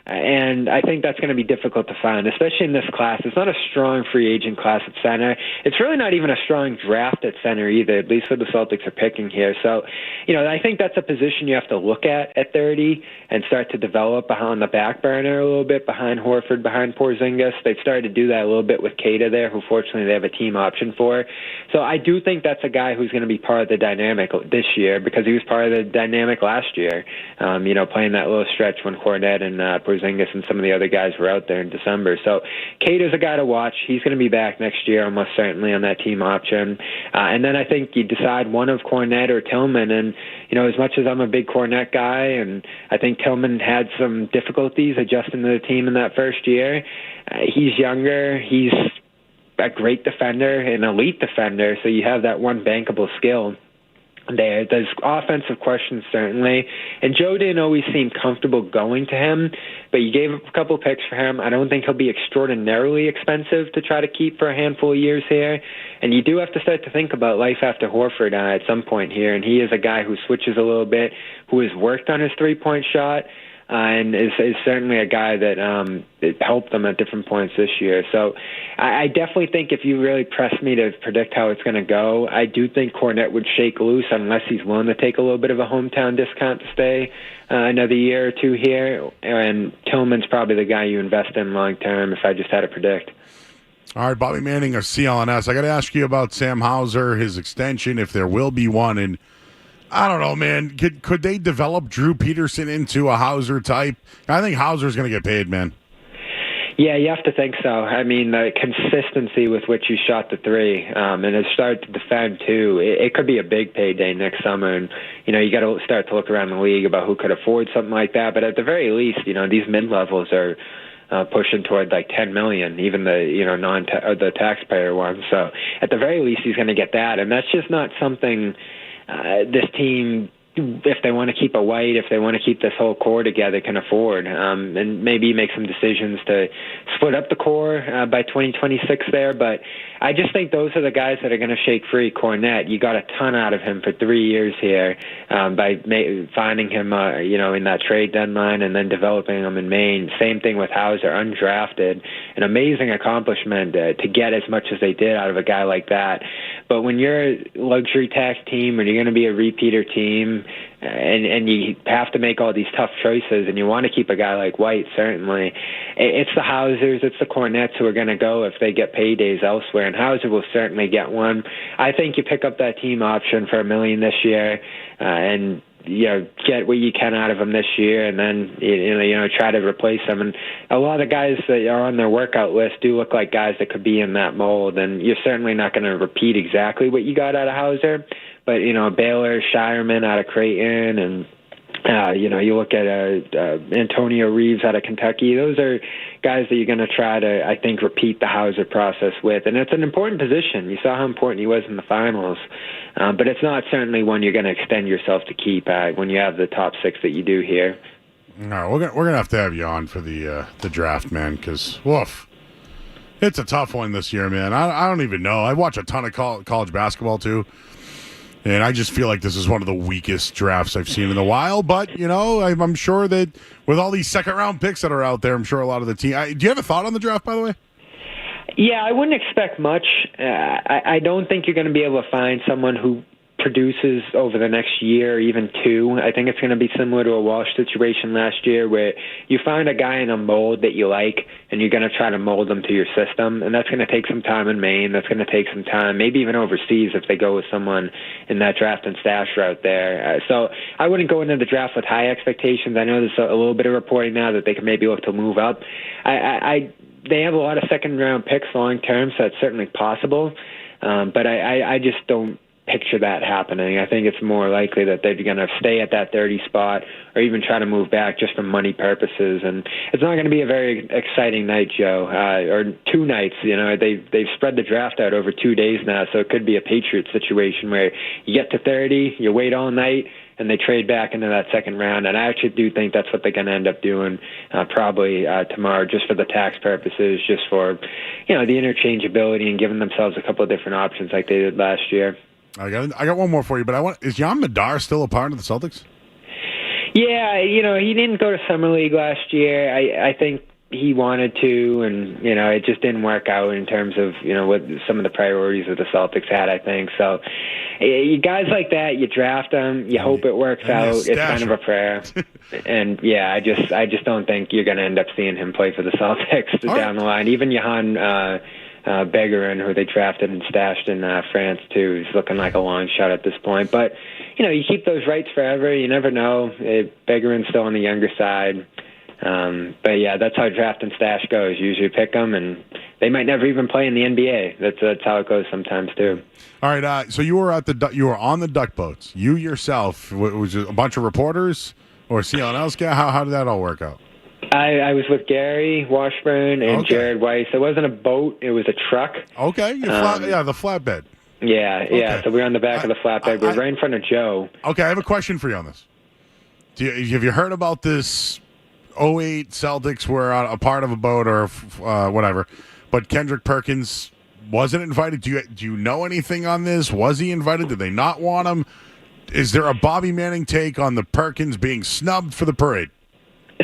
And I think that's going to be difficult to find, especially in this class. It's not a strong free agent class at center. It's really not even a strong draft at center either, at least what the Celtics are picking here. So, I think that's a position you have to look at 30 and start to develop on the back burner a little bit, behind Horford, behind Porzingis. They've started to do that a little bit with Keita there, who fortunately they have a team option for. So I do think that's a guy who's going to be part of the dynamic this year, because he was part of the dynamic last year, playing that little stretch when Cornette and Porzingis and some of the other guys were out there in December. So Keita's a guy to watch. He's going to be back next year almost certainly on that team option. And then I think you decide one of Cornette or Tillman. And, as much as I'm a big Cornette guy, and I think Tillman had some difficulties adjusting to the team in that first year, he's younger. He's a great defender, an elite defender, so you have that one bankable skill there. There's offensive questions, certainly. And Joe didn't always seem comfortable going to him, but you gave up a couple picks for him. I don't think he'll be extraordinarily expensive to try to keep for a handful of years here. And you do have to start to think about life after Horford at some point here. And he is a guy who switches a little bit, who has worked on his three-point shot, and is certainly a guy that it helped them at different points this year. So I definitely think if you really press me to predict how it's going to go, I do think Cornette would shake loose unless he's willing to take a little bit of a hometown discount to stay another year or two here. And Tillman's probably the guy you invest in long term if I just had to predict. All right, Bobby Manning of CLNS. I got to ask you about Sam Hauser, his extension, if there will be one. And I don't know, man. Could they develop Drew Peterson into a Hauser type? I think Hauser's going to get paid, man. Yeah, you have to think so. I mean, the consistency with which he shot the three and has started to defend, too, it could be a big payday next summer. And, you got to start to look around the league about who could afford something like that. But at the very least, these mid-levels are pushing toward like $10 million, even the the taxpayer ones. So at the very least, he's going to get that. And that's just not something this team, if they want to keep a White, if they want to keep this whole core together, can afford. And maybe make some decisions to split up the core by 2026 there. But I just think those are the guys that are going to shake free. Cornette, you got a ton out of him for 3 years here by finding him, in that trade deadline and then developing him in Maine. Same thing with Hauser, undrafted. An amazing accomplishment to get as much as they did out of a guy like that. But when you're a luxury tax team and you're going to be a repeater team and you have to make all these tough choices and you want to keep a guy like White, certainly, it's the Hausers, it's the Cornets who are going to go if they get paydays elsewhere, and Hauser will certainly get one. I think you pick up that team option for $1 million this year and get what you can out of them this year, and then try to replace them. And a lot of guys that are on their workout list do look like guys that could be in that mold. And you're certainly not going to repeat exactly what you got out of Hauser, but Baylor, Shireman out of Creighton, and you look at Antonio Reeves out of Kentucky. Those are guys that you're going to try to, I think, repeat the Hauser process with. And it's an important position. You saw how important he was in the finals. But it's not certainly one you're going to extend yourself to keep when you have the top 6 that you do here. No, we're gonna have to have you on for the draft, man, because woof, it's a tough one this year, man. I don't even know. I watch a ton of college basketball too. And I just feel like this is one of the weakest drafts I've seen in a while. But, I'm sure that with all these second-round picks that are out there, I'm sure a lot of the team... do you have a thought on the draft, by the way? Yeah, I wouldn't expect much. I don't think you're going to be able to find someone who produces over the next year or even 2. I think it's going to be similar to a Walsh situation last year where you find a guy in a mold that you like and you're going to try to mold them to your system, and that's going to take some time in Maine. That's going to take some time, maybe even overseas if they go with someone in that draft and stash route there. So I wouldn't go into the draft with high expectations. I know there's a little bit of reporting now that they can maybe look to move up. They have a lot of second-round picks long-term, so it's certainly possible. But I just don't picture that happening. I think it's more likely that they're going to stay at that 30 spot or even try to move back just for money purposes. And it's not going to be a very exciting night, Joe, or 2 nights. They've spread the draft out over 2 days now, so it could be a Patriots situation where you get to 30, you wait all night, and they trade back into that second round. And I actually do think that's what they're going to end up doing probably tomorrow, just for the tax purposes, just for the interchangeability and giving themselves a couple of different options like they did last year. I got one more for you, but is Jan Madar still a part of the Celtics? Yeah, he didn't go to Summer League last year. I think he wanted to, and it just didn't work out in terms of what some of the priorities that the Celtics had, I think. So you guys like that, you draft them, you hope it works out. It's kind of a prayer. And yeah, I just don't think you're going to end up seeing him play for the Celtics down the line. Even Johan Begarin, who they drafted and stashed in France too, is looking like a long shot at this point. But you keep those rights forever. You never know. Begarin's still on the younger side. But yeah, that's how draft and stash goes. You usually pick them, and they might never even play in the NBA. That's how it goes sometimes too. All right. So you were on the duck boats. You yourself, was it a bunch of reporters or CLNL's guy? How did that all work out? I was with Gary Washburn and Jared Weiss. It wasn't a boat; it was a truck. Okay, the flatbed. Yeah. So we were on the back of the flatbed. We were right in front of Joe. Okay, I have a question for you on this. Have you heard about this? 08 Celtics were a part of a boat or whatever, but Kendrick Perkins wasn't invited. Do you know anything on this? Was he invited? Did they not want him? Is there a Bobby Manning take on the Perkins being snubbed for the parade?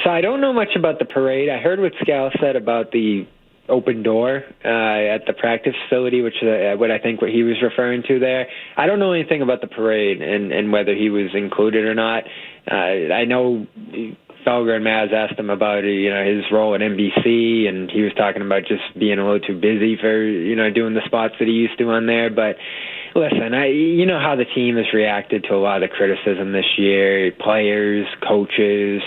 So I don't know much about the parade. I heard what Scal said about the open door at the practice facility, which what I think what he was referring to there. I don't know anything about the parade and whether he was included or not. I know Felger and Maz asked him about his role at NBC, and he was talking about just being a little too busy for doing the spots that he used to on there. But listen, you know how the team has reacted to a lot of the criticism this year, players, coaches,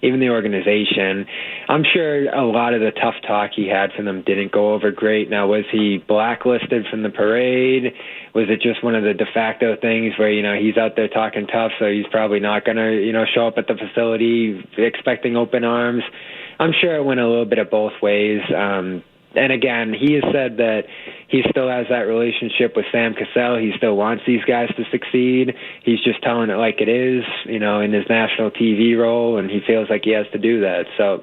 even the organization. I'm sure a lot of the tough talk he had for them didn't go over great. Now, was he blacklisted from the parade? Was it just one of the de facto things where, he's out there talking tough, so he's probably not going to, show up at the facility expecting open arms? I'm sure it went a little bit of both ways. And again, he has said that he still has that relationship with Sam Cassell. He still wants these guys to succeed. He's just telling it like it is, in his national TV role, and he feels like he has to do that. So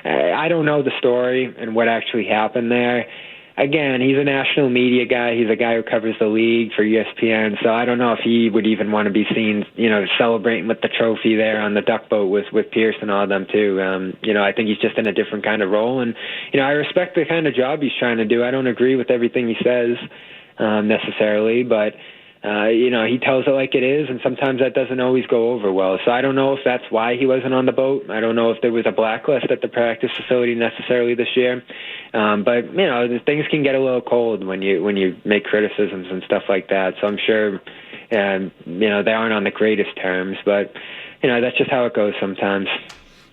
I don't know the story and what actually happened there. Again, he's a national media guy. He's a guy who covers the league for ESPN. So I don't know if he would even want to be seen, celebrating with the trophy there on the duck boat with Pierce and all of them too. I think he's just in a different kind of role. And, I respect the kind of job he's trying to do. I don't agree with everything he says. necessarily, but he tells it like it is, and sometimes that doesn't always go over well. So I don't know if that's why he wasn't on the boat. I don't know if there was a blacklist at the practice facility necessarily this year. But things can get a little cold when you make criticisms and stuff like that. So I'm sure, they aren't on the greatest terms, but that's just how it goes sometimes.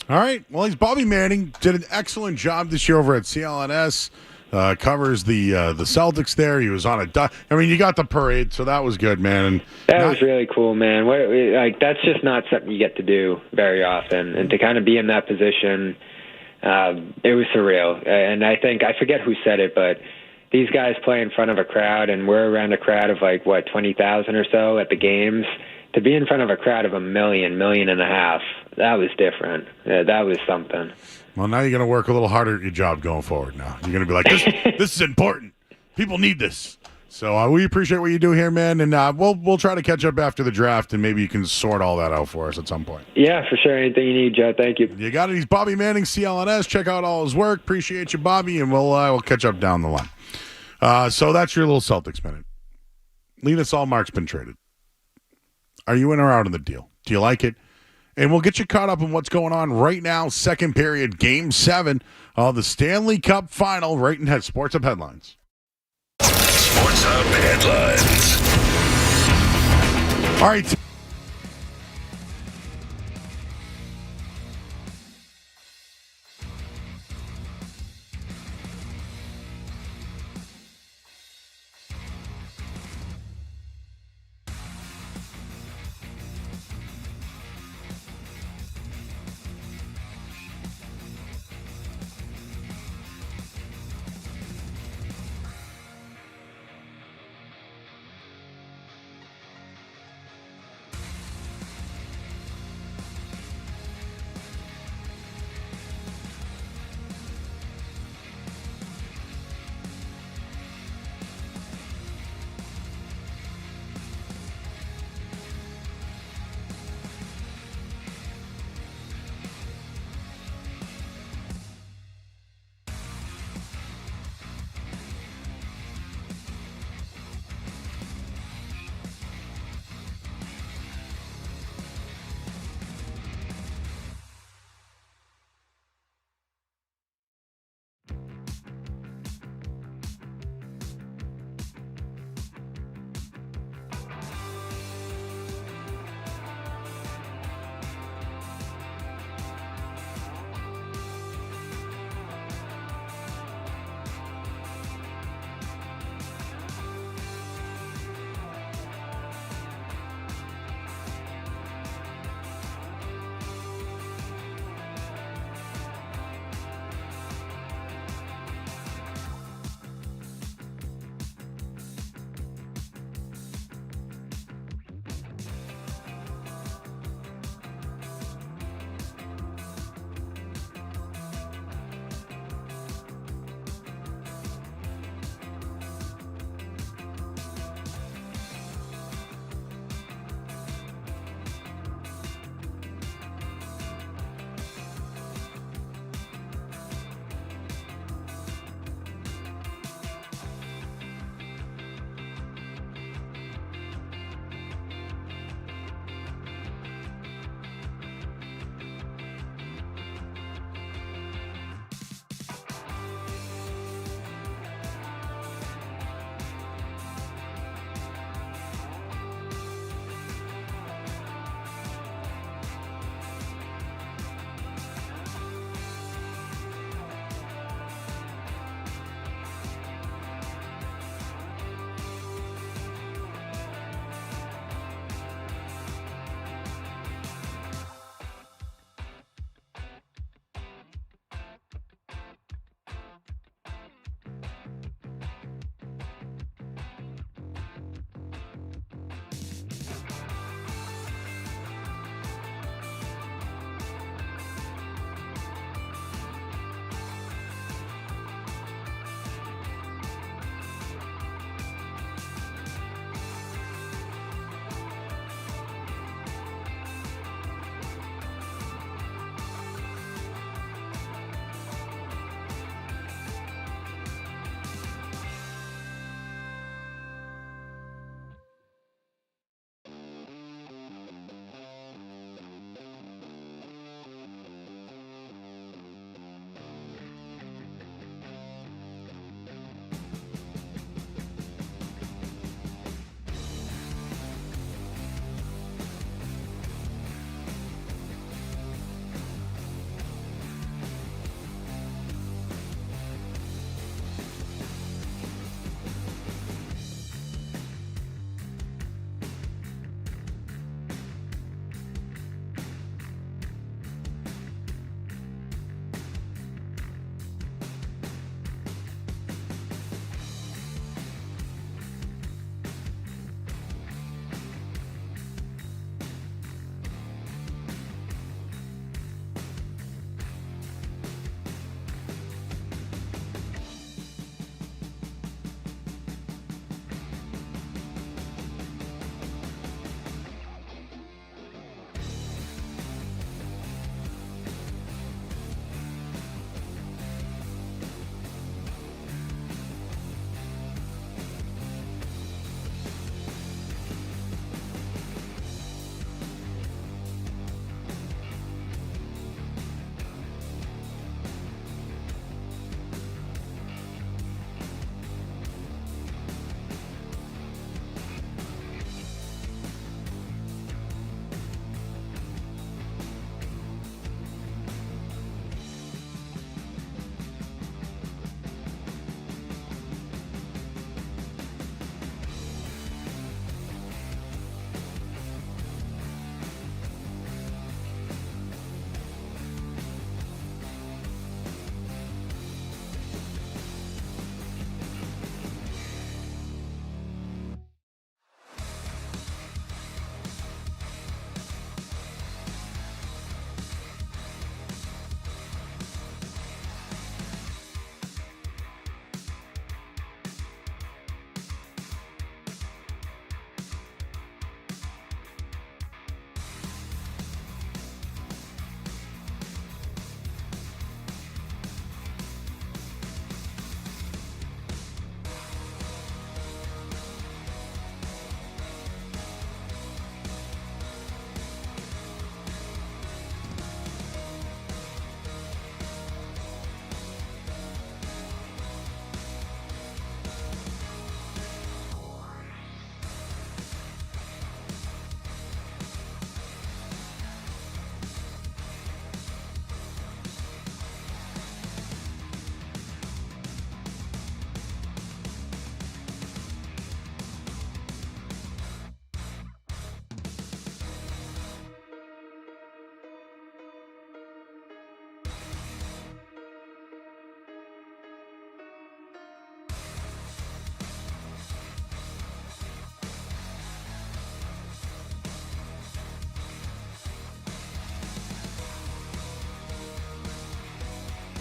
All right. Well, he's Bobby Manning. Did an excellent job this year over at CLNS. Covers the Celtics there. He was on you got the parade, so that was good, man. And that was really cool, man. That's just not something you get to do very often, and to kind of be in that position, it was surreal. And I forget who said it, but these guys play in front of a crowd, and we're around a crowd of 20,000 or so at the games. To be in front of a crowd of 1.5 million, that was different. That was something. Well, now you're going to work a little harder at your job going forward now. You're going to be like, this is important. People need this. So we appreciate what you do here, man, and we'll try to catch up after the draft, and maybe you can sort all that out for us at some point. Yeah, for sure. Anything you need, Joe. Thank you. You got it. He's Bobby Manning, CLNS. Check out all his work. Appreciate you, Bobby, and we'll catch up down the line. So that's your little Celtics minute. Linus Allmark's been traded. Are you in or out on the deal? Do you like it? And we'll get you caught up on what's going on right now. Second period, Game 7 of the Stanley Cup Final. Right in Sports Hub Headlines. Sports Hub Headlines. All right.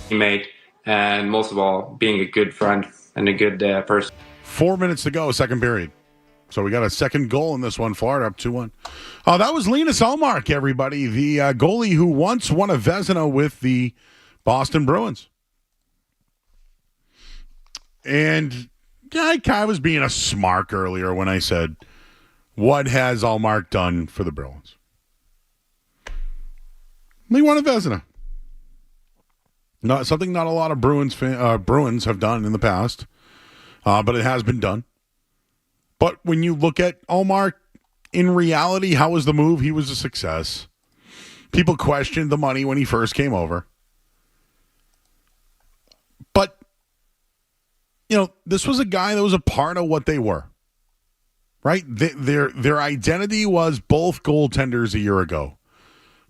teammate, and most of all, being a good friend and a good person. 4 minutes to go, second period. So we got a second goal in this one. Florida up 2-1. Oh, that was Linus Ullmark, everybody. The goalie who once won a Vezina with the Boston Bruins. And I was being a smark earlier when I said, what has Ullmark done for the Bruins? He won a Vezina. Something not a lot of Bruins have done in the past, but it has been done. But when you look at Ullmark, in reality, how was the move? He was a success. People questioned the money when he first came over. But, this was a guy that was a part of what they were. Right? Their identity was both goaltenders a year ago.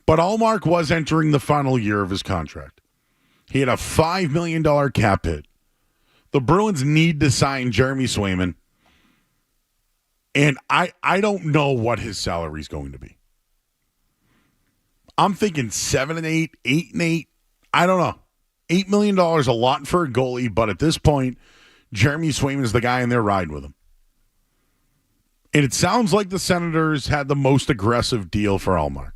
But Ullmark was entering the final year of his contract. He had a $5 million cap hit. The Bruins need to sign Jeremy Swayman. And I don't know what his salary is going to be. I'm thinking 7 and 8, 8 and 8. I don't know. $8 million a lot for a goalie, but at this point, Jeremy Swayman is the guy and they're riding with him. And it sounds like the Senators had the most aggressive deal for Ullmark.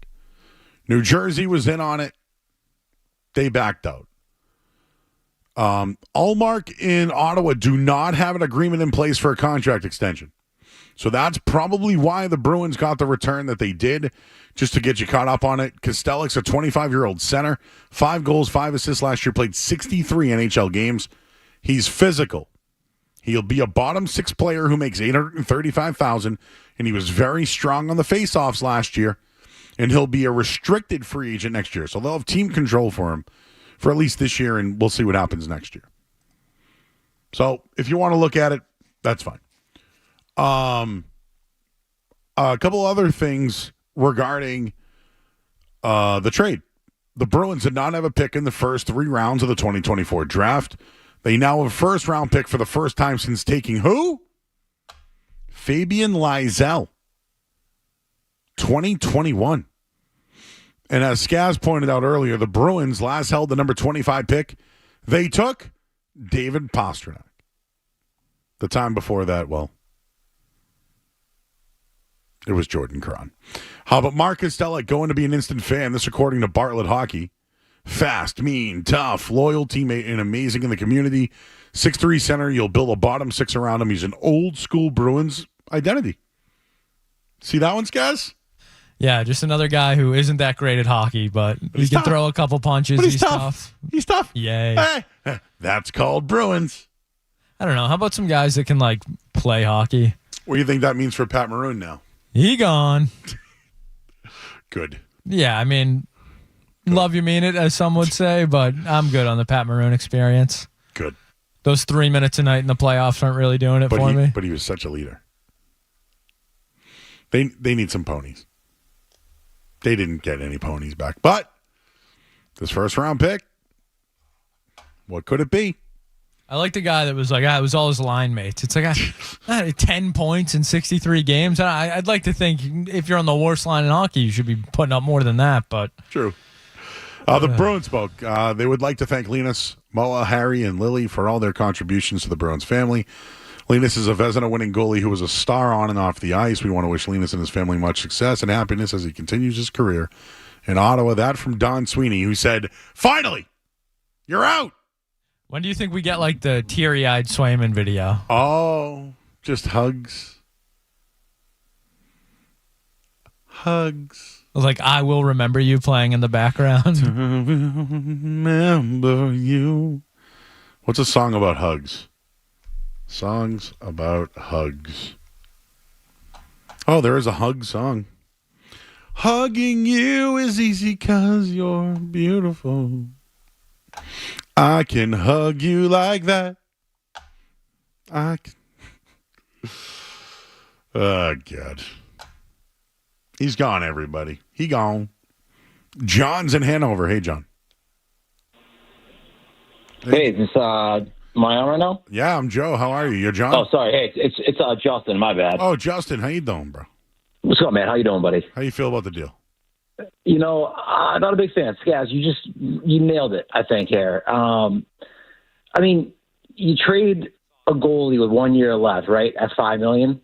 New Jersey was in on it. They backed out. Ullmark in Ottawa do not have an agreement in place for a contract extension. So that's probably why the Bruins got the return that they did, just to get you caught up on it. Kostelik's a 25-year-old center, 5 goals, 5 assists last year, played 63 NHL games. He's physical. He'll be a bottom 6 player who makes $835,000, and he was very strong on the faceoffs last year, and he'll be a restricted free agent next year. So they'll have team control for him for at least this year, and we'll see what happens next year. So if you want to look at it, that's fine. A couple other things regarding the trade. The Bruins did not have a pick in the first 3 rounds of the 2024 draft. They now have a first-round pick for the first time since taking who? Fabian Lysell. 2021. And as Skaz pointed out earlier, the Bruins last held the number 25 pick. They took David Pastrnak. The time before that, well, it was Jordan Cron. How about Mark Kostelik going to be an instant fan? This according to Bartlett Hockey. Fast, mean, tough, loyal teammate, and amazing in the community. 6'3" center. You'll build a bottom 6 around him. He's an old school Bruins identity. See that one, Skaz? Yeah, just another guy who isn't that great at hockey, but he can throw a couple punches. But he's tough. He's tough. Yay. Hey, that's called Bruins. I don't know. How about some guys that can, play hockey? What do you think that means for Pat Maroon now? He gone. Good. Yeah, I mean, love you mean it, as some would say, but I'm good on the Pat Maroon experience. Good. Those 3 minutes a night in the playoffs aren't really doing it for me. But he was such a leader. They need some ponies. They didn't get any ponies back. But this first-round pick, what could it be? I like the guy that was like, it was all his line mates. It's like, 10 points in 63 games. I'd like to think if you're on the worst line in hockey, you should be putting up more than that. But true. The Bruins spoke. They would like to thank Linus, Moa, Harry, and Lily for all their contributions to the Bruins family. Linus is a Vezina-winning goalie who was a star on and off the ice. We want to wish Linus and his family much success and happiness as he continues his career in Ottawa. That from Don Sweeney, who said, finally, you're out. When do you think we get the teary-eyed Swayman video? Oh, just hugs. Hugs. I will remember you playing in the background. Remember you. What's a song about hugs? Songs about hugs. Oh, there is a hug song. Hugging you is easy 'cause you're beautiful. I can hug you like that. I can. Oh, God. He's gone, everybody. He gone. John's in Hanover. Hey, John. Hey, is this my on right now? Yeah, I'm Joe. How are you? You're John? Oh, sorry. Hey, it's Justin. My bad. Oh, Justin. How you doing, bro? What's up, man? How you doing, buddy? How you feel about the deal? not a big fan. Skaz, you nailed it, I think, here. You trade a goalie with 1 year left, right, at $5 million,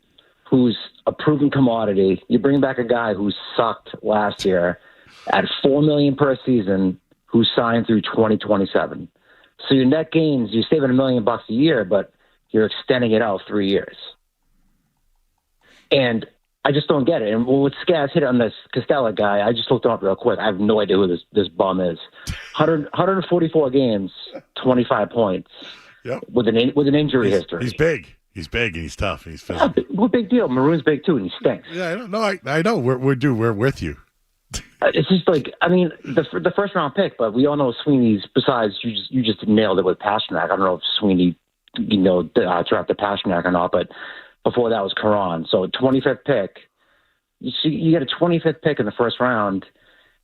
who's a proven commodity. You bring back a guy who sucked last year at $4 million per season, who signed through 2027. So your net gains, you're saving $1 million a year, but you're extending it out 3 years. And I just don't get it. And with Skaz hit on this Costello guy, I just looked him up real quick. I have no idea who this bum is. 144 games, 25 points. Yep. With an injury history. He's big. He's big and he's tough. He's physical. What big deal? Maroon's big too, and he stinks. Yeah, I don't know. I know. We're with you. It's just the first round pick, but we all know Sweeney's. Besides, you just nailed it with Pasternak. I don't know if Sweeney, drafted Pasternak or not, but before that was Caron. So 25th pick. You get a 25th pick in the first round.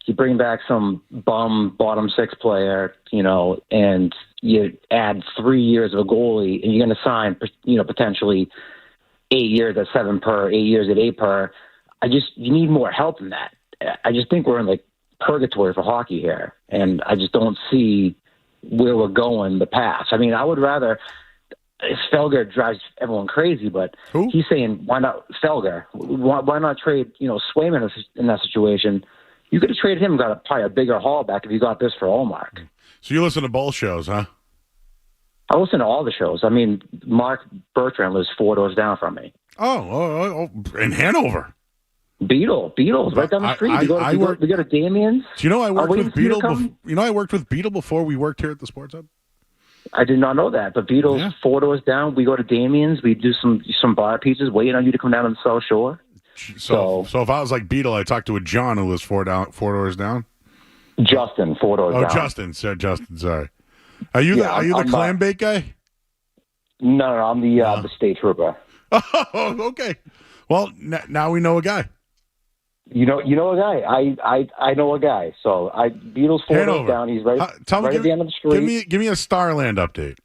You bring back some bum bottom six player, and you add 3 years of a goalie, and you're going to sign, potentially 8 years at 7 per, 8 years at 8 per. You need more help than that. I just think we're in purgatory for hockey here, and I just don't see where we're going the path. I would rather. Felger drives everyone crazy, but he's saying, why not Felger? Why not trade, Swayman in that situation? You could have traded him and got probably a bigger haul back if you got this for Allmark. So you listen to both shows, huh? I listen to all the shows. Mark Bertrand lives 4 doors down from me. Oh, in Hanover. Beatles, right down the street. We go to Damien's. Do you know I worked with Beetle? I worked with Beetle before we worked here at the Sports Hub? I did not know that, but Beatles, 4 doors down. We go to Damien's. We do some bar pizzas, waiting on you to come down to the South Shore. So if I was like Beetle, I talked to a John who lives 4 doors down. Justin, 4 doors down. Oh, Justin, sorry. Are you the clam bake guy? No, I'm the state trooper. Oh, okay. Well, now we know a guy. You know a guy. I know a guy. So Beatles 4 doors down. He's right at the end of the street. Give me a Starland update.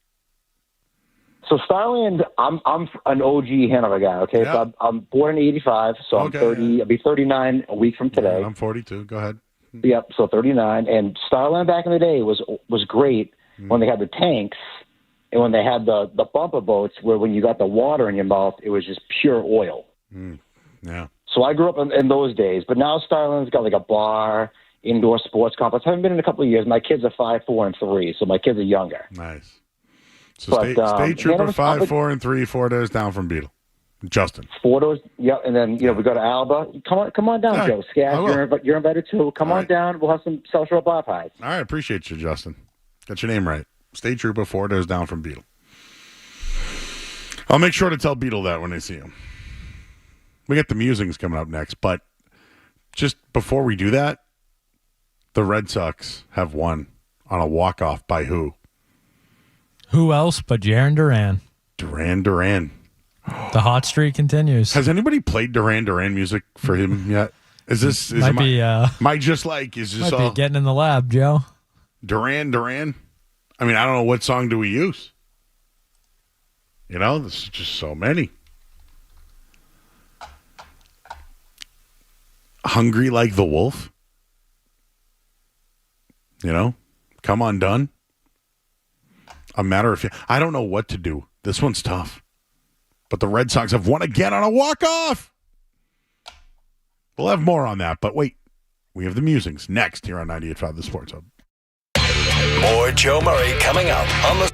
So Starland, I'm an OG Hanover guy. Okay, yeah. So I'm born in '85. So I'm 30. I'll be 39 a week from today. Yeah, I'm 42. Go ahead. Yep. So 39. And Starland back in the day was great when they had the tanks and when they had the bumper boats where when you got the water in your mouth, it was just pure oil. Yeah. So I grew up in those days, but now Starland's got a bar, indoor sports complex. I haven't been in a couple of years. My kids are 5, 4, and 3, so my kids are younger. Nice. So State Trooper 5, 4, and 3, 4 doors down from Beetle. Justin. 4 doors, yep. And then we go to Alba. Come on down, Joe. Skaz, you're invited too. Come on down. We'll have some South Shore bar pies. All right, appreciate you, Justin. Got your name right. State Trooper 4 doors down from Beetle. I'll make sure to tell Beetle that when I see him. We got the musings coming up next, but just before we do that, the Red Sox have won on a walk-off by who? Who else but Jarren Duran? Duran. The hot streak continues. Has anybody played Duran music for him yet? Is this might be getting in the lab, Joe? Duran? I don't know, what song do we use? There's just so many. Hungry Like the Wolf? Come Undone? A Matter of... I don't know what to do. This one's tough. But the Red Sox have won again on a walk-off. We'll have more on that. But wait, we have the musings next here on 98.5 The Sports Hub. More Joe Murray coming up on the...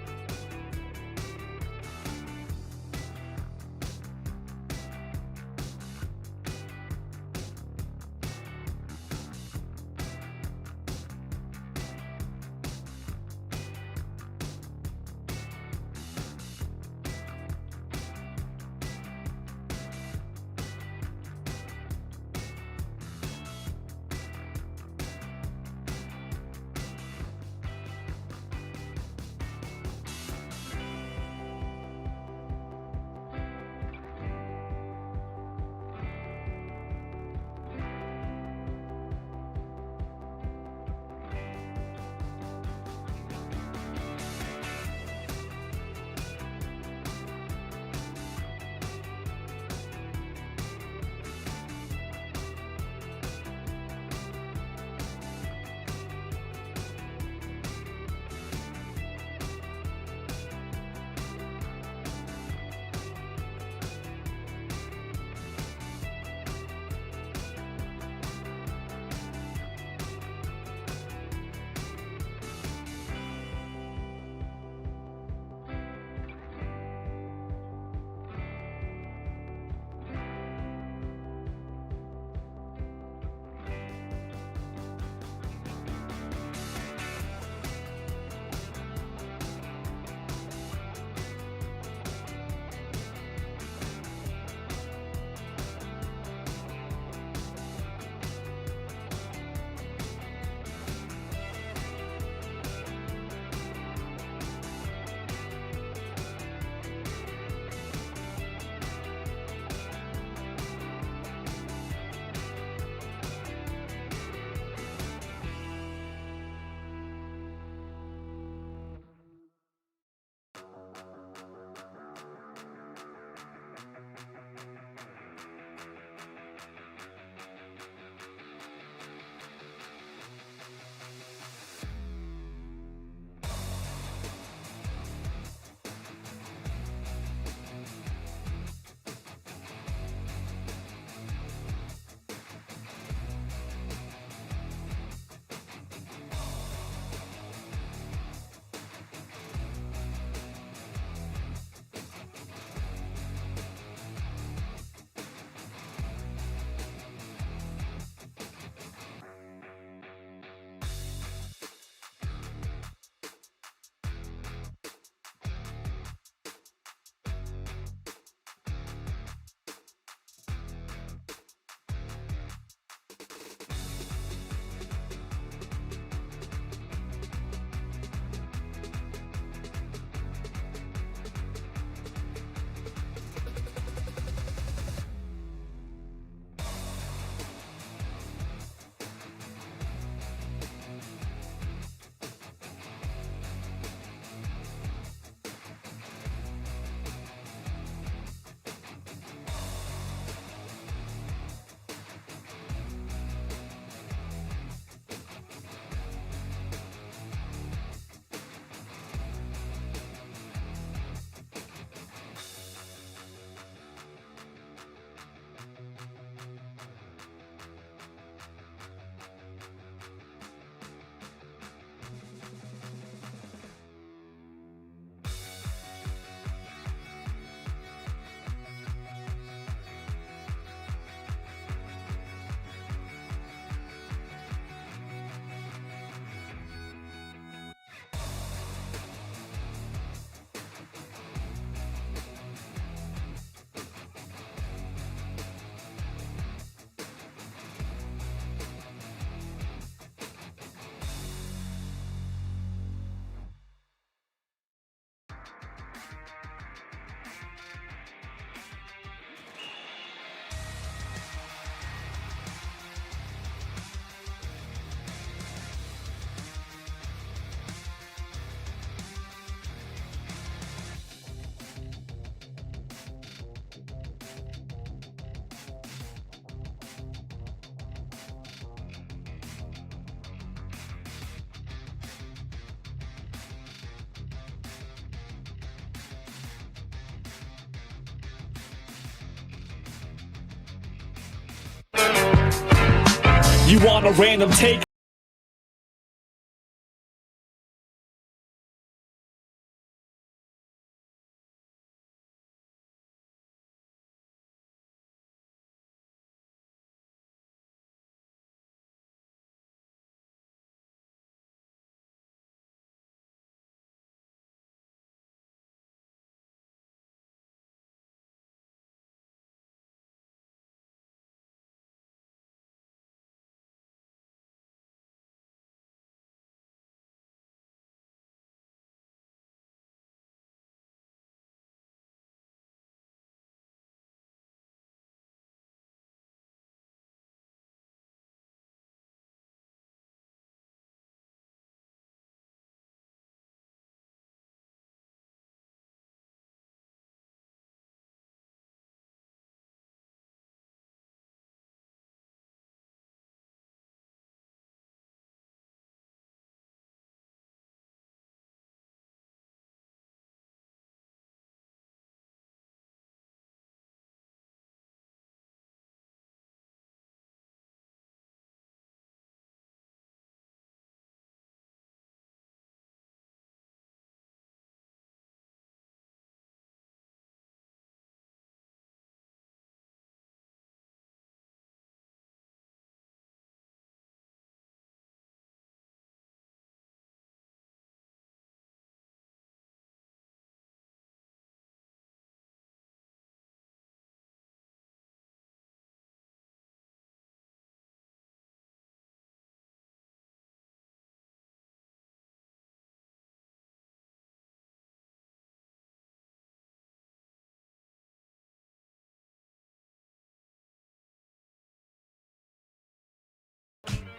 You want a random take?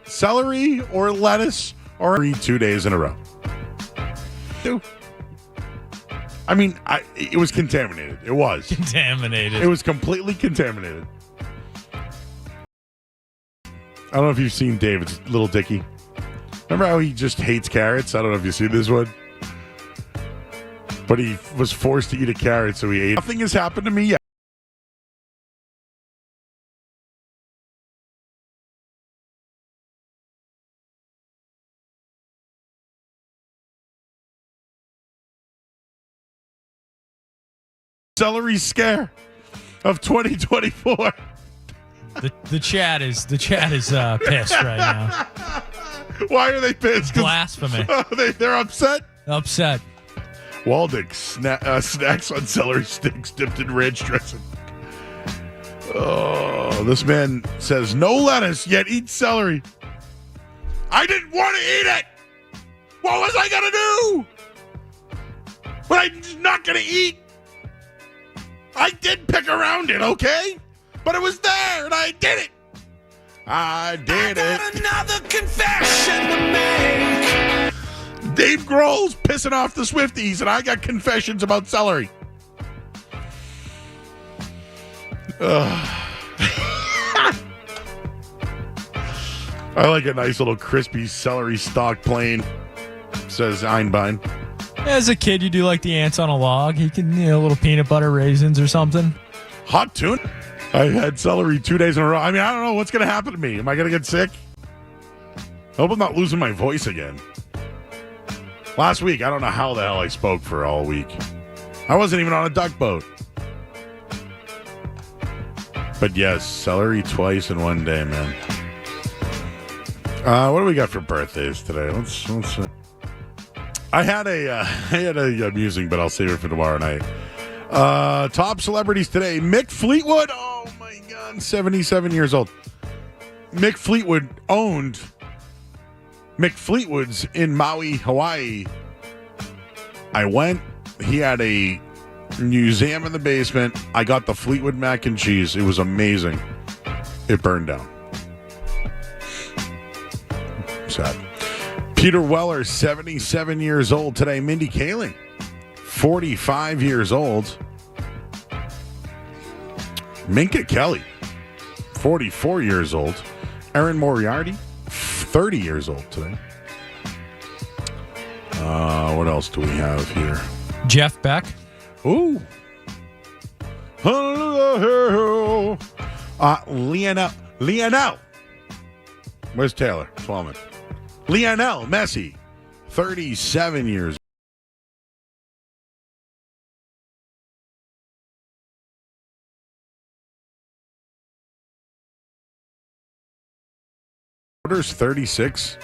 Celery or lettuce or 2 days in a row. I mean, it was contaminated. It was. Contaminated. It was completely contaminated. I don't know if you've seen David's Little Dicky. Remember how he just hates carrots? I don't know if you've seen this one. But he was forced to eat a carrot, so he ate. Nothing has happened to me yet. Celery scare of 2024. The chat is pissed right now. Why are they pissed? Blasphemy. They're upset. Upset. Waldick snacks on celery sticks dipped in ranch dressing. Oh, this man says no lettuce yet eats celery. I didn't want to eat it. What was I gonna do? But I'm not gonna eat. I did pick around it, okay? But it was there, and I did it. I did it. Another confession to make. Dave Grohl's pissing off the Swifties, and I got confessions about celery. I like a nice little crispy celery stalk plain, says Einbein. As a kid, you do like the ants on a log. You can, a little peanut butter raisins or something. Hot tuna. I had celery 2 days in a row. I mean, I don't know what's going to happen to me. Am I going to get sick? I hope I'm not losing my voice again. Last week, I don't know how the hell I spoke for all week. I wasn't even on a duck boat. But yes, celery twice in one day, man. What do we got for birthdays today? Let's I had a amusing, but I'll save it for tomorrow night. Top celebrities today. Mick Fleetwood. Oh my God, 77 years old. Mick Fleetwood owned Mick Fleetwood's in Maui, Hawaii. I went. He had a museum in the basement. I got the Fleetwood mac and cheese. It was amazing. It burned down. Sad. Peter Weller, 77 years old today. Mindy Kaling, 45 years old. Minka Kelly, 44 years old. Erin Moriarty, 30 years old today. What else do we have here? Jeff Beck. Ooh. Lionel Where's Taylor Twellman? Lionel Messi, 37 years. Daughter's 36.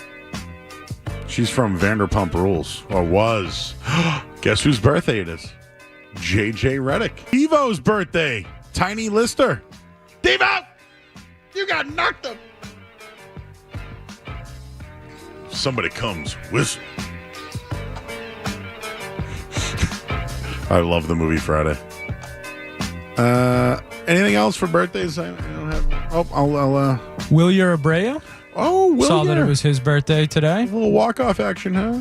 She's from Vanderpump Rules, or was. Guess whose birthday it is? JJ Redick. Devo's birthday. Tiny Lister. Devo! You got knocked up. Somebody comes whistle. I love the movie Friday. Anything else for birthdays? I don't have. Oh, I'll Willier Abreu? Oh, Willier. Saw that it was his birthday today. A little walk-off action, huh?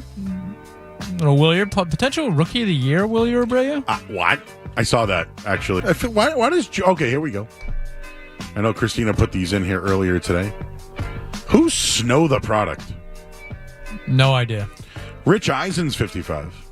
Little Willier, potential Rookie of the Year, Willier Abreu? What? I saw that, actually. Why does... Okay, here we go. I know Christina put these in here earlier today. Who's Snow the Product? No idea. Rich Eisen's 55.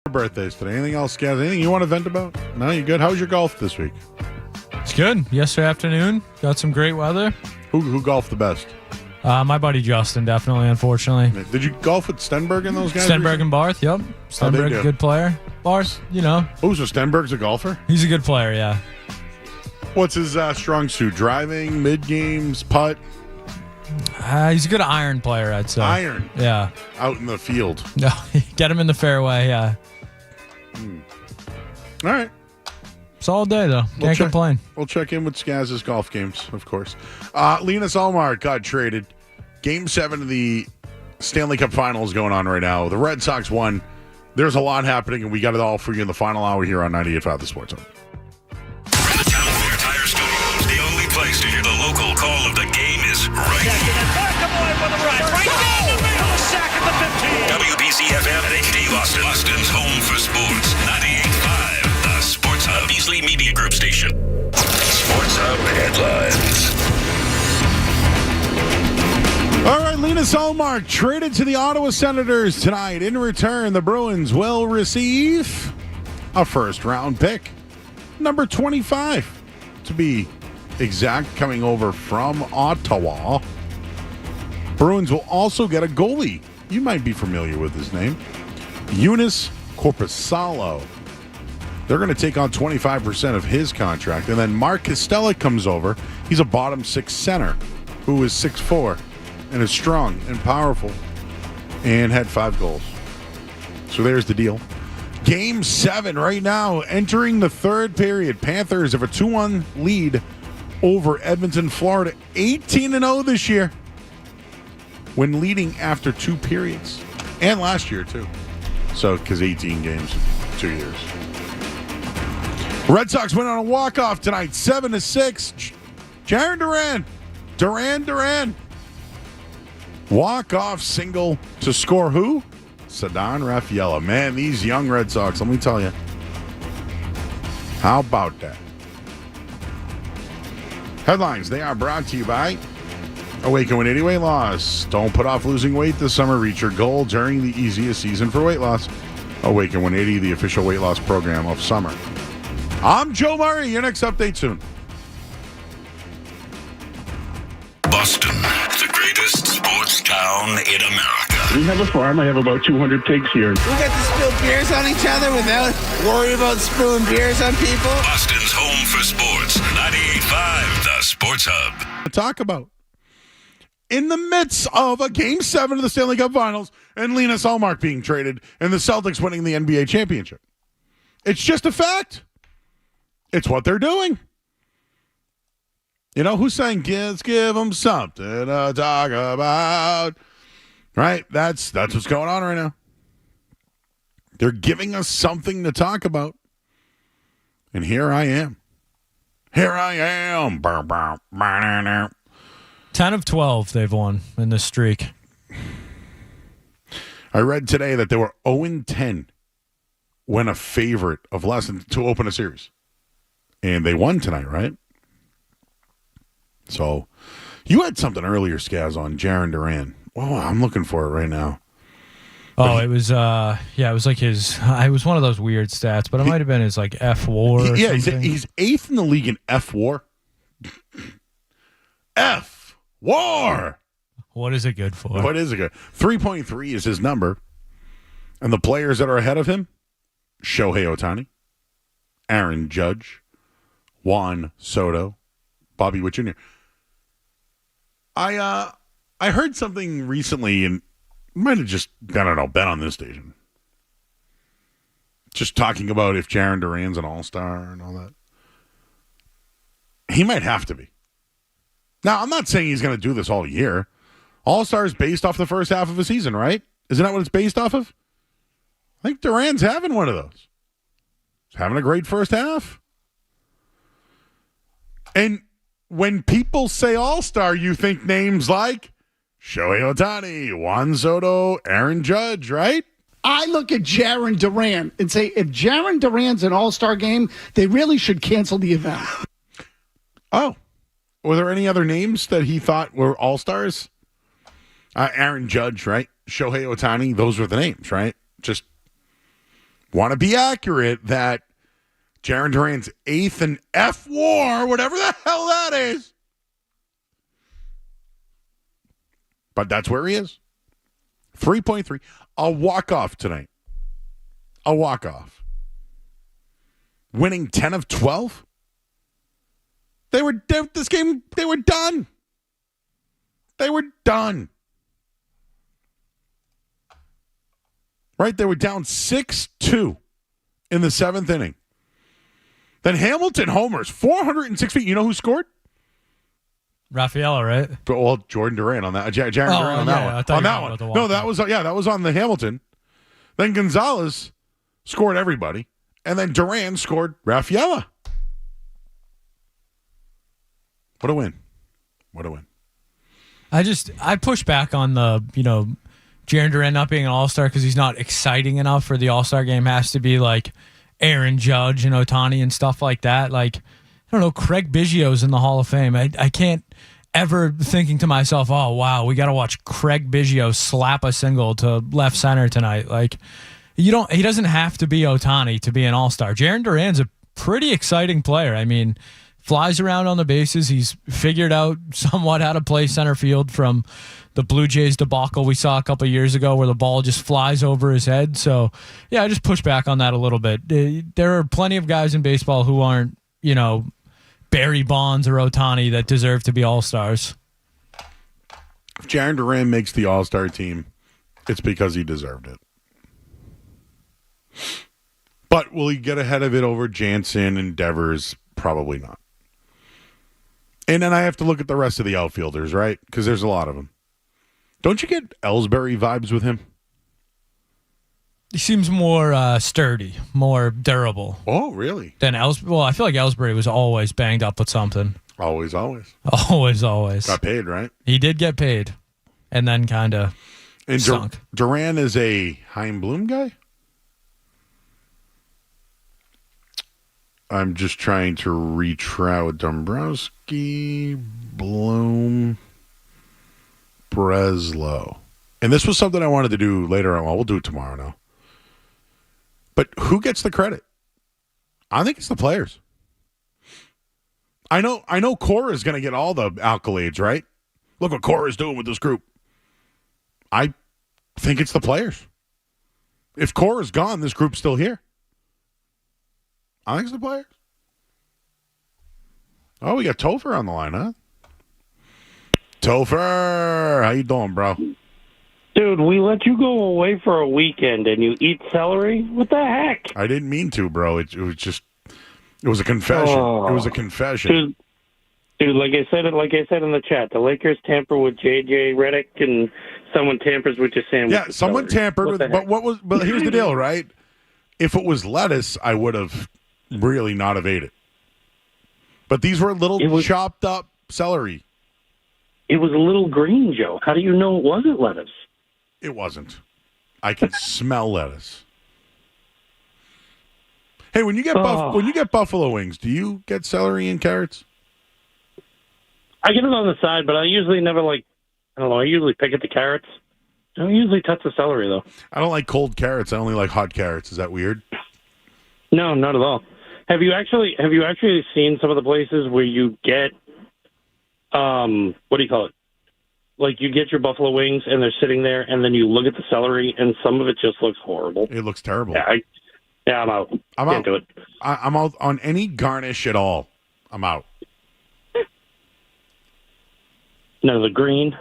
Birthdays today. Anything else, guys? Anything you want to vent about? No, you good? How was your golf this week? It's good. Yesterday afternoon, got some great weather. Who golfed the best? My buddy Justin, definitely, unfortunately. Did you golf with Stenberg and those guys? Stenberg and Barth, yep. Stenberg, good player. Barth, you know. Oh, so Stenberg's a golfer? He's a good player, yeah. What's his strong suit? Driving, mid-games, putt? He's a good iron player, I'd say. Iron? Yeah. Out in the field? No, get him in the fairway, yeah. All right. Solid day, though. Can't complain. We'll check in with Skaz's golf games, of course. Linus Ullmark got traded. Game 7 of the Stanley Cup Final is going on right now. The Red Sox won. There's a lot happening, and we got it all for you in the final hour here on 98.5 The Sports Hub. From the Town Fair Tire Studios, the only place to hear the local call of the game is right here. WBC-FM and HD Boston. Boston's home for sports. 98.5 The Sports Hub. Beasley Media Group station. Sports Hub headlines. All right, Linus Ullmark traded to the Ottawa Senators tonight. In return, the Bruins will receive a first-round pick, number 25, to be exact, coming over from Ottawa. Bruins will also get a goalie. You might be familiar with his name, Eunice Korpisalo. They're going to take on 25% of his contract. And then Mark Kostelic comes over. He's a bottom six center who is 6'4", and is strong and powerful and had 5 goals. So there's the deal. Game 7 right now, entering the third period. Panthers have a 2-1 lead over Edmonton, Florida. 18-0 this year when leading after 2 periods. And last year, too. So, because 18 games in 2 years. Red Sox went on a walk-off tonight, 7-6. Jaron Duran. Walk-off single to score who? Ceddanne Rafaela. Man, these young Red Sox, let me tell you. How about that? Headlines, they are brought to you by Awaken 180 Weight Loss. Don't put off losing weight this summer. Reach your goal during the easiest season for weight loss. Awaken 180, the official weight loss program of summer. I'm Joe Murray. Your next update soon. Boston, the greatest sports town in America. We have a farm. I have about 200 pigs here. We get to spill beers on each other without worrying about spilling beers on people. Boston's home for sports. 98.5 The Sports Hub. Talk about. In the midst of a Game 7 of the Stanley Cup Finals and Linus Ullmark being traded and the Celtics winning the NBA championship. It's just a fact. It's what they're doing. You know, who's saying, give them something to talk about? Right? That's what's going on right now. They're giving us something to talk about. And here I am. 10 of 12 they've won in this streak. I read today that they were 0-10 when a favorite of less than to open a series. And they won tonight, right? So you had something earlier, Skaz, on Jaron Duran. Oh, I'm looking for it right now. Oh, it was it was like his. It was one of those weird stats, but it might have been his like F WAR. Yeah, he's 8th in the league in F WAR. F WAR. What is it good for? What is it good? 3.3 is his number, and the players that are ahead of him: Shohei Ohtani, Aaron Judge, Juan Soto, Bobby Witt Jr. I heard something recently, and might have just, I don't know, been on this station. Just talking about if Jaron Duran's an all-star and all that. He might have to be. Now, I'm not saying he's going to do this all year. All-star is based off the first half of a season, right? Isn't that what it's based off of? I think Duran's having one of those. He's having a great first half. And when people say all-star, you think names like Shohei Ohtani, Juan Soto, Aaron Judge, right? I look at Jaron Duran and say, if Jaron Duran's an all-star game, they really should cancel the event. Oh. Were there any other names that he thought were all-stars? Aaron Judge, right? Shohei Ohtani, those were the names, right? Just want to be accurate that Jaron Duran's 8th in F WAR, whatever the hell that is. But that's where he is. 3.3. A walk-off tonight. A walk-off. Winning 10 of 12. They were done. They were done. Right? They were down 6-2 in the 7th inning. Then Hamilton homers, 406 feet. You know who scored? Rafaela, right? Well, Jordan Duran on that. Jaron Duran on that one. On that one. No, that was on the Hamilton. Then Gonzalez scored everybody. And then Duran scored Rafaela. What a win. What a win. I push back on the, Jaron Duran not being an all-star because he's not exciting enough for the all-star game. Has to be like Aaron Judge and Ohtani and stuff like that. Like, I don't know, Craig Biggio's in the Hall of Fame. I can't ever thinking to myself, oh, wow, we got to watch Craig Biggio slap a single to left center tonight. Like, he doesn't have to be Ohtani to be an all-star. Jaron Duran's a pretty exciting player. I mean, flies around on the bases. He's figured out somewhat how to play center field from the Blue Jays debacle we saw a couple of years ago where the ball just flies over his head. So, yeah, I just push back on that a little bit. There are plenty of guys in baseball who aren't, Barry Bonds or Ohtani that deserve to be all-stars. If Jaron Duran makes the all-star team, it's because he deserved it. But will he get ahead of it over Jansen and Devers? Probably not. And then I have to look at the rest of the outfielders, right? Because there's a lot of them. Don't you get Ellsbury vibes with him? He seems more sturdy, more durable. Oh, really? Than Well, I feel like Ellsbury was always banged up with something. Always. Always. Got paid, right? He did get paid. And then kind of sunk. Duran is a Chaim Bloom guy? I'm just trying to reach out. Dombrowski, Bloom, Breslow. And this was something I wanted to do later on. Well, we'll do it tomorrow now. But who gets the credit? I think it's the players. I know Cora is going to get all the accolades, right? Look what Cora is doing with this group. I think it's the players. If Cora's gone, this group's still here. I think it's the players. Oh, we got Topher on the line, huh? Topher, how you doing, bro? Dude, we let you go away for a weekend and you eat celery? What the heck? I didn't mean to, bro. It was a confession. It was a confession. Dude, like I said in the chat, the Lakers tamper with JJ Redick and someone tampers with your sandwich. Yeah, someone tampered with but here's the deal, right? If it was lettuce, I would have really not have ate it. But these were little chopped up celery. It was a little green, Joe. How do you know it wasn't lettuce? It wasn't. I can smell lettuce. Hey, when you get buffalo wings, do you get celery and carrots? I get it on the side, but I usually never I usually pick at the carrots. I don't usually touch the celery though. I don't like cold carrots. I only like hot carrots. Is that weird? No, not at all. Have you actually seen some of the places where you get what do you call it? Like you get your buffalo wings and they're sitting there, and then you look at the celery, and some of it just looks horrible. It looks terrible. Yeah, I'm out. Can't do it. I'm out on any garnish at all. I'm out. No, the green.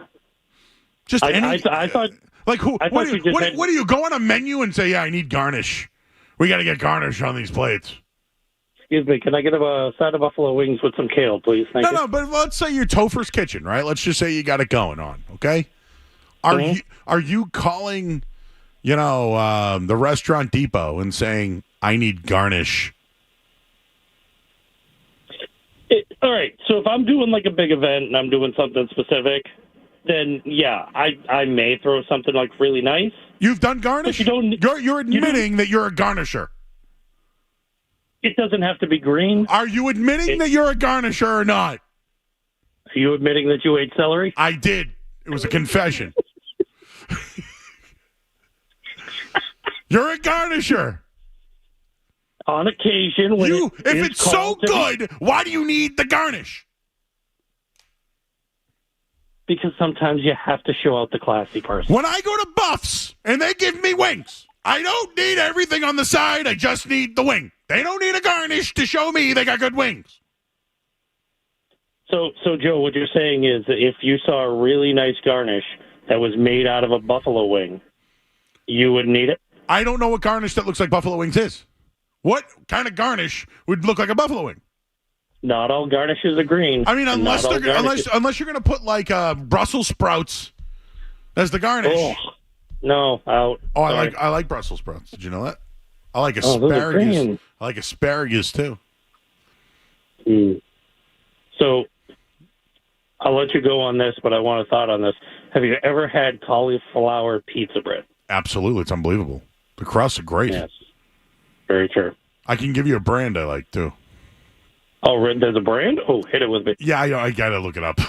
Just I thought. Like who? I What thought do you go on a menu and say? Yeah, I need garnish. We got to get garnish on these plates. Excuse me, can I get a side of buffalo wings with some kale, please? Thank you. No, but let's say you're Topher's Kitchen, right? Let's just say you got it going on, okay? Are you calling, the Restaurant Depot and saying, I need garnish? All right, so if I'm doing like a big event and I'm doing something specific, then yeah, I may throw something like really nice. You've done garnish? You're admitting that you're a garnisher. It doesn't have to be green. Are you admitting that you're a garnisher or not? Are you admitting that you ate celery? I did. It was a confession. You're a garnisher. On occasion, if it's so good, why do you need the garnish? Because sometimes you have to show out the classy person. When I go to Buff's and they give me wings, I don't need everything on the side. I just need the wing. They don't need a garnish to show me they got good wings. So Joe, what you're saying is that if you saw a really nice garnish that was made out of a buffalo wing, you wouldn't need it? I don't know what garnish that looks like buffalo wings is. What kind of garnish would look like a buffalo wing? Not all garnishes are green. I mean, unless you're going to put like Brussels sprouts as the garnish. Oh, no, out. Oh, I like Brussels sprouts. Did you know that? I like asparagus. I like asparagus too. So I'll let you go on this, but I want a thought on this. Have you ever had cauliflower pizza bread? Absolutely. It's unbelievable. The crusts are great. Yes. Very true. I can give you a brand I like too. Oh, there's a brand? Oh, hit it with me. Yeah, I got to look it up.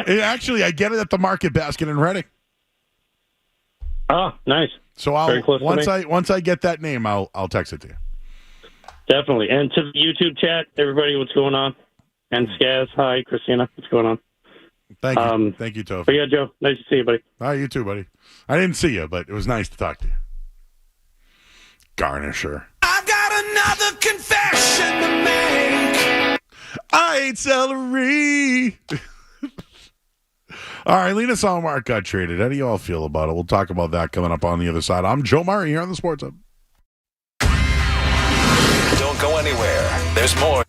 Actually, I get it at the Market Basket in Reading. Ah, nice. So once I get that name, I'll text it to you. Definitely. And to the YouTube chat, everybody, what's going on? And Skaz, hi, Christina, what's going on? Thank you. Thank you, Topher. But yeah, Joe, nice to see you, buddy. Hi, you too, buddy. I didn't see you, but it was nice to talk to you. Garnisher. I've got another confession to make. I ate celery. All right, Lena Solmark got traded. How do you all feel about it? We'll talk about that coming up on the other side. I'm Joe Murray here on the Sports Hub. Don't go anywhere. There's more.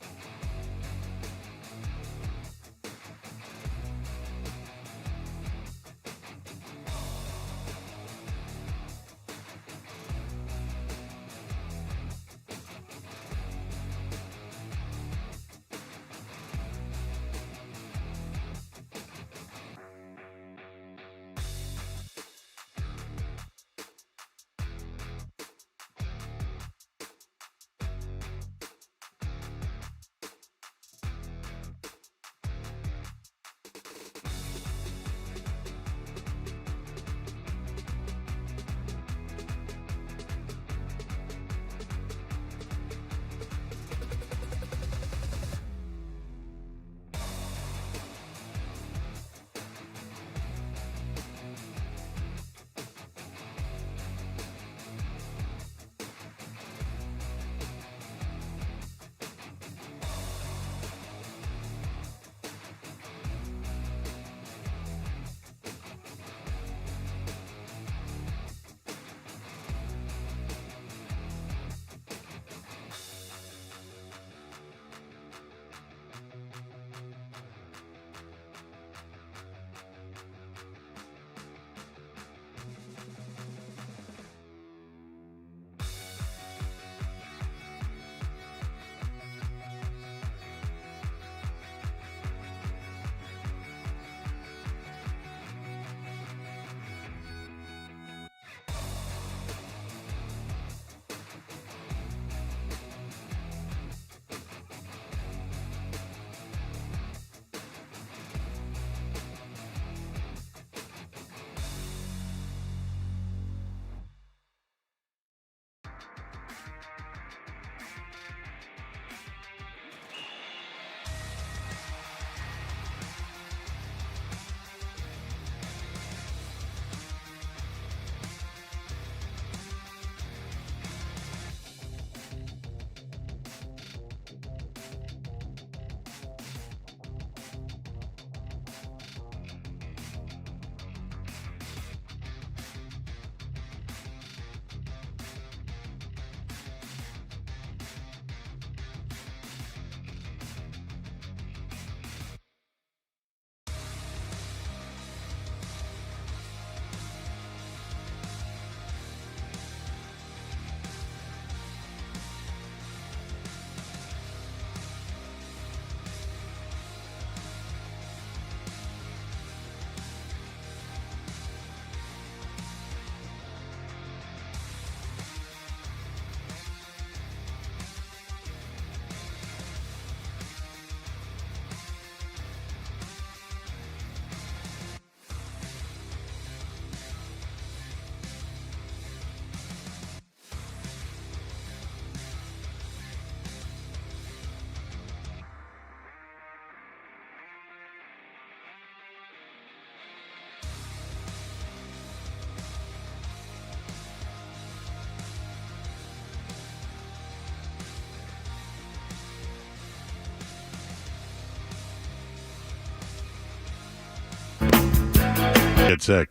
get sick.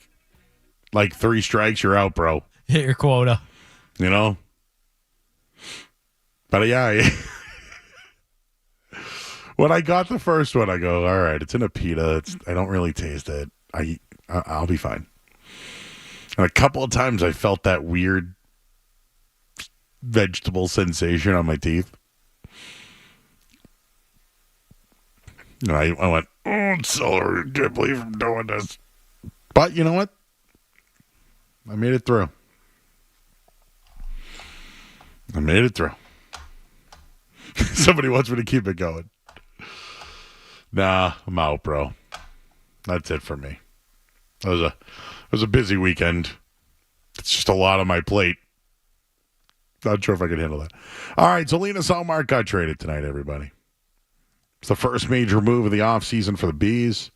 Like 3 strikes, you're out, bro. Hit your quota. You know? But yeah, when I got the first one, I go, all right, it's in a pita. I don't really taste it. I'll be fine. And a couple of times I felt that weird vegetable sensation on my teeth. And I went, celery, I can't believe I'm doing this. But you know what? I made it through. Somebody wants me to keep it going. Nah, I'm out, bro. That's it for me. It was a busy weekend. It's just a lot on my plate. Not sure if I can handle that. All right, so Linus Ullmark got traded tonight, everybody. It's the first major move of the offseason for the Bees,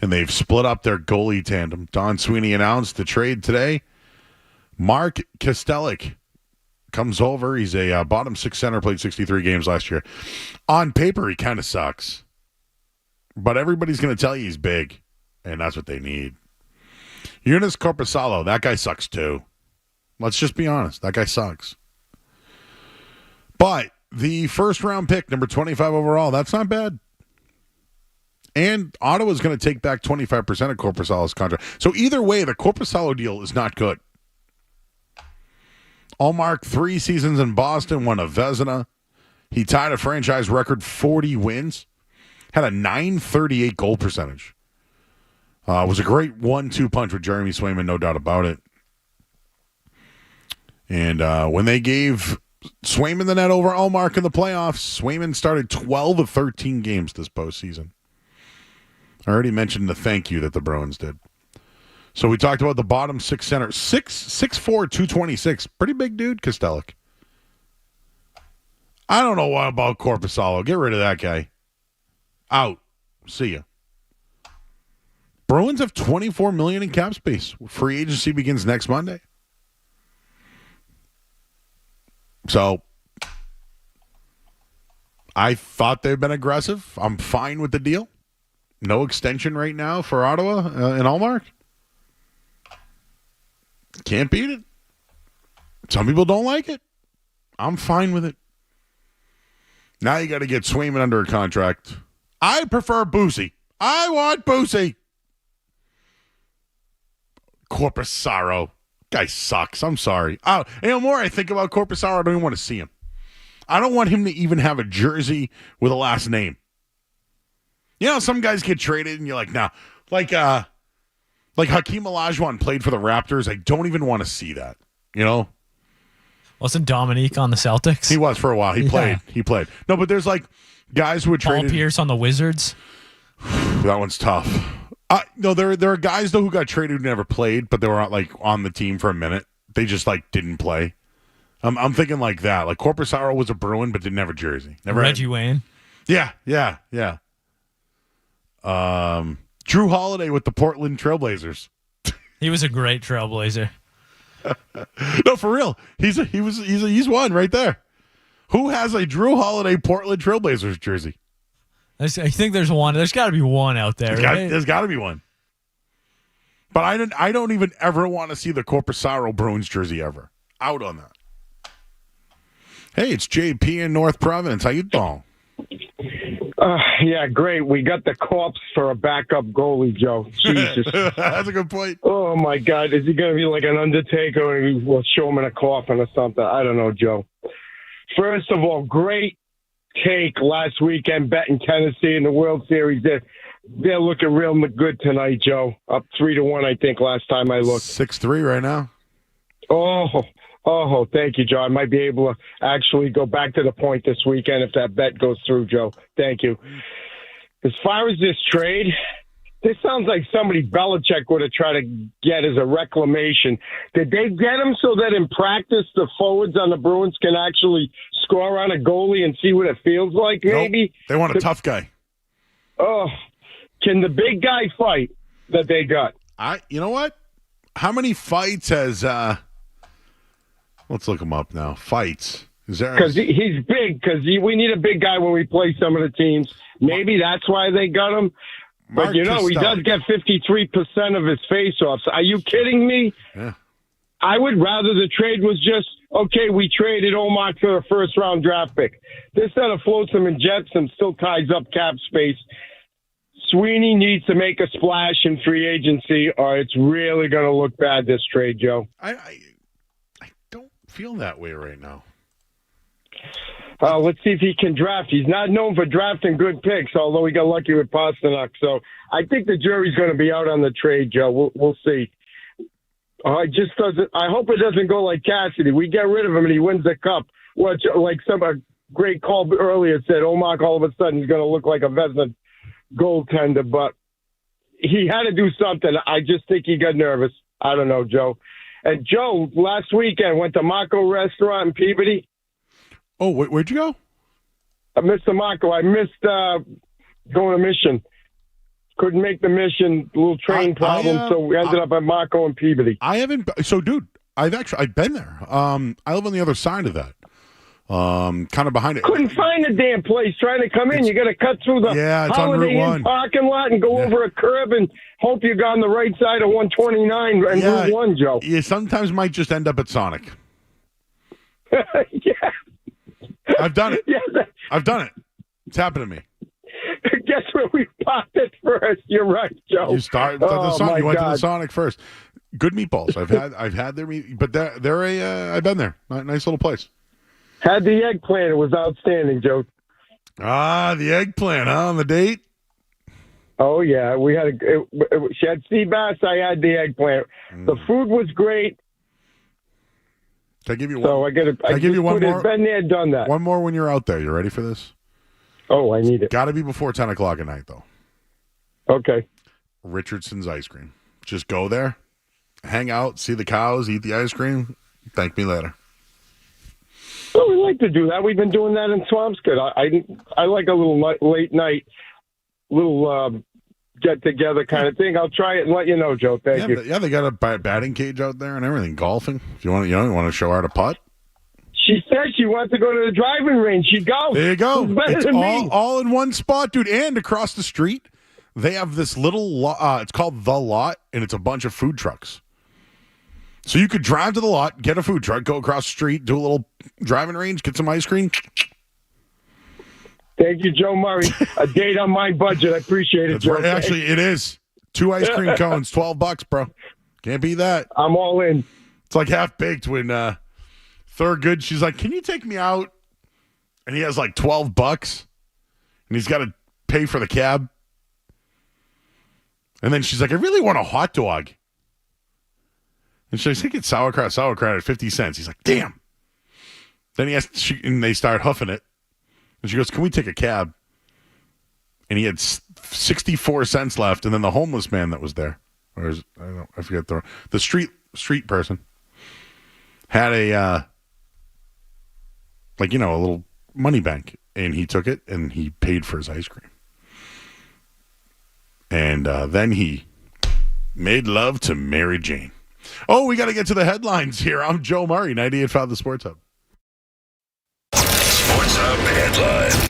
and they've split up their goalie tandem. Don Sweeney announced the trade today. Mark Kastelic comes over. He's a bottom 6 center, played 63 games last year. On paper, he kind of sucks. But everybody's going to tell you he's big, and that's what they need. Eunice Corpusalo, that guy sucks too. Let's just be honest. That guy sucks. But the first-round pick, number 25 overall, that's not bad. And Ottawa's going to take back 25% of Corpusalo's contract. So either way, the Corpusalo deal is not good. Ullmark, 3 seasons in Boston, won a Vezina. He tied a franchise record 40 wins. Had a .938 goal percentage. Was a great 1-2 punch with Jeremy Swayman, no doubt about it. And when they gave Swayman the net over Ullmark in the playoffs, Swayman started 12 of 13 games this postseason. I already mentioned the thank you that the Bruins did. So we talked about the bottom 6 center. 6'4", 226. Pretty big dude, Kastelic. I don't know what about Corpusalo. Get rid of that guy. Out. See ya. Bruins have $24 million in cap space. Free agency begins next Monday. So I thought they've been aggressive. I'm fine with the deal. No extension right now for Ottawa and Ullmark. Can't beat it. Some people don't like it. I'm fine with it. Now you got to get Swayman under a contract. I prefer Boosie. I want Boosie. Corpusaro. Guy sucks. I'm sorry. The more I think about Corpusaro, I don't even want to see him. I don't want him to even have a jersey with a last name. You know, some guys get traded and you're like, nah. Like Hakeem Olajuwon played for the Raptors. I don't even want to see that. You know? Wasn't Dominique on the Celtics? He was for a while. He played. No, but there's like guys who were traded. Paul Pierce on the Wizards. That one's tough. No, there are guys though who got traded who never played, but they were like on the team for a minute. They just like didn't play. I'm thinking like that. Like Corpusaro was a Bruin, but didn't have a jersey. Never Reggie Wayne. Yeah. Drew Holiday with the Portland Trailblazers. He was a great Trailblazer. No, for real. He's one right there. Who has a Drew Holiday Portland Trailblazers jersey? I think there's one. There's got to be one out there. There's got to be one. But I don't even ever want to see the Corpusaro Bruins jersey ever. Out on that. Hey, it's JP in North Providence. How you doing? Yeah, great. We got the corpse for a backup goalie, Joe. Jesus. That's a good point. Oh, my God. Is he going to be like an Undertaker and we'll show him in a coffin or something? I don't know, Joe. First of all, great take last weekend betting Tennessee in the World Series. They're looking real good tonight, Joe. Up 3-1, I think, last time I looked. 6-3 right now. Oh, thank you, Joe. I might be able to actually go back to the point this weekend if that bet goes through, Joe. Thank you. As far as this trade, this sounds like somebody Belichick would have tried to get as a reclamation. Did they get him so that in practice the forwards on the Bruins can actually score on a goalie and see what it feels like, maybe? Nope. They want a tough guy. Oh, can the big guy fight that they got? You know what? How many fights has let's look him up now. Fights. Is there? Because he's big. Because we need a big guy when we play some of the teams. Maybe that's why they got him. But, he does get 53% of his faceoffs. Are you kidding me? Yeah. I would rather the trade was just, okay, we traded Omar for a first-round draft pick. This kind of floats him and jets him, still ties up cap space. Sweeney needs to make a splash in free agency, or it's really going to look bad, this trade, Joe. I don't feel that way right now. Let's see if he can draft. He's not known for drafting good picks, although he got lucky with Pasternak. So I think the jury's going to be out on the trade, Joe. We'll see. It just doesn't. I hope it doesn't go like Cassidy. We get rid of him and he wins the cup. Which, like a great call earlier said, Omar all of a sudden is going to look like a Vezina goaltender. But he had to do something. I just think he got nervous. I don't know, Joe. And Joe, last weekend went to Mako Restaurant in Peabody. Oh, where'd you go? I missed the Mako. I missed going to Mission. Couldn't make the Mission. Little train problem, so we ended up at Mako and Peabody. I haven't. So, dude, I've been there. I live on the other side of that. Kind of behind it. Couldn't find the damn place. Trying to come in, you got to cut through the it's Holiday on Route 1 Inn parking lot and go over a curb and hope you got on the right side of 129 and Route 1, Joe. You sometimes might just end up at Sonic. Yeah. I've done it. Yeah, I've done it. It's happened to me. Guess where we popped it first? You're right, Joe. You started at the Sonic. You went to the God. Sonic first. Good meatballs. I've had their meat, but they're I've been there. Nice little place. Had the eggplant. It was outstanding, Joe. The eggplant, huh? On the date? Oh yeah, we had she had sea bass. I had the eggplant. The food was great. Can I give you one? So I give you one more. Been there, done that. One more when you're out there. You ready for this? Oh, I need it. Got to be before 10 o'clock at night, though. Okay. Richardson's Ice Cream. Just go there, hang out, see the cows, eat the ice cream. Thank me later. Well, we like to do that. We've been doing that in Swampscott. I like a little late night, little get together kind of thing. I'll try it and let you know, Joe. Thank you. Yeah, they got a batting cage out there and everything. Golfing. If you want to show her how to putt. She said she wants to go to the driving range. She golfs. There you go. Who's better It's than me? all in one spot, dude. And across the street, they have this little it's called The Lot, and it's a bunch of food trucks. So you could drive to the lot, get a food truck, go across the street, do a little driving range, get some ice cream. Thank you, Joe Murray. A date on my budget. I appreciate it, That's Joe. right. Actually, it is. 2 ice cream cones, $12, bro. Can't beat that. I'm all in. It's like half-baked when Thurgood, she's like, can you take me out? And he has like $12, and he's got to pay for the cab. And then she's like, I really want a hot dog. And she's like, get sauerkraut at 50 cents. He's like, damn. Then and they start huffing it. And she goes, can we take a cab? And he had 64 cents left. And then the homeless man that was there, I forget the street person, had a little money bank, and he took it and he paid for his ice cream. And then he made love to Mary Jane. Oh, we got to get to the headlines here. I'm Joe Murray, 98.5 The Sports Hub. Sports Hub headline.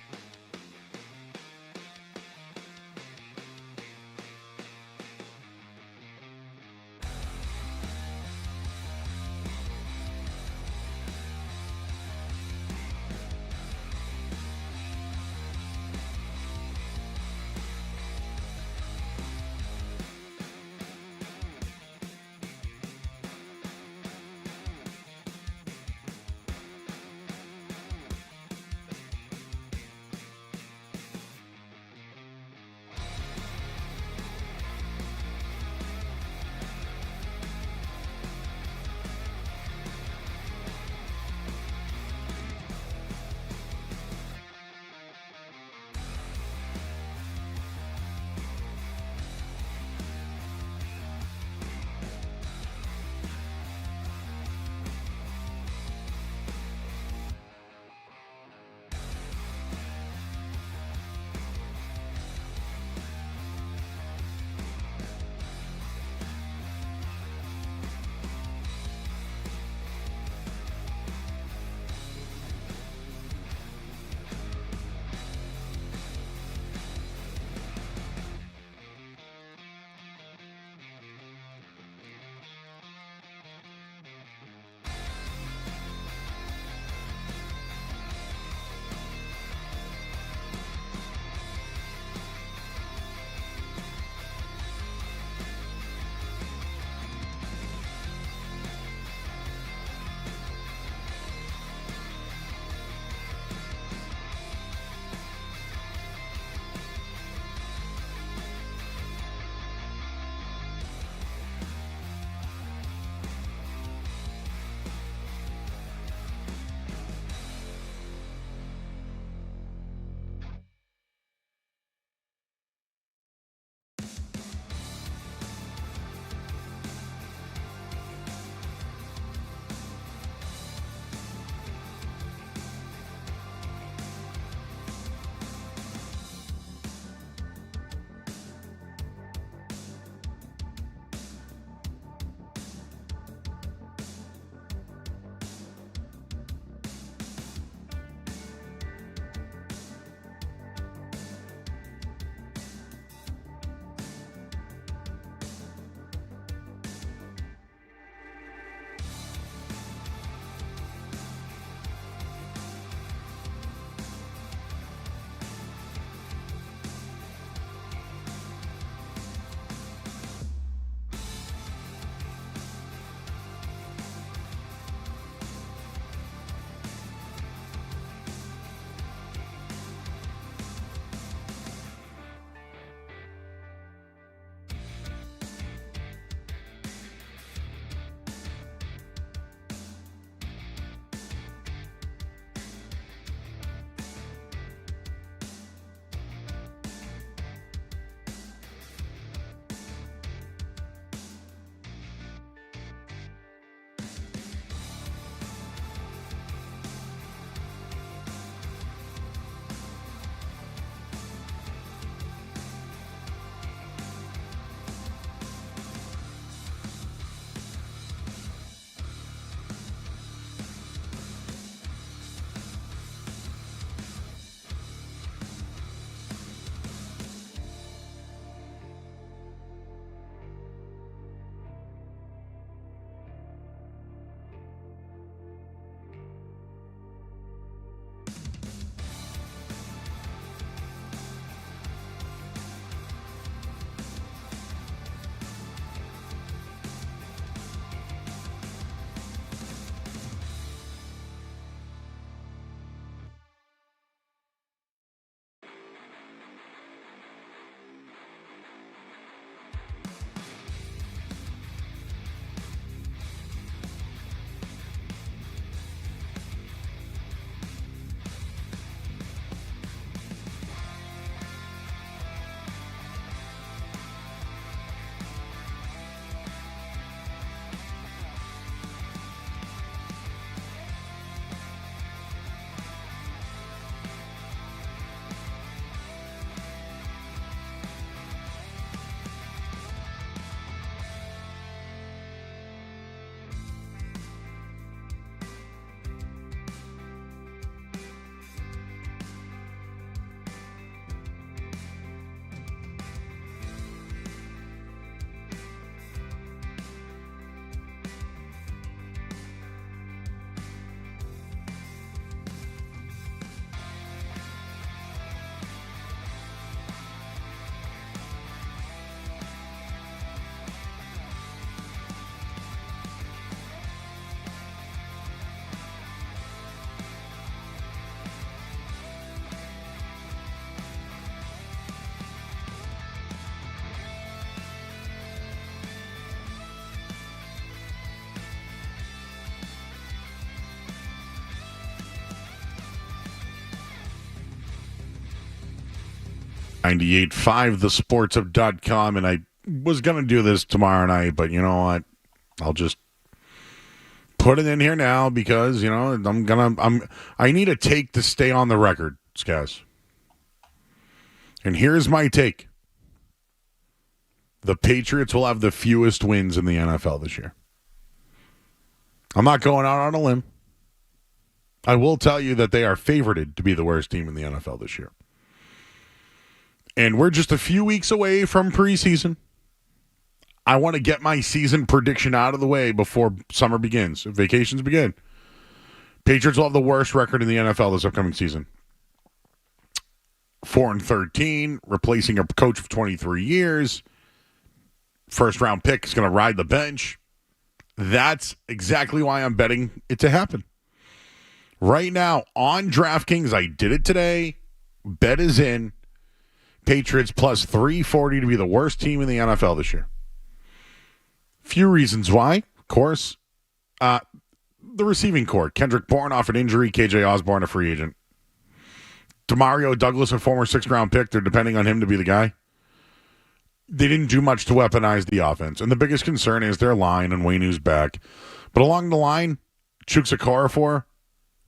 98.5thesportsup.com, and I was going to do this tomorrow night, but you know what? I'll just put it in here now because, I need a take to stay on the record, Skaz. And here's my take. The Patriots will have the fewest wins in the NFL this year. I'm not going out on a limb. I will tell you that they are favorited to be the worst team in the NFL this year. And we're just a few weeks away from preseason. I want to get my season prediction out of the way before summer begins, vacations begin. Patriots will have the worst record in the NFL this upcoming season. 4-13, replacing a coach of 23 years. First-round pick is going to ride the bench. That's exactly why I'm betting it to happen. Right now, on DraftKings, I did it today. Bet is in. Patriots plus 340 to be the worst team in the NFL this year. Few reasons why. Of course, the receiving corps. Kendrick Bourne off an injury. KJ Osborne, a free agent. Demario Douglas, a former 6th-round pick. They're depending on him to be the guy. They didn't do much to weaponize the offense. And the biggest concern is their line and Waynu's back. But along the line, Chukwuekorafo,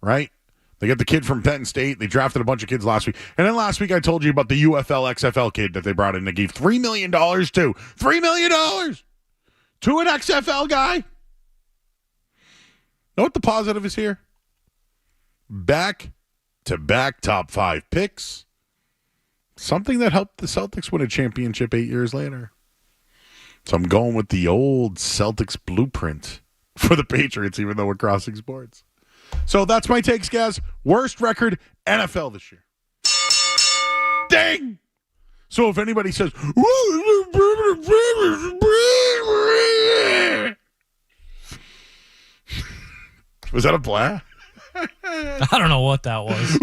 right? They get the kid from Penn State. They drafted a bunch of kids last week. And then last week I told you about the UFL XFL kid that they brought in. They gave $3 million to. $3 million to an XFL guy. Know what the positive is here? Back-to-back top 5 picks. Something that helped the Celtics win a championship 8 years later. So I'm going with the old Celtics blueprint for the Patriots, even though we're crossing sports. So that's my takes, guys. Worst record NFL this year. Dang! So if anybody says, was that a blast? I don't know what that was.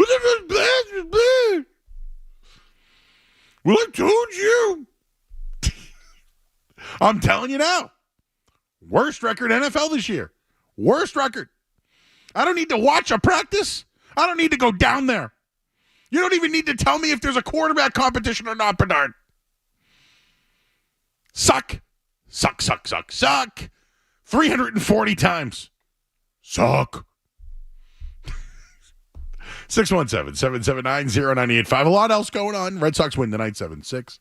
Well, I told you. I'm telling you now. Worst record NFL this year. Worst record. I don't need to watch a practice. I don't need to go down there. You don't even need to tell me if there's a quarterback competition or not, Bernard. Suck. 340 times. Suck. 617-779-0985. A lot else going on. Red Sox win tonight 7-6.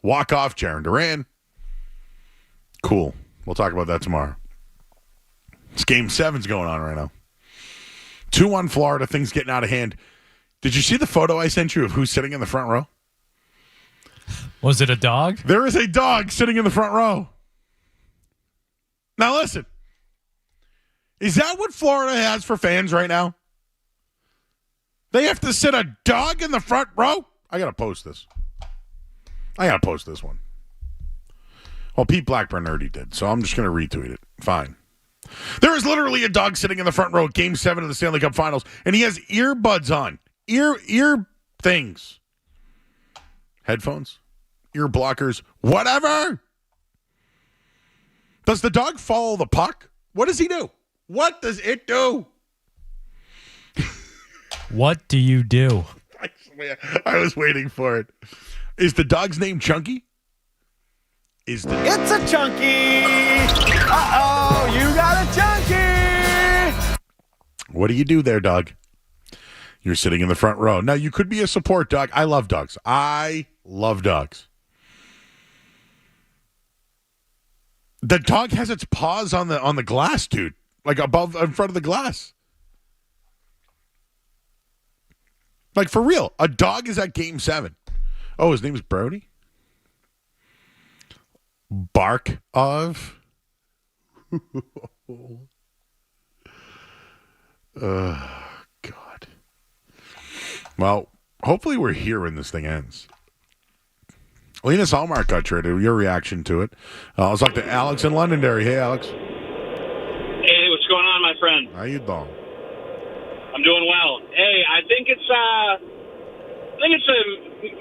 Walk-off, Jaron Duran. Cool. We'll talk about that tomorrow. It's Game 7's going on right now. 2-1 Florida. Things getting out of hand. Did you see the photo I sent you of who's sitting in the front row? Was it a dog? There is a dog sitting in the front row. Now listen. Is that what Florida has for fans right now? They have to sit a dog in the front row? I got to post this. One. Well, Pete Blackburn already did, so I'm just going to retweet it. Fine. There is literally a dog sitting in the front row at Game 7 of the Stanley Cup Finals, and he has earbuds on. Ear things. Headphones. Ear blockers. Whatever. Does the dog follow the puck? What does he do? What does it do? What do you do? I was waiting for it. Is the dog's name Chunky? It's a chunky. Uh-oh, you got a chunky. What do you do there, dog? You're sitting in the front row. Now, you could be a support dog. I love dogs. The dog has its paws on the glass, dude. Like above, in front of the glass. Like, for real. A dog is at Game 7. Oh, his name is Brody? Bark of? God. Well, hopefully we're here when this thing ends. Linus Allmark got traded. Your reaction to it. Let's talk to Alex in Londonderry. Hey, Alex. Hey, what's going on, my friend? How you doing? I'm doing well. Hey, I think it's a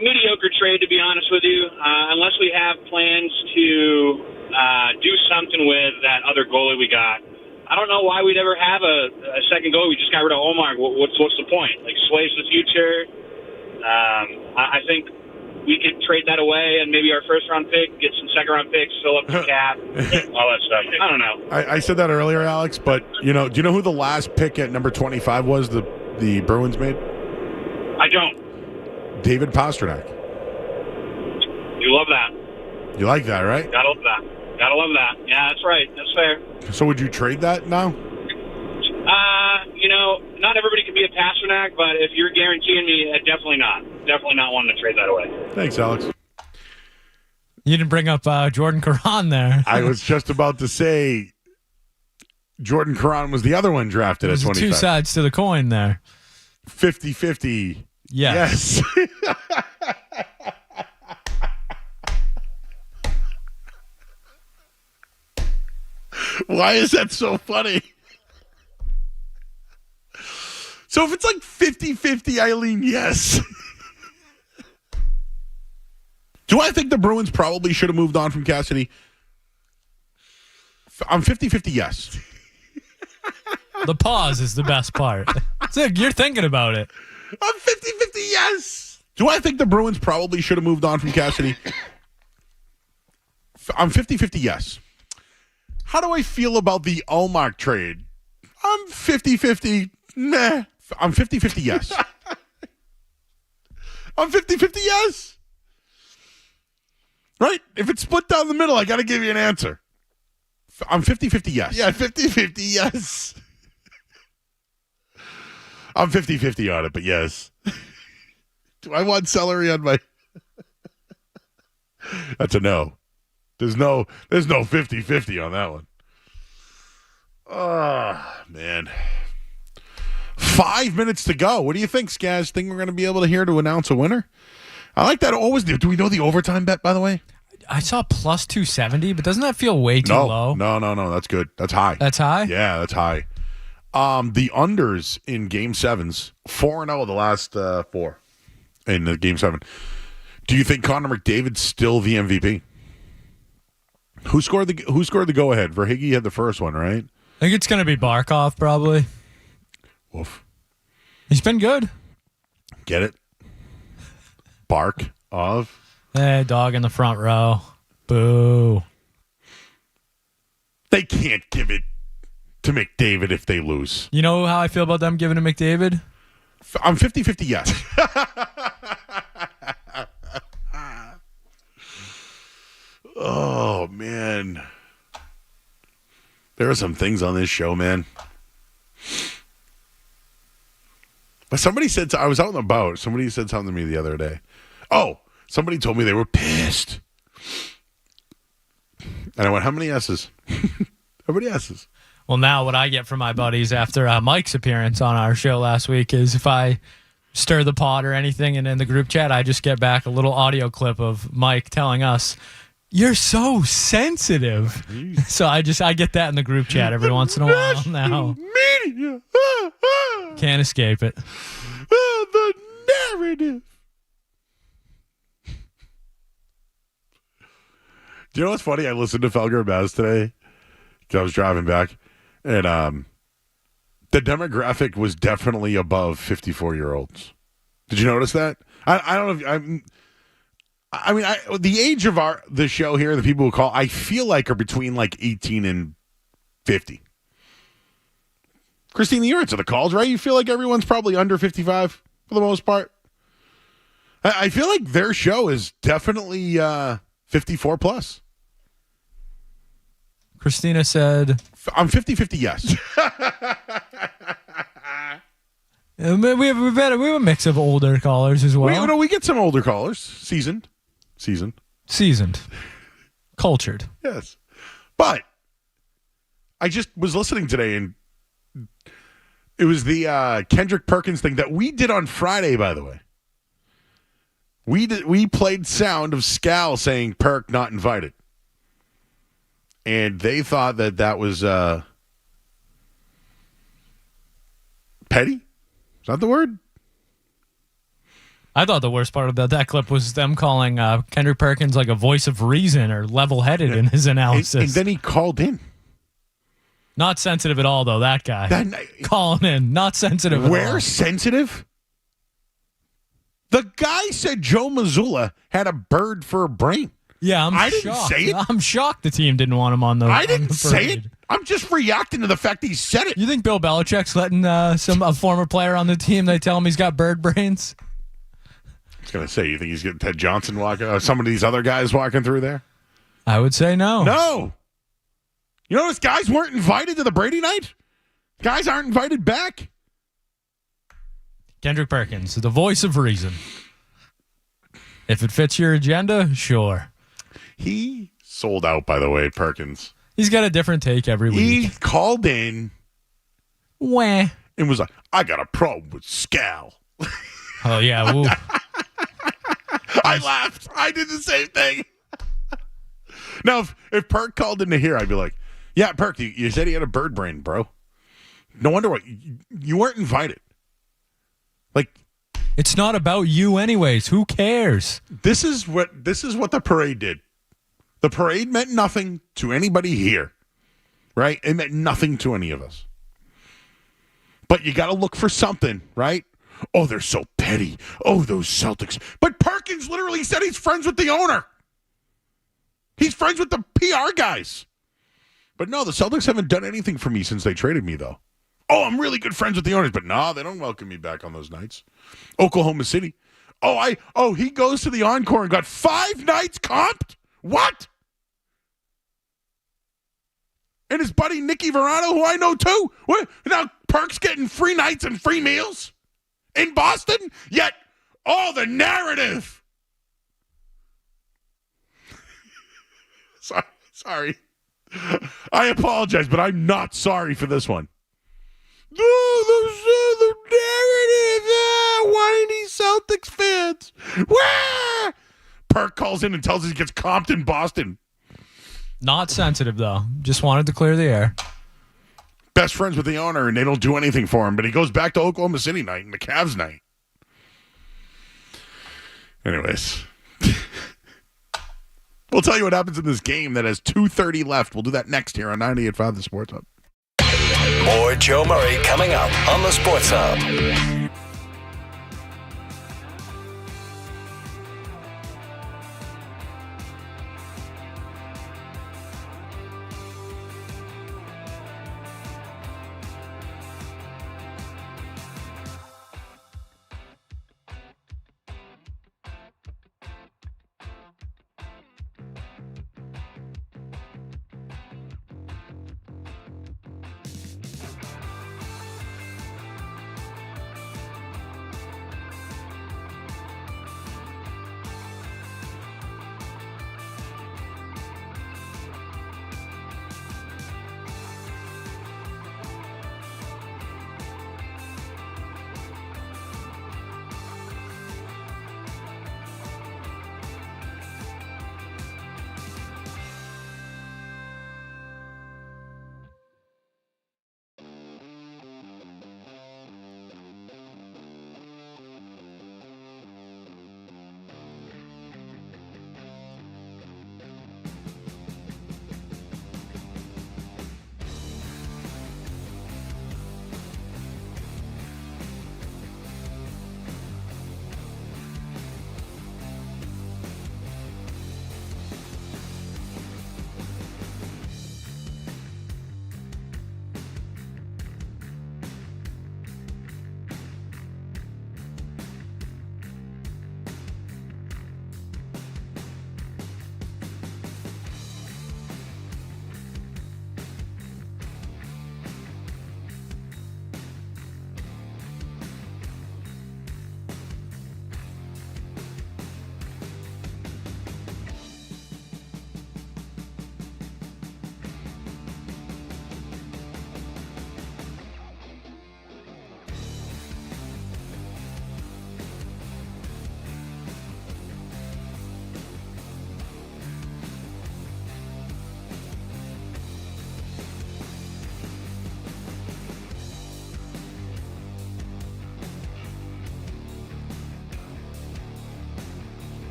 mediocre trade, to be honest with you, unless we have plans to do something with that other goalie we got. I don't know why we'd ever have a second goalie. We just got rid of Omar. What's the point? Like, Slay's the future. I think we could trade that away and maybe our first-round pick, get some second-round picks, fill up the cap, all that stuff. I don't know. I said that earlier, Alex, but, do you know who the last pick at number 25 was the Bruins made? I don't. David Pastrnak. You love that. You like that, right? Gotta love that. Gotta love that. Yeah, that's right. That's fair. So would you trade that now? Not everybody can be a Pastrnak, but if you're guaranteeing me, definitely not. Definitely not wanting to trade that away. Thanks, Alex. You didn't bring up Jordan Caron there. I was just about to say Jordan Caron was the other one drafted at 25. Two sides to the coin there. 50-50. Yes. Why is that so funny? So if it's like 50-50, Eileen, yes. Do I think the Bruins probably should have moved on from Cassidy? I'm 50-50, yes. The pause is the best part. Zig, you're thinking about it. I'm 50-50, yes. Do I think the Bruins probably should have moved on from Cassidy? I'm 50-50, yes. How do I feel about the Ullmark trade? I'm 50-50, meh. I'm 50-50, yes. I'm 50-50, yes. Right? If it's split down the middle, I got to give you an answer. I'm 50-50, yes. Yeah, 50-50, yes. I'm 50-50 on it, but yes. Do I want celery on my... That's a no. There's no 50-50 on that one. Oh, man. 5 minutes to go. What do you think, Skaz? Think we're going to be able to hear to announce a winner? I like that. Always do we know the overtime bet, by the way? I saw plus 270, but doesn't that feel way too low? No. That's good. That's high. That's high? Yeah, that's high. The unders in Game 7s, 4-0 the last 4 in the Game 7. Do you think Connor McDavid's still the MVP? Who scored the go-ahead? Verhaeghe had the first one, right? I think it's going to be Barkov, probably. Woof. He's been good. Get it? Bark of? Hey, dog in the front row. Boo. They can't give it to McDavid if they lose. You know how I feel about them giving to McDavid? I'm 50-50 yes. Oh, man. There are some things on this show, man. But somebody said, I was out and about. Somebody said something to me the other day. Oh, somebody told me they were pissed. And I went, how many S's? How many S's? Well, now what I get from my buddies after Mike's appearance on our show last week is if I stir the pot or anything and in the group chat, I just get back a little audio clip of Mike telling us, "You're so sensitive." So I get that in the group chat every once in a while now. Media. Can't escape it. The narrative. Do you know what's funny? I listened to Felger and Baz today because I was driving back, and the demographic was definitely above 54-year-olds. Did you notice that? I don't know if the age of the show here, the people who call, I feel like are between like 18 and 50. Christina, you're into the calls, right? You feel like everyone's probably under 55 for the most part. I feel like their show is definitely 54 plus. Christina said, I'm 50-50 yes. We have a mix of older callers as well. We get some older callers. Seasoned. Cultured. Yes. But I just was listening today, and it was the Kendrick Perkins thing that we did on Friday, by the way. We played sound of Scal saying Perk not invited. And they thought that was petty? Is that the word? I thought the worst part about that clip was them calling Kendrick Perkins like a voice of reason or level-headed in his analysis. And then he called in. Not sensitive at all, though, that guy. Calling in. Not sensitive at all. Where sensitive? The guy said Joe Mazzulla had a bird for a brain. Yeah, I didn't shocked. say it. I'm shocked the team didn't want him on the. I didn't say it. I'm just reacting to the fact he said it. You think Bill Belichick's letting a former player on the team? They tell him he's got bird brains. I was gonna say, you think he's getting Ted Johnson walking? Some of these other guys walking through there? I would say no. No. You notice guys weren't invited to the Brady night. Guys aren't invited back. Kendrick Perkins, the voice of reason. If it fits your agenda, sure. He sold out, by the way, Perkins. He's got a different take every week. He called in. Wah. And was like, I got a problem with Scal. Oh, yeah. Ooh. I laughed. I did the same thing. Now, if Perk called into here, I'd be like, yeah, Perk, you said he had a bird brain, bro. No wonder why. You weren't invited. Like, it's not about you anyways. Who cares? This is what the parade did. The parade meant nothing to anybody here, right? It meant nothing to any of us. But you got to look for something, right? Oh, they're so petty. Oh, those Celtics. But Perkins literally said he's friends with the owner. He's friends with the PR guys. But no, the Celtics haven't done anything for me since they traded me, though. Oh, I'm really good friends with the owners, but no, they don't welcome me back on those nights. Oklahoma City. He goes to the Encore and got 5 nights comped? What? And his buddy Nicky Verano, who I know too. What? Now Perk's getting free nights and free meals in Boston? Yet, the narrative. Sorry. I apologize, but I'm not sorry for this one. The narrative. Whiny Celtics fans. Wah! Perk calls in and tells us he gets comped in Boston. Not sensitive, though. Just wanted to clear the air. Best friends with the owner, and they don't do anything for him, but he goes back to Oklahoma City night and the Cavs night. Anyways. We'll tell you what happens in this game that has 2:30 left. We'll do that next here on 98.5 The Sports Hub. More Joe Murray coming up on the Sports Hub.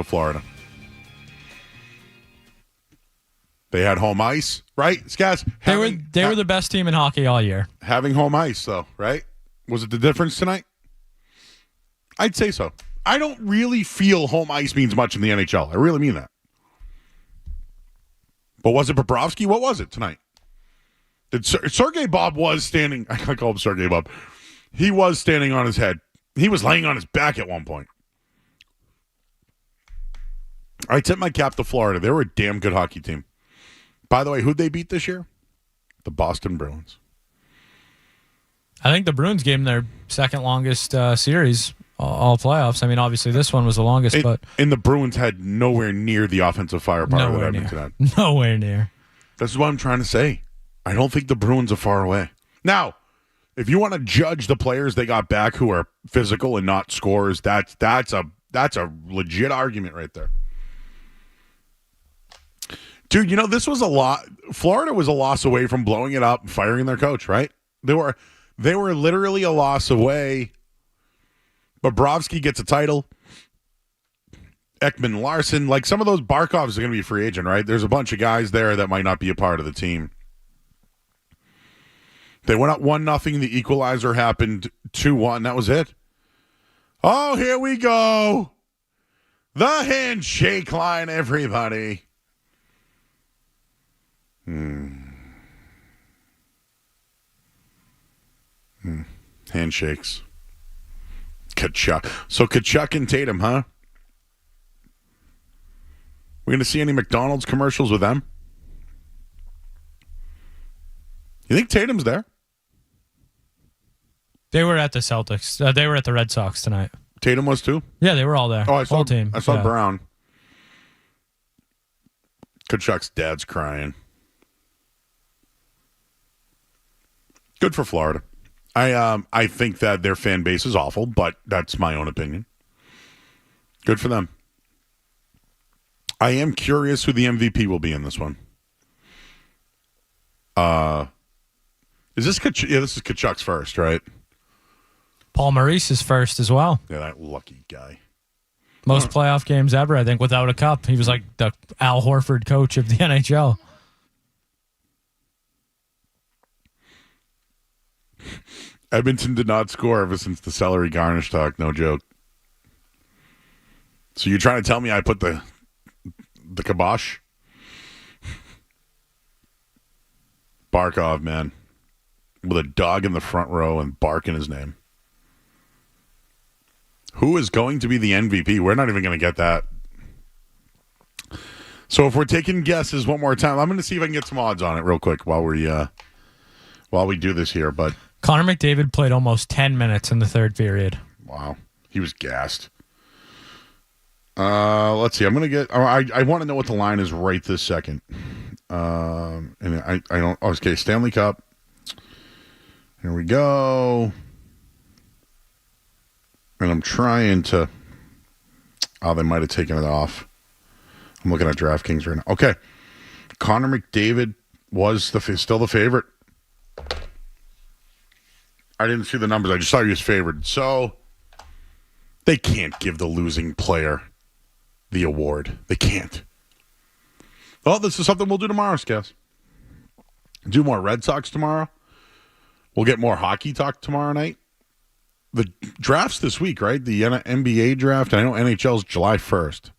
Florida. They had home ice, right, Skaz? They were the best team in hockey all year. Having home ice, though, right? Was it the difference tonight? I'd say so. I don't really feel home ice means much in the NHL. I really mean that. But was it Bobrovsky? What was it tonight? Sergei Bob was standing. I can't call him Sergei Bob. He was standing on his head. He was laying on his back at one point. I tip my cap to Florida. They were a damn good hockey team. By the way, who'd they beat this year? The Boston Bruins. I think the Bruins gave them their second longest series all playoffs. I mean, obviously this one was the longest, but the Bruins had nowhere near the offensive firepower that Edmonton had. Nowhere near. This is what I'm trying to say. I don't think the Bruins are far away. Now, if you want to judge the players they got back who are physical and not scorers, that's a legit argument right there. Dude, this was a lot. Florida was a loss away from blowing it up and firing their coach, right? They were literally a loss away. Bobrovsky gets a title. Ekman Larson, like some of those Barkovs are going to be a free agent, right? There's a bunch of guys there that might not be a part of the team. They went up 1-0. The equalizer happened 2-1. That was it. Oh, here we go. The handshake line, everybody. Handshakes. Kachuk. So Kachuk and Tatum, huh? We're going to see any McDonald's commercials with them? You think Tatum's there? They were at the Celtics. They were at the Red Sox tonight. Tatum was too? Yeah, they were all there. Oh, I saw whole team. I saw Brown. Kachuk's dad's crying. Good for Florida. I think that their fan base is awful, but that's my own opinion. Good for them. I am curious who the MVP will be in this one. Is this Kachuk? Yeah, this is Kachuk's first, right? Paul Maurice is first as well. Yeah, that lucky guy. Most playoff games ever, I think, without a cup. He was like the Al Horford coach of the NHL. Edmonton did not score ever since the celery garnish talk. No joke. So you're trying to tell me I put the kibosh? Barkov, man. With a dog in the front row and bark in his name. Who is going to be the MVP? We're not even going to get that. So if we're taking guesses one more time, I'm going to see if I can get some odds on it real quick while we do this here. But Connor McDavid played almost 10 minutes in the third period. Wow. He was gassed. Let's see. I'm going to get... I want to know what the line is right this second. And I don't... Oh, okay, Stanley Cup. Here we go. And I'm trying to... Oh, they might have taken it off. I'm looking at DraftKings right now. Okay. Connor McDavid was still the favorite. I didn't see the numbers. I just saw he was favored. So they can't give the losing player the award. They can't. Well, this is something we'll do tomorrow, Skaz. Do more Red Sox tomorrow. We'll get more hockey talk tomorrow night. The draft's this week, right? The NBA draft. I know NHL's July 1st.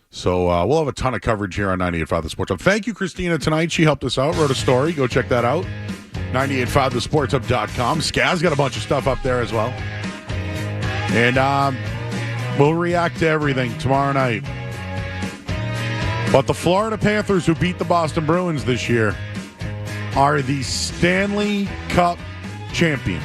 So we'll have a ton of coverage here on 98.5 The Sports Hub. Thank you, Christina, tonight. She helped us out, wrote a story. Go check that out. 98.5thesportshub.com. Skaz got a bunch of stuff up there as well. And we'll react to everything tomorrow night. But the Florida Panthers, who beat the Boston Bruins this year, are the Stanley Cup champions.